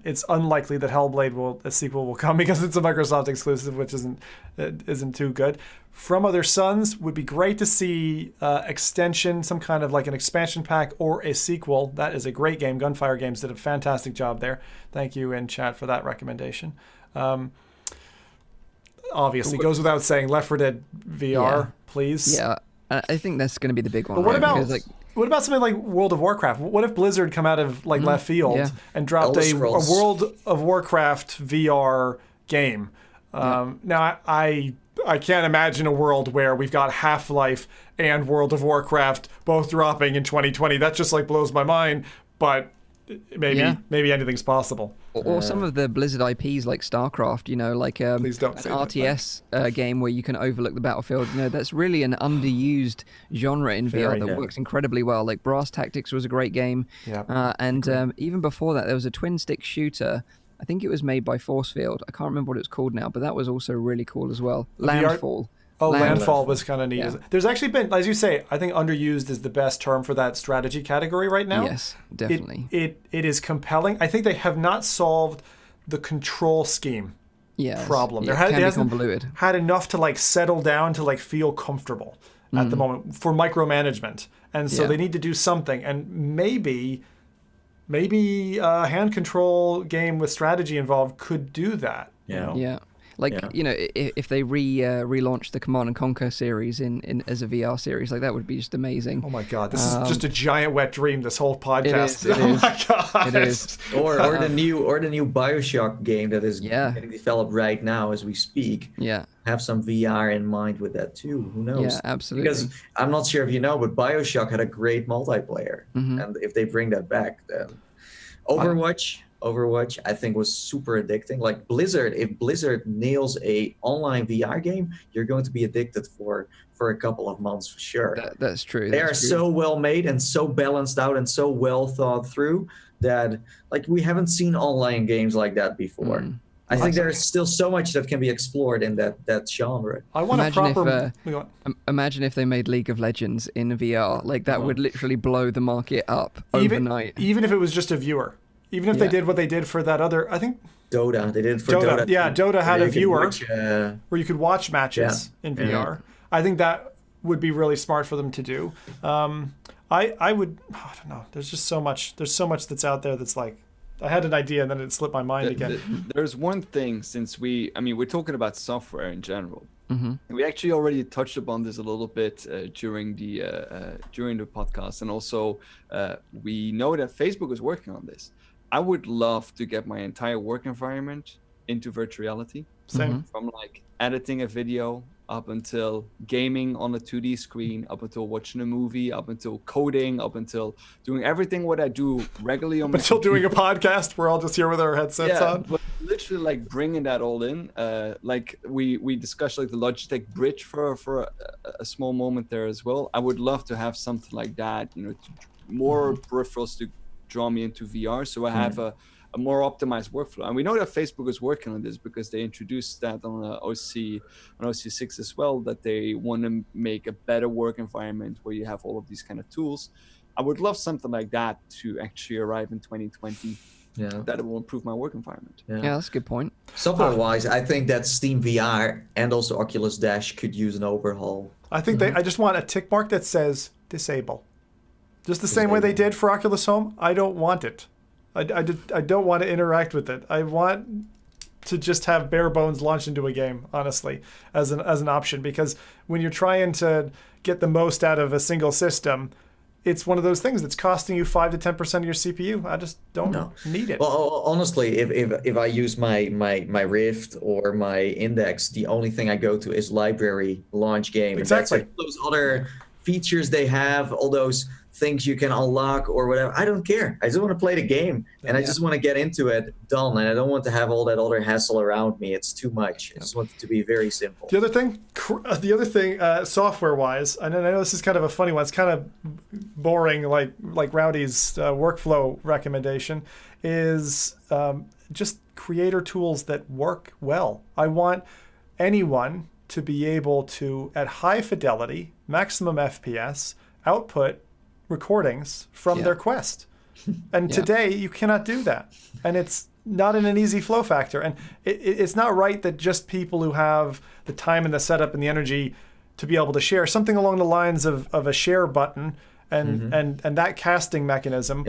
It's unlikely that Hellblade a sequel will come because it's a Microsoft exclusive, which isn't too good. From Other Sons would be great to see extension, some kind of like an expansion pack or a sequel. That is a great game. Gunfire Games did a fantastic job there. Thank you in chat for that recommendation. Obviously, goes without saying, Left 4 Dead VR, please. Yeah, I think that's going to be the big one. But what about something like World of Warcraft? What if Blizzard come out of like left field and dropped a World of Warcraft VR game? Now, I can't imagine a world where we've got Half-Life and World of Warcraft both dropping in 2020. That just like blows my mind, but maybe anything's possible. Or some of the Blizzard IPs like StarCraft, like Please don't an say that, RTS game where you can overlook the battlefield. That's really an underused genre in VR that works incredibly well. Like Brass Tactics was a great game. Yeah. Even before that, there was a twin-stick shooter. I think it was made by Forcefield. I can't remember what it's called now, but that was also really cool as well. Landfall. Landfall was kind of neat. Yeah. There's actually been, as you say, I think underused is the best term for that strategy category right now. Yes, definitely. It is compelling. I think they have not solved the control scheme problem. It can be convoluted. Had enough to like settle down to like feel comfortable at the moment for micromanagement. And so they need to do something. And maybe a hand control game with strategy involved could do that. Yeah. If they relaunch the Command and Conquer series in as a VR series, like that would be just amazing. Oh my God, this is just a giant wet dream. This whole podcast. It is. My God, it is. Or the new BioShock game that is getting developed right now as we speak. Yeah. Have some VR in mind with that too. Who knows? Yeah, absolutely. Because I'm not sure if you know, but BioShock had a great multiplayer, and if they bring that back, then Overwatch, I think, was super addicting. Like Blizzard, if Blizzard nails a online VR game, you're going to be addicted for a couple of months for sure. That's true. They are so well made and so balanced out and so well thought through that like we haven't seen online games like that before. I think there's still so much that can be explored in that genre. I want imagine if they made League of Legends in VR. Like that would literally blow the market up overnight. Even if it was just a viewer. Even if they did what they did for that other, I think... Dota. They did for Dota. Yeah, Dota had a viewer where you could watch matches in VR. Yeah. I think that would be really smart for them to do. I don't know. There's just so much. There's so much that's out there that's like, I had an idea and then it slipped my mind again. There's one thing, since we're talking about software in general. We actually already touched upon this a little bit during the podcast, and also we know that Facebook is working on this. I would love to get my entire work environment into virtual reality. Same. From like editing a video up until gaming on a 2D screen, up until watching a movie, up until coding, up until doing everything what I do regularly on my until doing a podcast. We're all just here with our headsets on. But literally like bringing that all in. Like we discussed like the Logitech bridge for a small moment there as well. I would love to have something like that, more peripherals to draw me into VR, so I have a more optimized workflow. And we know that Facebook is working on this because they introduced that on OC6 as well, that they want to make a better work environment where you have all of these kind of tools. I would love something like that to actually arrive in 2020. Yeah, that will improve my work environment. Yeah, that's a good point. Software-wise, I think that Steam VR and also Oculus Dash could use an overhaul. I think I just want a tick mark that says disable. Just the same way they did for Oculus Home. I don't want it. I don't want to interact with it. I want to just have bare bones launch into a game, honestly, as an option. Because when you're trying to get the most out of a single system, it's one of those things that's costing you 5 to 10% of your CPU. I just don't need it. Well, honestly, if I use my Rift or my Index, the only thing I go to is library, launch game. Exactly. And that's like those other features they have, all those things you can unlock or whatever. I don't care. I just want to play the game and I just want to get into it, done. And I don't want to have all that other hassle around me. It's too much. I just want it to be very simple. The other thing, software-wise, and I know this is kind of a funny one. It's kind of boring, like Rowdy's workflow recommendation, is just creator tools that work well. I want anyone to be able to, at high fidelity, maximum FPS, output recordings from their Quest. And today you cannot do that. And it's not in an easy flow factor. And it's not right that just people who have the time and the setup and the energy to be able to share, something along the lines of a share button and that casting mechanism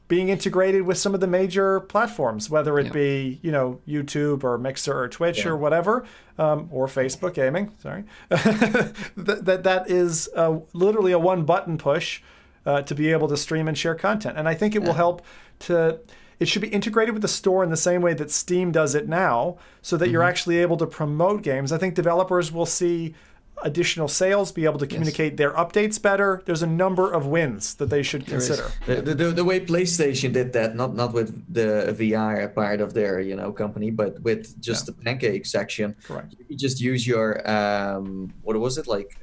being integrated with some of the major platforms, whether it be, YouTube or Mixer or Twitch or whatever, or Facebook gaming, sorry. that is literally a one button push to be able to stream and share content. And I think it will help to, it should be integrated with the store in the same way that Steam does it now, so that you're actually able to promote games. I think developers will see additional sales, be able to communicate their updates better. There's a number of wins that they should consider. The way PlayStation did that, not with the VR part of their company, but with just the Pancake section. Correct. You just use your what was it, like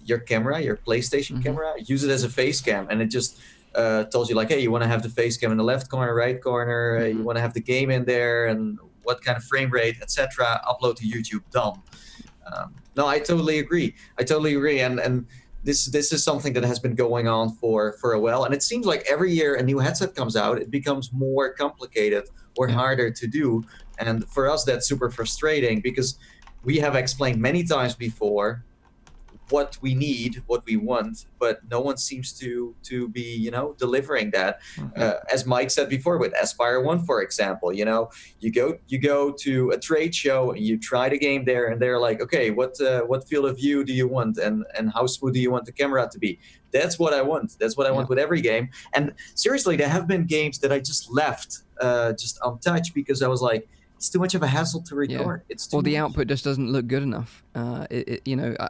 your camera, your PlayStation camera, use it as a face cam, and it just tells you like, hey, you want to have the face cam in the left corner, right corner, you want to have the game in there, and what kind of frame rate, etc. Upload to YouTube. Done. No, I totally agree. And this is something that has been going on for a while. And it seems like every year a new headset comes out, it becomes more complicated or harder to do. And for us, that's super frustrating because we have explained many times before what we need, what we want, but no one seems to be, delivering that. As Mike said before, with Aspire 1, for example, you go to a trade show and you try the game there, and they're like, okay, what field of view do you want, and how smooth do you want the camera to be? That's what I want. That's what I want with every game. And seriously, there have been games that I just left just untouched because I was like, it's too much of a hassle to record. It's too the much. output just doesn't look good enough. And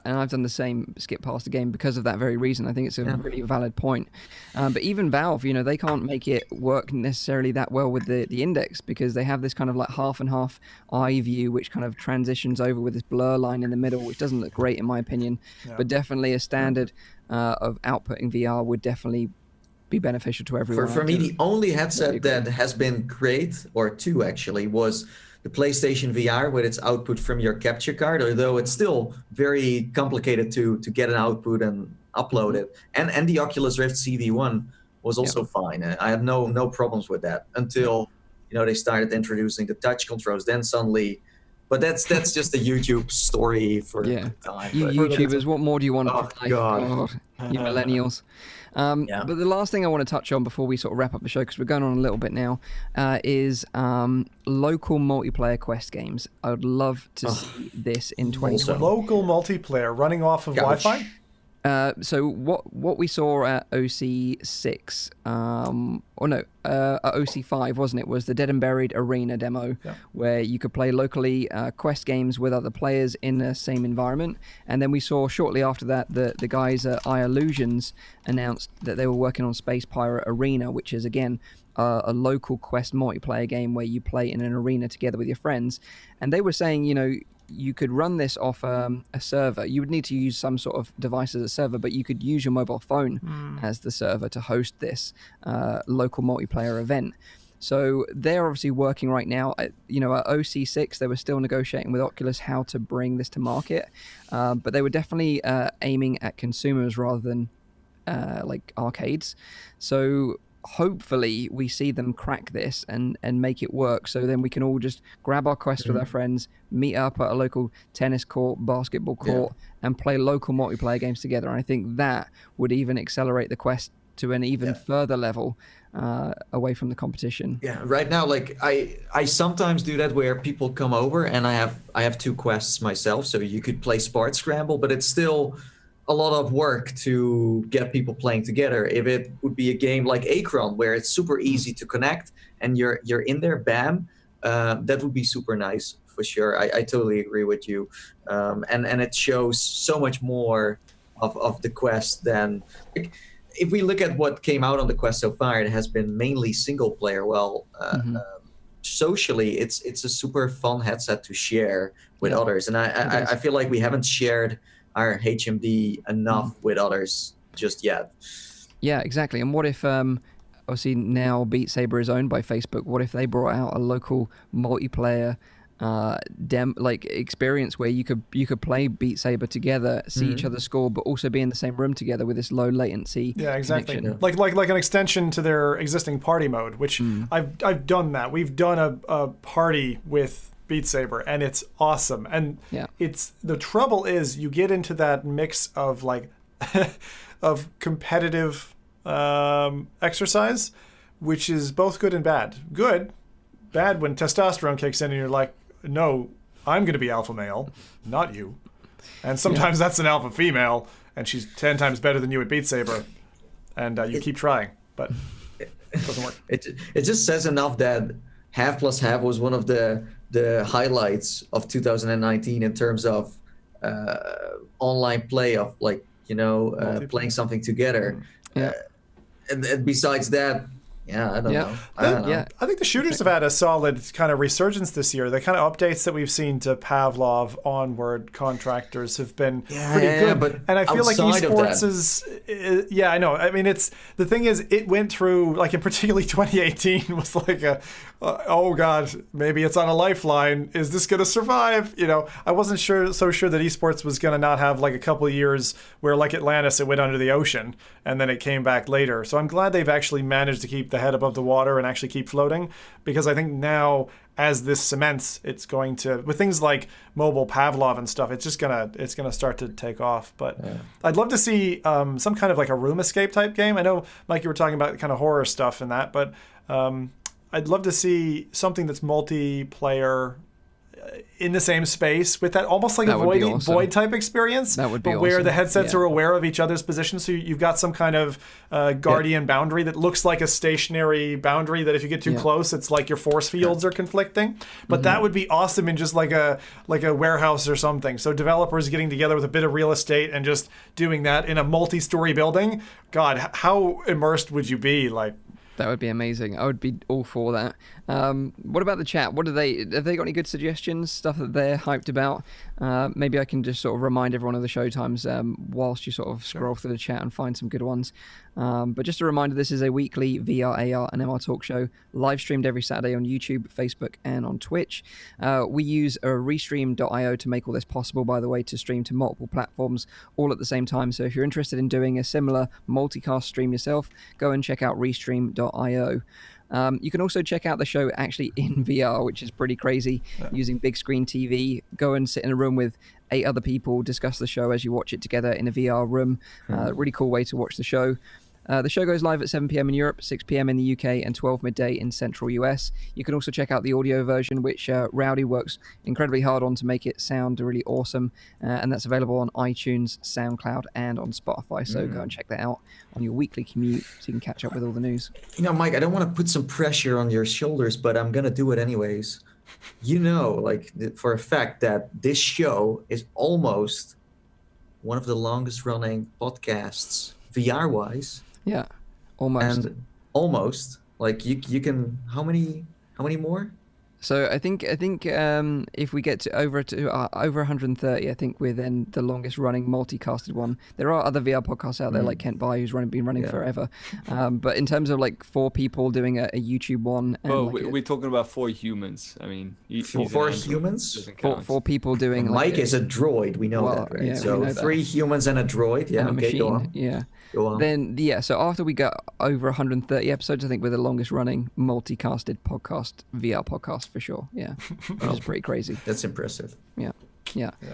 I've done the same, skip past the game because of that very reason. I think it's a really valid point. But even Valve, they can't make it work necessarily that well with the index because they have this kind of like half and half eye view, which kind of transitions over with this blur line in the middle, which doesn't look great in my opinion. But definitely a standard of outputting VR would definitely be beneficial to everyone. For me, the only headset that has been great, or two actually, was the PlayStation VR with its output from your capture card, although it's still very complicated to get an output and upload it. And the Oculus Rift CV1 was also fine. I had no problems with that until they started introducing the touch controls. Then suddenly, but that's just a YouTube story for time. You YouTubers, what more do you want? Oh, God. You millennials. But the last thing I want to touch on before we sort of wrap up the show, because we're going on a little bit now, is local multiplayer Quest games. I would love to see this in 2020. Local multiplayer running off of Wi-Fi? So what we saw at OC6, at OC5, wasn't it, was the Dead and Buried Arena demo, where you could play locally Quest games with other players in the same environment. And then we saw shortly after that the guys at iIllusions announced that they were working on Space Pirate Arena, which is, again, a local Quest multiplayer game where you play in an arena together with your friends. And they were saying, you could run this off a server. You would need to use some sort of device as a server, but you could use your mobile phone as the server to host this local multiplayer event. So they're obviously working right now. At OC6, they were still negotiating with Oculus how to bring this to market, but they were definitely aiming at consumers rather than like arcades. So hopefully we see them crack this and make it work, so then we can all just grab our Quest with our friends, meet up at a local tennis court, basketball court, and play local multiplayer games together. And I think that would even accelerate the Quest to an even further level away from the competition. Right now, like I sometimes do that where people come over, and I have two Quests myself, so you could play Sport Scramble, but it's still a lot of work to get people playing together. If it would be a game like Acron, where it's super easy to connect and you're in there, bam, that would be super nice for sure. I totally agree with you. And it shows so much more of the Quest than, like, if we look at what came out on the Quest so far, it has been mainly single player. Well, socially, it's a super fun headset to share with others. And I feel like we haven't shared our HMD enough with others just yet. Yeah, exactly. And what if, obviously now Beat Saber is owned by Facebook, what if they brought out a local multiplayer experience where you could play Beat Saber together, see each other score, but also be in the same room together with this low latency. Yeah, exactly. Connection. Like an extension to their existing party mode, which I've done that. We've done a party with Beat Saber, and it's awesome. And it's the trouble is you get into that mix of like of competitive exercise, which is both good and bad. Bad when testosterone kicks in and you're like, no, I'm going to be alpha male, not you. And sometimes that's an alpha female, and she's 10 times better than you at Beat Saber, and you keep trying. But doesn't work. It just says enough that Half Plus Half was one of the highlights of 2019 in terms of online play of like, playing something together. And besides that, I don't know. I think the shooters have had a solid kind of resurgence this year. The kind of updates that we've seen to Pavlov, Onward, Contractors have been pretty good. But and I feel like esports is I know. I mean, the thing is, it went through, like, in particularly 2018 was like oh God, maybe it's on a lifeline. Is this going to survive? I wasn't so sure that esports was going to not have like a couple of years where, like Atlantis, it went under the ocean and then it came back later. So I'm glad they've actually managed to keep the head above the water and actually keep floating, because I think now, as this cements, it's going to, with things like mobile Pavlov and stuff, it's gonna start to take off. But I'd love to see some kind of like a room escape type game. I know, Mike, you were talking about kind of horror stuff and that, but I'd love to see something that's multiplayer in the same space with that, almost like a void type experience. That would be but where awesome. the headsets are aware of each other's positions, so you've got some kind of guardian boundary that looks like a stationary boundary that if you get too close, it's like your force fields are conflicting. But that would be awesome in just like a warehouse or something. So developers getting together with a bit of real estate and just doing that in a multi-story building. God, how immersed would you be? Like, that would be amazing. I would be all for that. What about the chat? Have they got any good suggestions, stuff that they're hyped about? Maybe I can just sort of remind everyone of the show times whilst you sort of scroll through the chat and find some good ones. But just a reminder, this is a weekly VR, AR, and MR talk show, live streamed every Saturday on YouTube, Facebook, and on Twitch. We use a Restream.io to make all this possible, by the way, to stream to multiple platforms all at the same time. So if you're interested in doing a similar multicast stream yourself, go and check out Restream.io. You can also check out the show actually in VR, which is pretty crazy, using big screen TV. Go and sit in a room with 8 other people, discuss the show as you watch it together in a VR room. Really cool way to watch the show. The show goes live at 7 p.m. in Europe, 6 p.m. in the UK, and 12 midday in central US. You can also check out the audio version, which Rowdy works incredibly hard on to make it sound really awesome. And that's available on iTunes, SoundCloud, and on Spotify. So go and check that out on your weekly commute so you can catch up with all the news. Mike, I don't want to put some pressure on your shoulders, but I'm going to do it anyways. For a fact that this show is almost one of the longest running podcasts VR-wise. Yeah, almost. And almost, like you can. How many more? So I think if we get to over 130, I think we're then the longest running multicasted one. There are other VR podcasts out there like Kent Bai, who's been running forever. But in terms of like 4 people doing a YouTube one, and we're talking about 4 humans. I mean, 4 humans. 4 people doing. Mike is a droid. We know that, right? So 3 humans and a droid. Yeah, and a machine. Go on. Yeah. Go on. Then so after we got over 130 episodes, I think we're the longest running multicasted podcast, VR podcast for sure. Yeah, which is pretty crazy. That's impressive. Yeah.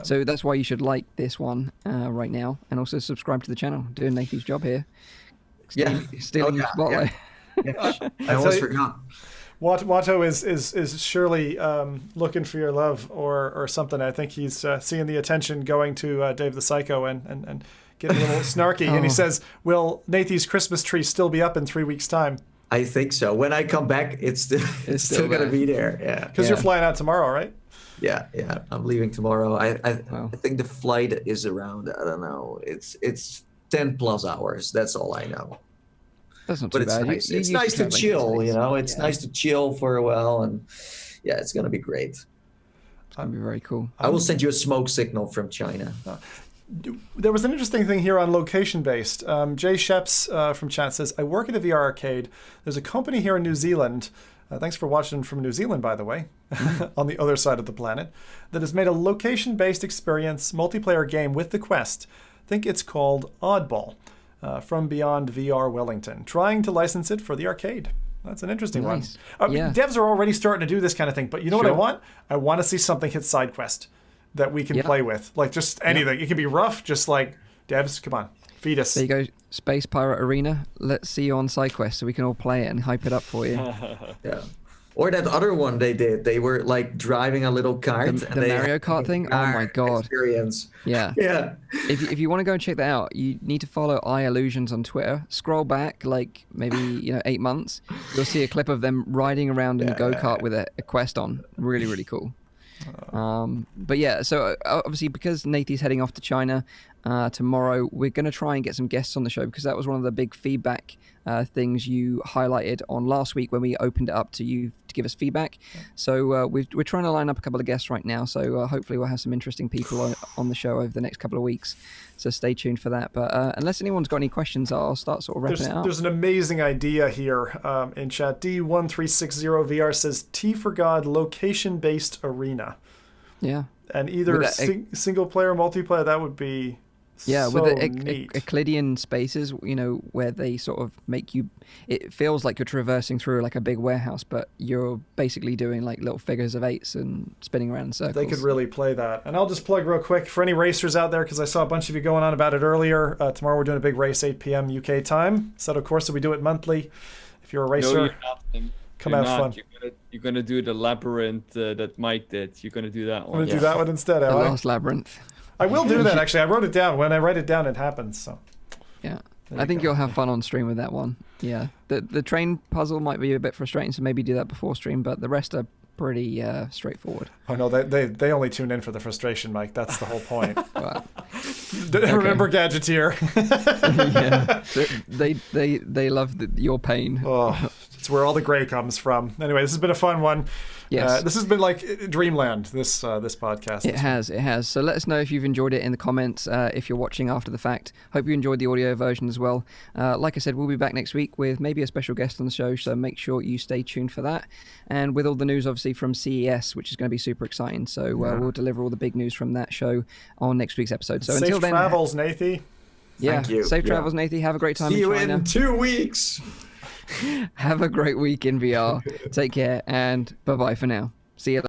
So that's why you should like this one right now, and also subscribe to the channel. Doing Nathan's job here. Stealing the spotlight. Yeah. I almost forgot. Watto is surely looking for your love or something. I think he's seeing the attention going to Dave the Psycho and getting a little snarky. And he says, will Nathan's Christmas tree still be up in 3 weeks' time? I think so. When I come back, it's still going to be there. Yeah. Because you're flying out tomorrow, right? Yeah. I'm leaving tomorrow. I think the flight is around, I don't know, it's 10 plus hours. That's all I know. That's not too bad. Nice. It's nice to chill, It's nice to chill for a while, and it's going to be great. It's going to be very cool. I will send you a smoke signal from China. There was an interesting thing here on location-based. Jay Sheps from chat says, I work at a VR arcade. There's a company here in New Zealand, thanks for watching from New Zealand, by the way, on the other side of the planet, that has made a location-based experience multiplayer game with the Quest. I think it's called Oddball, from Beyond VR Wellington, trying to license it for the arcade. That's an interesting one. Devs are already starting to do this kind of thing, but you know what I want? I want to see something hit SideQuest that we can play with. Like just anything. It can be rough, just like, devs, come on, feed us. There you go, Space Pirate Arena. Let's see you on SideQuest so we can all play it and hype it up for you. Or that other one they did. They were like driving a little cart. The Mario Kart thing? Oh my god. Experience. Yeah. Yeah. If you want to go and check that out, you need to follow iIllusions on Twitter. Scroll back like maybe 8 months. You'll see a clip of them riding around in a go-kart with a quest on. Really, really cool. But yeah, so obviously because Nathy's heading off to China tomorrow, we're going to try and get some guests on the show, because that was one of the big feedback things you highlighted on last week when we opened it up to you to give us feedback. So we're trying to line up a couple of guests right now, so hopefully we'll have some interesting people on the show over the next couple of weeks, so stay tuned for that. But unless anyone's got any questions, I'll start sort of wrapping it up. There's an amazing idea here in chat. D1360VR says T for God location-based arena. Yeah. And either single player, multiplayer, that would be so with the neat. Euclidean spaces, where they sort of make you, it feels like you're traversing through like a big warehouse, but you're basically doing like little figures of eights and spinning around in circles. They could really play that. And I'll just plug real quick for any racers out there, because I saw a bunch of you going on about it earlier. Tomorrow we're doing a big race, 8 p.m. UK time. So of course, we do it monthly. If you're a racer, no, you're not, come have fun. You're gonna do the labyrinth that Mike did. You're gonna do that one. I'm gonna do that one instead. The last labyrinth. I will do that, actually. I wrote it down. When I write it down, it happens. So. Yeah. I think you'll have fun on stream with that one. Yeah. The train puzzle might be a bit frustrating, so maybe do that before stream, but the rest are pretty straightforward. Oh, no, they only tune in for the frustration, Mike. That's the whole point. Wow. Remember Gadgeteer. Yeah. They love your pain. Oh, it's where all the gray comes from. Anyway, this has been a fun one. Yes. This has been like dreamland, this podcast. It has. So let us know if you've enjoyed it in the comments, if you're watching after the fact. Hope you enjoyed the audio version as well. Like I said, we'll be back next week with maybe a special guest on the show, so make sure you stay tuned for that. And with all the news, obviously, from CES, which is going to be super exciting. So we'll deliver all the big news from that show on next week's episode. So until then, travels, Nathy. Yeah, Thank you. Safe travels, Nathy. Have a great time See in you China. in 2 weeks. Have a great week in VR. Take care, and bye-bye for now. See you later.